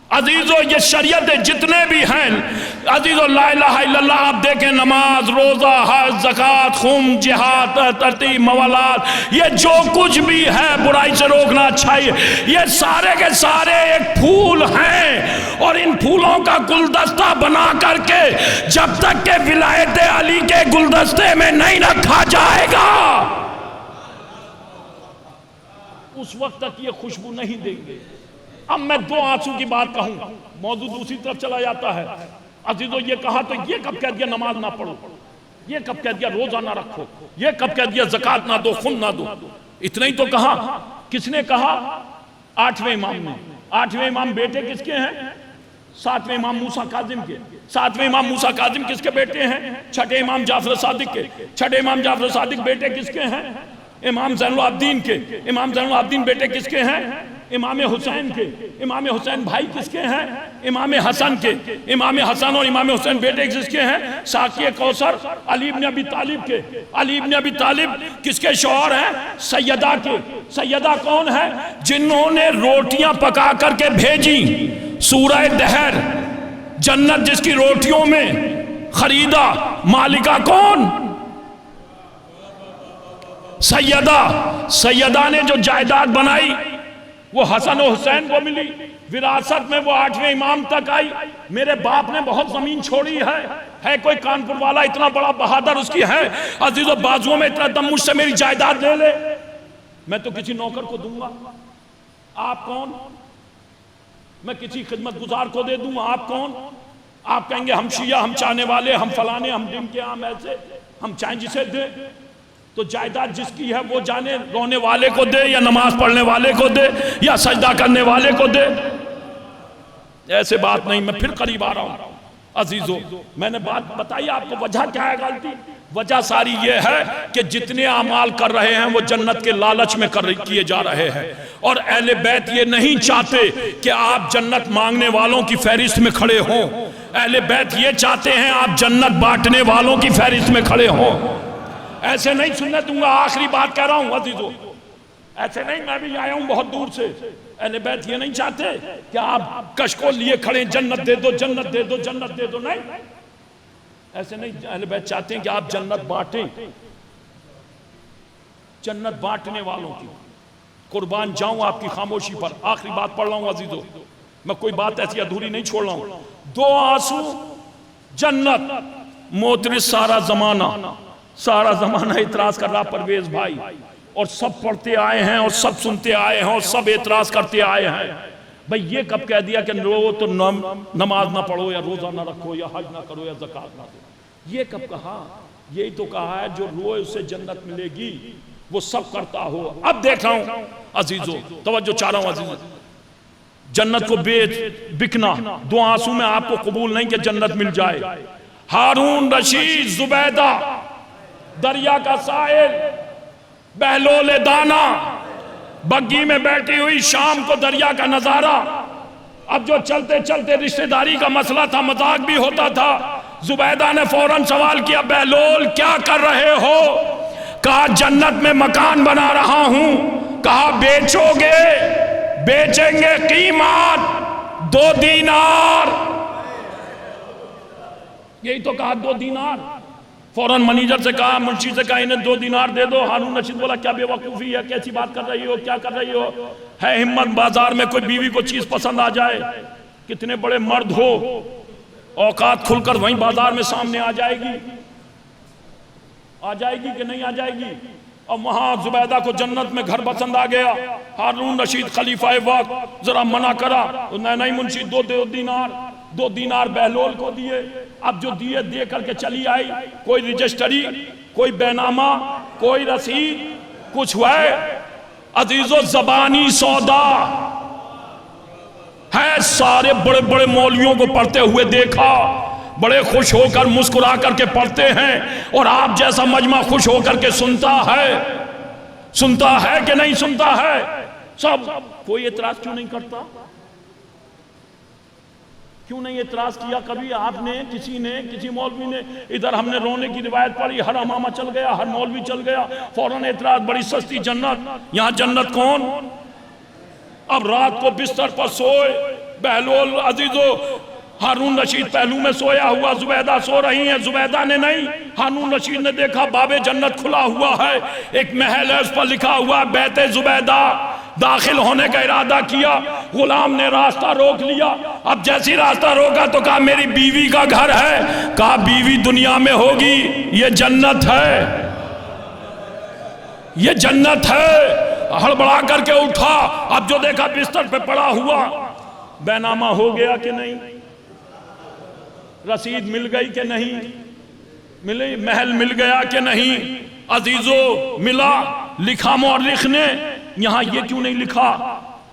عزیزو یہ شریعت جتنے بھی ہیں عزیزو، لا الہ الا اللہ آپ دیکھیں، نماز، روزہ، حج، زکوٰۃ، خم، جہاد، ترتیب، موالات، یہ جو کچھ بھی ہے برائی سے روکنا، اچھائی، یہ سارے کے سارے ایک پھول ہیں، اور ان پھولوں کا گلدستہ بنا کر کے جب تک کہ ولایت علی کے گلدستے میں نہیں رکھا جائے گا اس وقت تک یہ خوشبو نہیں دیں گے. اب میں دو آنسو کی بات کہوں، موضوع دوسری طرف چلا جاتا ہے. عزیزو یہ کہا تو یہ کب کہہ دیا نماز نہ پڑھو، یہ کب کہہ دیا روزہ نہ رکھو، یہ کب کہہ دیا زکوٰۃ نہ دو، خم نہ دو. اتنا ہی تو کہا. کس نے کہا؟ 8ویں امام نے. 8ویں امام بیٹے کس کے ہیں؟ 7ویں امام موسیٰ کاظم کے. 7ویں امام موسیٰ کاظم کس کے بیٹے ہیں؟ 6ٹھے امام جعفر صادق کے. 6ٹھے امام جعفر صادق بیٹے کس کے ہیں؟ امام زین العابدین کے. امام زین العابدین بیٹے کس کے ہیں؟ امام حسین کے. امام حسین بھائی کس کے ہیں؟ امام حسن کے. امام حسن اور امام حسین بیٹے کس کے ہیں؟ ساقی کوثر علی بن ابی طالب کے. علی بن ابی طالب کس کے شوہر ہیں؟ سیدہ کے. سیدہ کون ہے؟ جنہوں نے روٹیاں پکا کر کے بھیجی. سورہ دہر، جنت جس کی روٹیوں میں خریدا، مالکہ کون؟ سیدہ نے جو جائیداد بنائی وہ حسن و حسین کو ملی. وراثت میں وہ 8ویں امام تک آئی. میرے باپ نے بہت زمین چھوڑی ہے کوئی کانپور والا اتنا بڑا بہادر اس کی ہے عزیزو بازوؤں میں اتنا دم، مجھ سے میری جائیداد لے لے، میں تو کسی نوکر کو دوں گا. آپ کون؟ میں کسی خدمت گزار کو دے دوں. آپ کون؟ آپ کہیں گے ہم شیعہ، ہم چاہنے والے، ہم فلانے، ہم دن کے عام ایسے، ہم چاہیں جسے دے. تو جائیداد جس کی ہے وہ جانے رونے والے کو دے یا نماز پڑھنے والے کو دے یا سجدہ کرنے والے کو دے. ایسے بات نہیں. میں پھر قریب آ رہا ہوں عزیزو. میں نے بات بتائی آپ کو، وجہ کیا ہے غلطی؟ وجہ ساری یہ ہے کہ جتنے اعمال کر رہے ہیں وہ جنت کے لالچ میں کیے جا رہے ہیں، اور اہل بیت یہ نہیں چاہتے کہ آپ جنت مانگنے والوں کی فہرست میں کھڑے ہوں. اہل بیت یہ چاہتے ہیں آپ جنت بانٹنے والوں کی فہرست میں کھڑے ہوں. ایسے نہیں سننے دوں گا. آخری بات کہہ رہا ہوں عزیزو، ایسے نہیں. میں بھی آیا ہوں بہت دور سے. اہل بیت یہ نہیں چاہتے کہ آپ کشکول لیے کھڑے جنت دے دو، جنت دے دو، جنت دے دو. نہیں، ایسے نہیں. اہل بیت چاہتے ہیں کہ آپ جنت بانٹیں، جنت بانٹنے والوں کی. قربان جاؤں آپ کی خاموشی پر. آخری بات پڑھ رہا ہوں عزیزو، میں کوئی بات ایسی ادھوری نہیں چھوڑ رہا ہوں. 2 آنسو جنت. موترس سارا زمانہ اعتراض کر رہا پرویز بھائی، اور سب پڑھتے آئے ہیں اور سب سنتے آئے ہیں اور سب اعتراض کرتے آئے ہیں. بھئی یہ کب کہہ دیا کہ تو نماز نہ پڑھو یا روزہ نہ رکھو یا حج نہ کرو یا زکوٰۃ نہ دو؟ یہ کب کہا؟ یہی تو کہا ہے جو روئے اسے جنت ملے گی، وہ سب کرتا ہو. اب دیکھ رہا ہوں عزیزو، توجہ چاہ رہا ہوں عزیزو. جنت کو بکنا 2 آنسو میں آپ کو قبول نہیں کہ جنت مل جائے. ہارون رشید، زبیدہ دریا کا ساحل، بہلول دانا بگی میں بیٹھی ہوئی، شام کو دریا کا نظارہ. اب جو چلتے چلتے رشتہ داری کا مسئلہ تھا، مذاق بھی ہوتا تھا. زبیدہ نے فوراً سوال کیا، بہلول کیا کر رہے ہو؟ کہا جنت میں مکان بنا رہا ہوں. کہا بیچو گے؟ بیچیں گے. قیمت 2 دینار. یہی تو کہا 2 دینار. فوراً منیجر سے کہا، منشی سے کہا انہیں 2 دینار دے دو. ہارون رشید بولا کیا بے وقوفی ہے، کیسی بات کر رہی ہو، کیا کر رہی ہو؟ ہے ہمت بازار میں کوئی بیوی کو چیز پسند آ جائے، کتنے بڑے مرد ہو، اوقات کھل کر وہیں بازار میں سامنے آ جائے گی کہ نہیں آ جائے گی؟ اور وہاں زبیدہ کو جنت میں گھر پسند آ گیا. ہارون رشید خلیفہ وقت ذرا منع کرا، نہیں منشی 2 دینار بہلول کو دیے. اب جو دیے دے کر کے چلی آئی، کوئی رجسٹری، کوئی بینامہ، کوئی رسید کچھ ہے عزیزو. زبانی سودا ہے. سارے بڑے بڑے مولویوں کو پڑھتے ہوئے دیکھا، بڑے خوش ہو کر مسکرا کر کے پڑھتے ہیں، اور آپ جیسا مجمع خوش ہو کر کے سنتا ہے کہ نہیں سنتا ہے؟ سب کوئی اعتراض کیوں نہیں کرتا؟ کیوں نہیں اعتراض کیا کبھی آپ نے، کسی مولوی نے؟ ادھر ہم نے رونے کی روایت پڑھی، ہر امامہ چل گیا، ہر مولوی چل گیا، فوراً اعتراض، بڑی سستی جنت۔ یہاں جنت کون؟ اب رات کو بستر پر سوئے بہلول عزیزو، ہارون رشید پہلو میں سویا ہوا، زبیدہ سو رہی ہیں، زبیدہ نے نہیں، ہارون رشید نے دیکھا باب جنت کھلا ہوا ہے، ایک محل ہے، اس پر لکھا ہوا بیت زبیدہ۔ داخل ہونے کا ارادہ کیا، غلام نے راستہ روک لیا۔ اب جیسی راستہ روکا تو کہا میری بیوی کا گھر ہے، کہا بیوی دنیا میں ہوگی، یہ جنت ہے، یہ جنت ہے۔ ہڑبڑا کر کے اٹھا، اب جو دیکھا بستر پہ پڑا ہوا، بینامہ ہو گیا کہ نہیں؟ رسید مل گئی کہ نہیں ملی؟ محل مل گیا کہ نہیں؟ عزیزو ملا۔ لکھا مورخ نے، یہاں یہ کیوں نہیں لکھا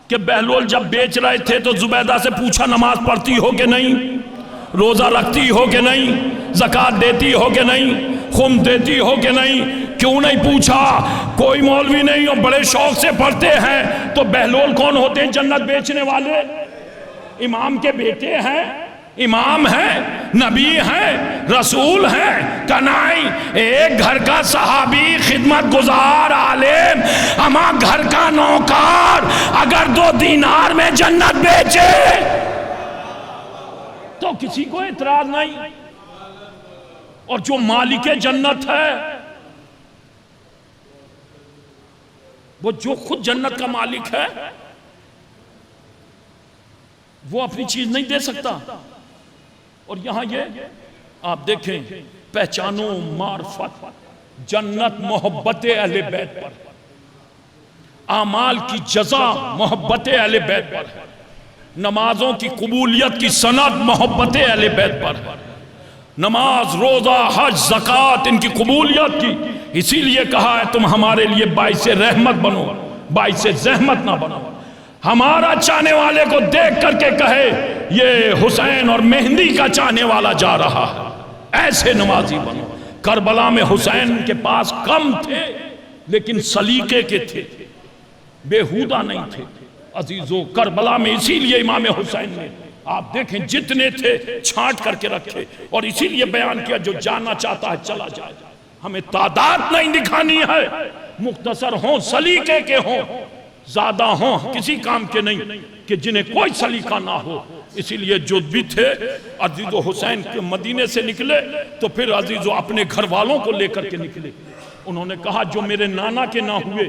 کہ بہلول جب بیچ رہے تھے تو زبیدہ سے پوچھا نماز پڑھتی ہو کہ نہیں، روزہ رکھتی ہو کہ نہیں، زکوٰۃ دیتی ہو کہ نہیں، خم دیتی ہو کہ نہیں؟ کیوں نہیں پوچھا؟ کوئی مولوی نہیں، اور بڑے شوق سے پڑھتے ہیں۔ تو بہلول کون ہوتے ہیں؟ جنت بیچنے والے، امام کے بیٹے ہیں، امام ہیں، نبی ہیں، رسول ہیں، کنائی ایک گھر کا صحابی، خدمت گزار، عالم، اما گھر کا نوکر اگر 2 دینار میں جنت بیچے تو کسی کو اعتراض نہیں۔ اور جو مالک جنت ہے، وہ جو خود جنت کا مالک ہے، وہ اپنی چیز نہیں دے سکتا۔ اور یہاں یہ آپ دیکھیں، پہچانو معرفت، جنت محبت اہل بیت پر، اعمال کی جزا محبت اہل بیت پر، نمازوں کی قبولیت کی سند محبت اہل بیت پر، نماز، روزہ، حج، زکوٰۃ، ان کی قبولیت کی۔ اسی لیے کہا ہے تم ہمارے لیے باعث رحمت بنو، باعث زحمت نہ بنو۔ ہمارا چاہنے والے کو دیکھ کر کے کہے یہ حسین اور مہندی کا چاہنے والا جا رہا ہے، ایسے نمازی بنو۔ کربلا میں حسین کے پاس کم تھے لیکن سلیقے کے تھے، بےہودہ نہیں تھے۔ عزیزو کربلا میں اسی لیے امام حسین نے آپ دیکھیں جتنے تھے چھانٹ کر کے رکھے، اور اسی لیے بیان کیا جو جانا چاہتا ہے چلا جائے۔ ہمیں تعداد نہیں دکھانی ہے، مختصر ہوں، سلیقے کے ہوں، زیادہ ہوں، کسی کام کے نہیں کہ جنہیں کوئی سلیقہ نہ ہو۔ اسی لیے جو بھی تھے عزیز و حسین کے مدینے سے نکلے تو پھر عزیز و اپنے گھر والوں کو لے کر کے نکلے۔ انہوں نے کہا جو میرے نانا کے نہ ہوئے،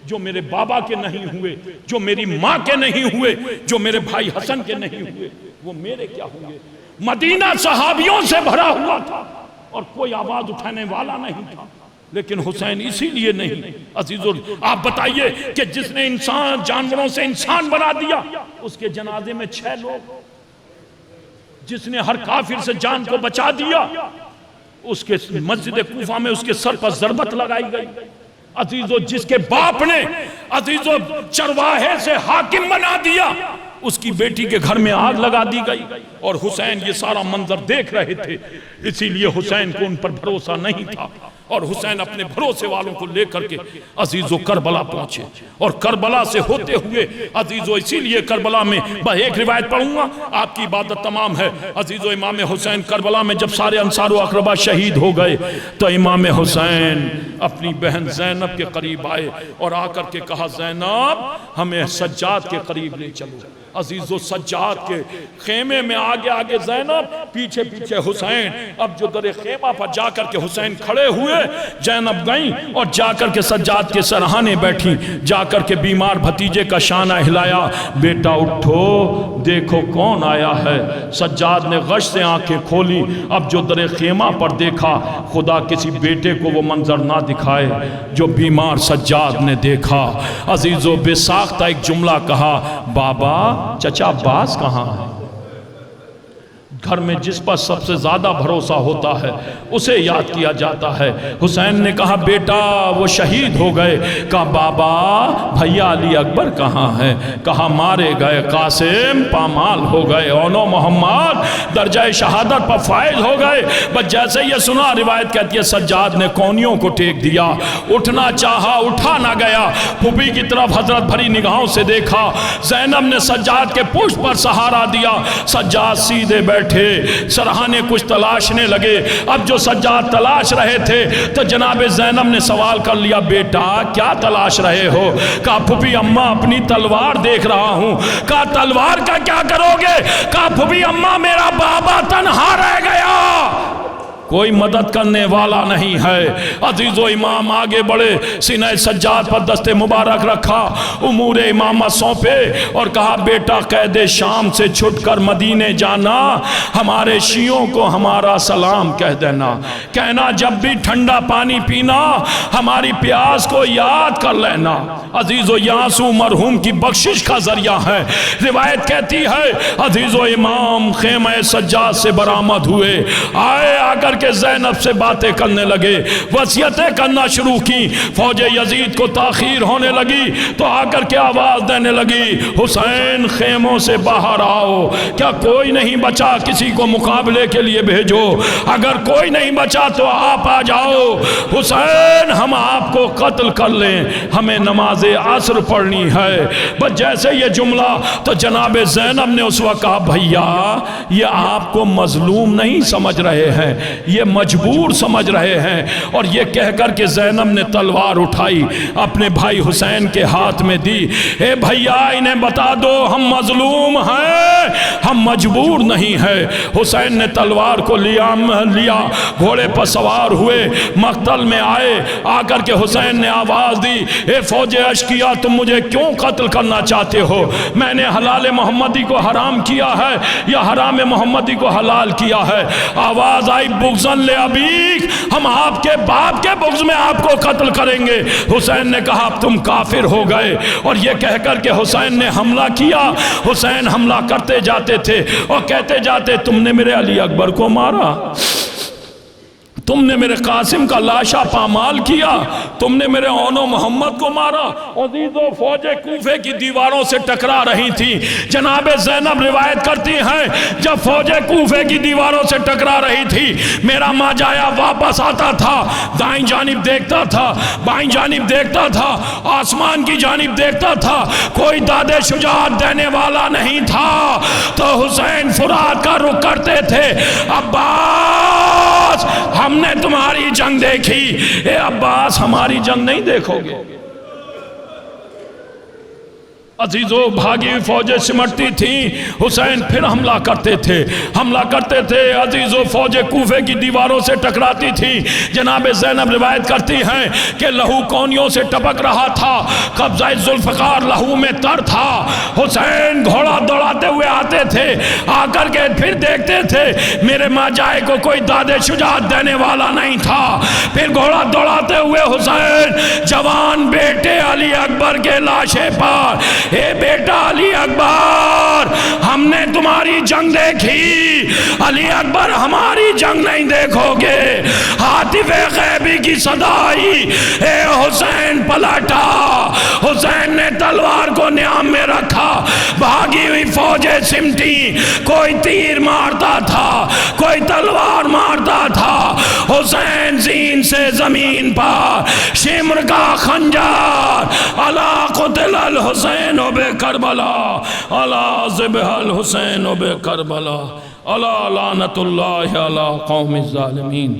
جو میرے بابا کے نہیں ہوئے، جو میری ماں کے نہیں ہوئے، جو میرے بھائی حسن کے نہیں ہوئے، وہ میرے کیا ہوئے؟ مدینہ صحابیوں سے بھرا ہوا تھا اور کوئی آواز اٹھانے والا نہیں تھا، لیکن حسین اسی لیے نہیں۔ عزیزو آپ بتائیے کہ جس نے انسان جانوروں سے انسان بنا دیا، اس کے جنازے میں 6 لوگ، جس نے ہر کافر سے جان کو بچا دیا، اس کے مسجد کوفہ میں اس کے سر پر ضربت لگائی گئی۔ عزیزو جس کے باپ نے عزیزو چرواہے سے حاکم بنا دیا، اس کی بیٹی کے گھر میں آگ لگا دی گئی، اور حسین یہ سارا منظر دیکھ رہے تھے۔ اسی لیے حسین کو ان پر بھروسہ نہیں تھا، اور حسین اپنے بھروسے والوں کو لے کر کے عزیزو کربلا پہنچے، اور کربلا سے ہوتے ہوئے عزیزو اسی لیے کربلا میں ایک روایت پڑھوں گا، آپ کی عبادت تمام ہے۔ عزیزو امام حسین کربلا میں جب سارے انصار و اقربا شہید ہو گئے تو امام حسین اپنی بہن زینب کے قریب آئے اور آ کر کے کہا زینب ہمیں سجاد کے قریب لے چلو۔ عزیزو سجاد کے خیمے میں آگے آگے زینب، پیچھے پیچھے حسین۔ اب جو در خیمہ پر جا کر کے حسین کھڑے ہوئے، زینب گئیں اور جا کر کے سجاد کے سرہانے بیٹھی، جا کر کے بیمار بھتیجے کا شانہ ہلایا، بیٹا اٹھو دیکھو کون آیا ہے۔ سجاد نے غش سے آنکھیں کھولی، اب جو در خیمہ پر دیکھا، خدا کسی بیٹے کو وہ منظر نہ دکھائے جو بیمار سجاد نے دیکھا۔ عزیزو بے ساختہ ایک جملہ کہا، بابا چچا عباس کہاں ہے؟ گھر میں جس پر سب سے زیادہ بھروسہ ہوتا ہے اسے یاد کیا جاتا ہے۔ حسین نے کہا بیٹا وہ شہید ہو گئے۔ کہا بابا بھیا علی اکبر کہاں ہے؟ کہا مارے گئے، قاسم پامال ہو گئے، اونو محمد درجہ شہادت پر فائز ہو گئے۔ بس جیسے یہ سنا روایت کہتی ہے سجاد نے کونیوں کو ٹیک دیا، اٹھنا چاہا اٹھا نہ گیا، پھوپھی کی طرف حضرت بھری نگاہوں سے دیکھا، زینب نے سجاد کے پشت پر سہارا دیا، سجاد سیدھے بیٹھے، سرہانے کچھ تلاشنے لگے۔ اب جو سجاد تلاش رہے تھے تو جناب زینب نے سوال کر لیا بیٹا کیا تلاش رہے ہو؟ کہا پھوپھی اماں اپنی تلوار دیکھ رہا ہوں۔ کہا تلوار کا کیا کرو گے؟ کہا پھوپھی اماں میرا بابا تنہا رہ گیا، کوئی مدد کرنے والا نہیں ہے۔ عزیز و امام آگے بڑھے، سینہ سجاد پر دست مبارک رکھا، امور امامہ سونپے اور کہا بیٹا قید شام سے چھٹ کر مدینے جانا، ہمارے شیعوں کو ہمارا سلام کہہ دینا، کہنا جب بھی ٹھنڈا پانی پینا ہماری پیاس کو یاد کر لینا۔ عزیز و یاسو مرحوم کی بخشش کا ذریعہ ہے۔ روایت کہتی ہے عزیز و امام خیمہ سجاد سے برآمد ہوئے، آئے آ کر کہ زینب سے باتیں کرنے لگے، وصیتیں کرنا شروع کی۔ فوج یزید کو تاخیر ہونے لگی تو آ کر کے آواز دینے لگی حسین خیموں سے باہر آؤ، کیا کوئی نہیں بچا کسی کو مقابلے کے لیے بھیجو، اگر کوئی نہیں بچا تو آپ آ جاؤ، حسین ہم آپ کو قتل کر لیں، ہمیں نماز عصر پڑھنی ہے۔ بس جیسے یہ جملہ تو جناب زینب نے اس وقت کہا بھیا یہ آپ کو مظلوم نہیں سمجھ رہے ہیں، یہ مجبور سمجھ رہے ہیں۔ اور یہ کہہ کر کہ زینب نے تلوار اٹھائی اپنے بھائی حسین کے ہاتھ میں دی، اے بھیا انہیں بتا دو ہم مظلوم ہیں، ہم مجبور نہیں ہیں۔ حسین نے تلوار کو لیا، گھوڑے پر سوار ہوئے، مقتل میں آئے، آ کر کے حسین نے آواز دی اے فوج اشقیا تم مجھے کیوں قتل کرنا چاہتے ہو؟ میں نے حلال محمدی کو حرام کیا ہے یا حرام محمدی کو حلال کیا ہے؟ آواز آئی بغضاً لأبیک، ہم آپ کے باپ کے بغض میں آپ کو قتل کریں گے۔ حسین نے کہا اب تم کافر ہو گئے، اور یہ کہہ کر کہ حسین نے حملہ کیا۔ حسین حملہ کرتے جاتے تھے اور کہتے جاتے تم نے میرے علی اکبر کو مارا، تم نے میرے قاسم کا لاشا پامال کیا، تم نے میرے اونو محمد کو مارا۔ عزیزو فوج کوفے کی دیواروں سے ٹکرا رہی تھی۔ جناب زینب روایت کرتی ہیں جب فوج کوفے کی دیواروں سے ٹکرا رہی تھی میرا ماجایا واپس آتا تھا، دائیں جانب دیکھتا تھا، بائیں جانب دیکھتا تھا، آسمان کی جانب دیکھتا تھا، کوئی داد شجاعت دینے والا نہیں تھا۔ تو حسین فرات کا رخ کرتے تھے، عباس ہم نے تمہاری جنگ دیکھی، اے عباس ہماری جنگ نہیں دیکھو گے؟ عزیزو بھاگی ہوئی فوجیں سمٹتی تھیں، حسین پھر حملہ کرتے تھے، عزیزو فوجیں کوفے کی دیواروں سے ٹکراتی تھی۔ جناب زینب روایت کرتی ہیں کہ لہو کونیوں سے ٹپک رہا تھا، قبضہ ذوالفقار لہو میں تر تھا۔ حسین گھوڑا دوڑاتے ہوئے آتے تھے، آ کر کے پھر دیکھتے تھے میرے ماجائے کو کوئی داد شجاعت دینے والا نہیں تھا۔ پھر گھوڑا دوڑاتے ہوئے حسین جوان بیٹے علی اکبر کے لاشے پر، اے بیٹا علی اکبر ہم نے تمہاری جنگ دیکھی، علی اکبر ہماری جنگ نہیں دیکھو گے۔ ہاتف غیبی کی صدائی، اے حسین پلٹا۔ حسین نے تلوار کو نیام میں رکھا، بھاگی ہوئی فوجیں سمٹی، کوئی تیر مارتا تھا، کوئی تلوار مارتا تھا۔ حسین زین سے زمین پر شمر کا خنجر، الا قتل الحسین بے کربلا، الا ذبح الحسین بے کربلا، الا لعنت اللہ علی قوم الظالمین۔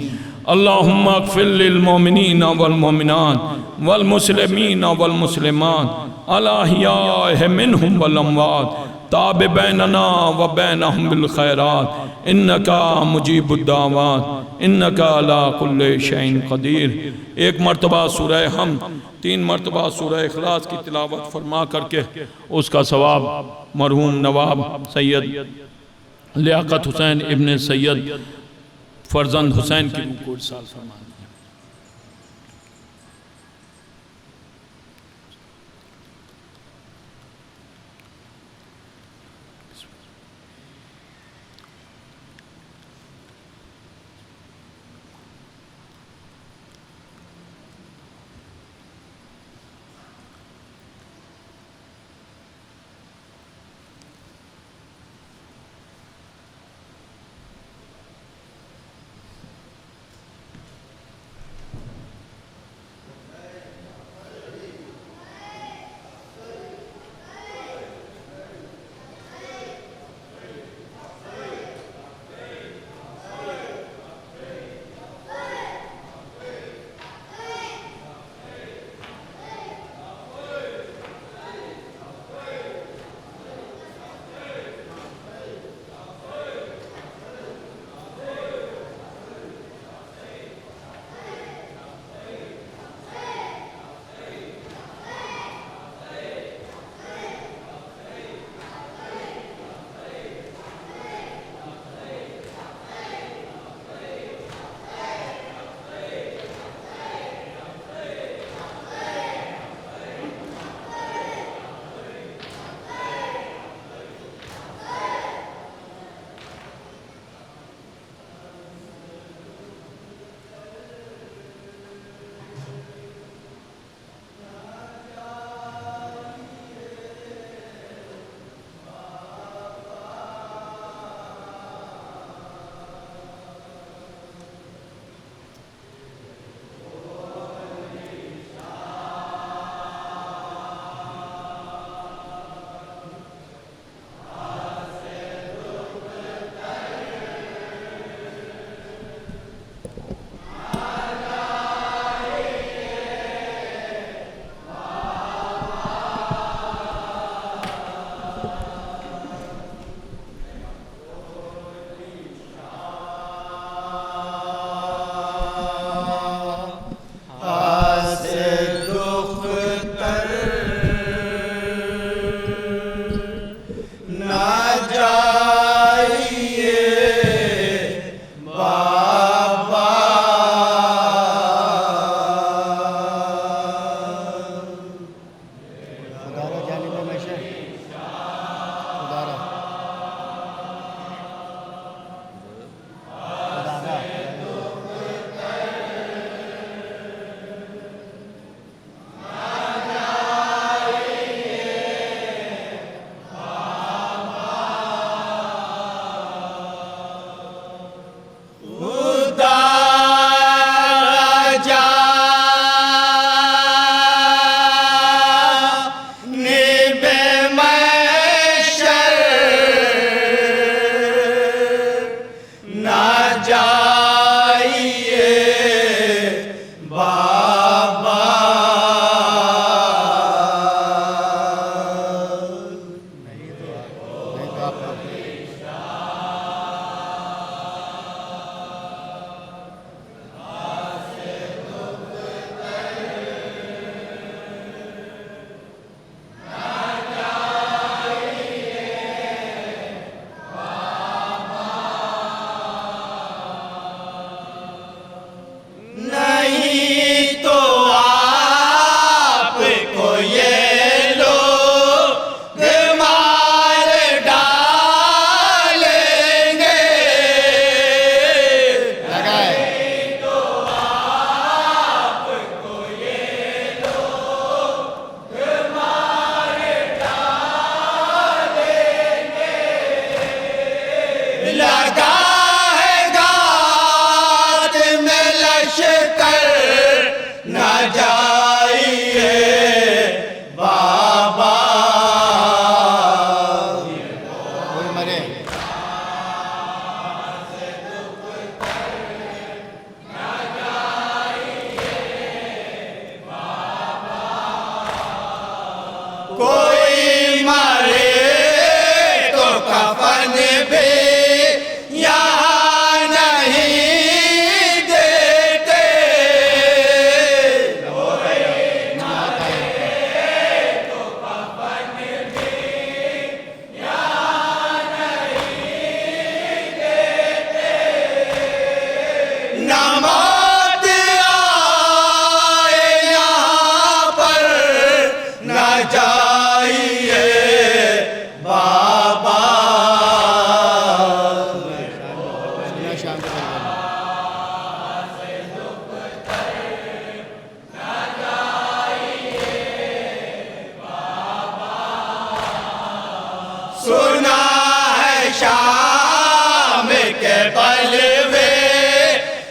اللہم اغفر للمؤمنین والمؤمنات والمسلمین والمسلمات الاحیاء منہم والاموات، تاب بیننا و بینہم بالخیرات انکا مجیب الدعوات انکا علی کل شیء قدیر۔ ایک مرتبہ سورہ حمد، 3 مرتبہ سورہ اخلاص کی تلاوت فرما کر کے اس کا ثواب مرحوم نواب سید لیاقت حسین ابن سید فرزند حسین کی روح کو ارسال فرما دیں۔ کوئی مرے تو کفن بھی یہاں نہیں دیتے، نہ موت آئے یہاں پر، نہ جائیے بابا، سنا ہے شام کے بلوے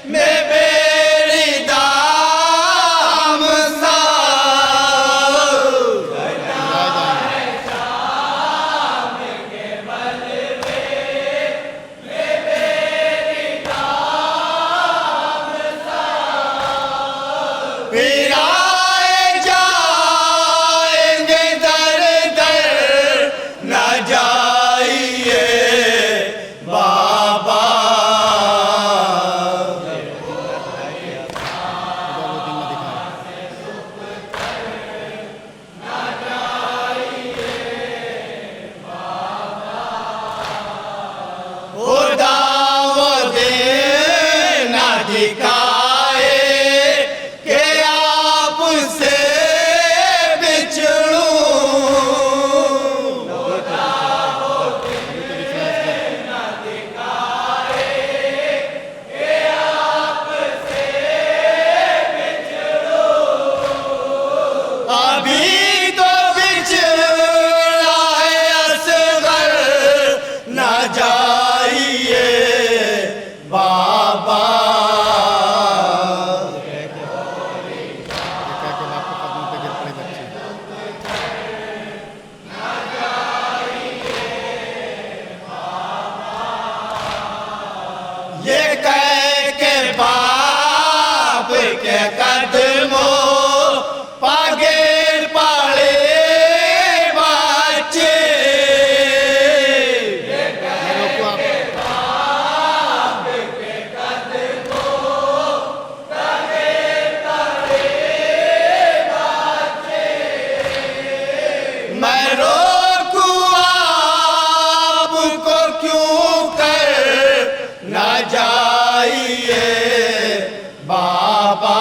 میں میری دام سا، پھر آئے جائیں گے در در، نہ جائیے بابا، خدا وہ دن نہ دکھائے کہ آپ سے بچھڑوں، ابھی تو بچھڑا ہے اصغر، نہ جائیے بابا، یہ کہہ کے باپ کے قدموں پاگل پڑے بچے، میں روکوں آپ کو کیوں کر نہ جائیے بابا،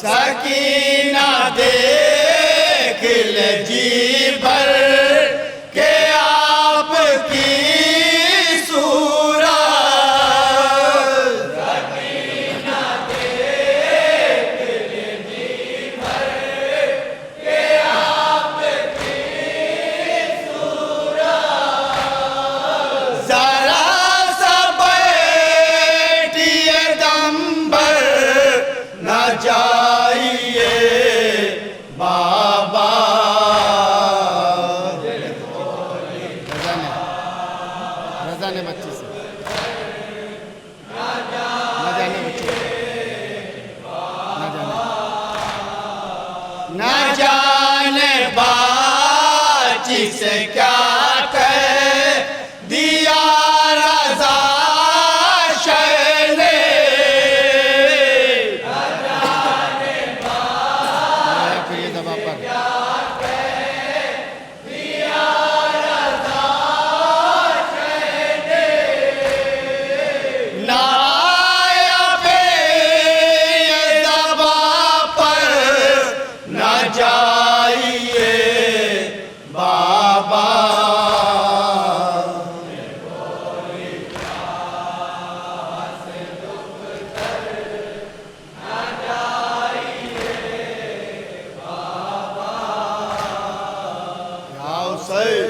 سکینہ دیکھ لے جی بھر کہ آپ کی صورت، ذرا سا بیٹھیے دم بھر، نہ جائیے بابا، رضا نے بچے سے نہ جانے بچے نہ جانے باچی سے کیا کہہ دیا رضا شاہ نے، پھر یہ دبا پر نہ آیا پہ یہ دبا پر، نہ جائیے بابا، یا حسین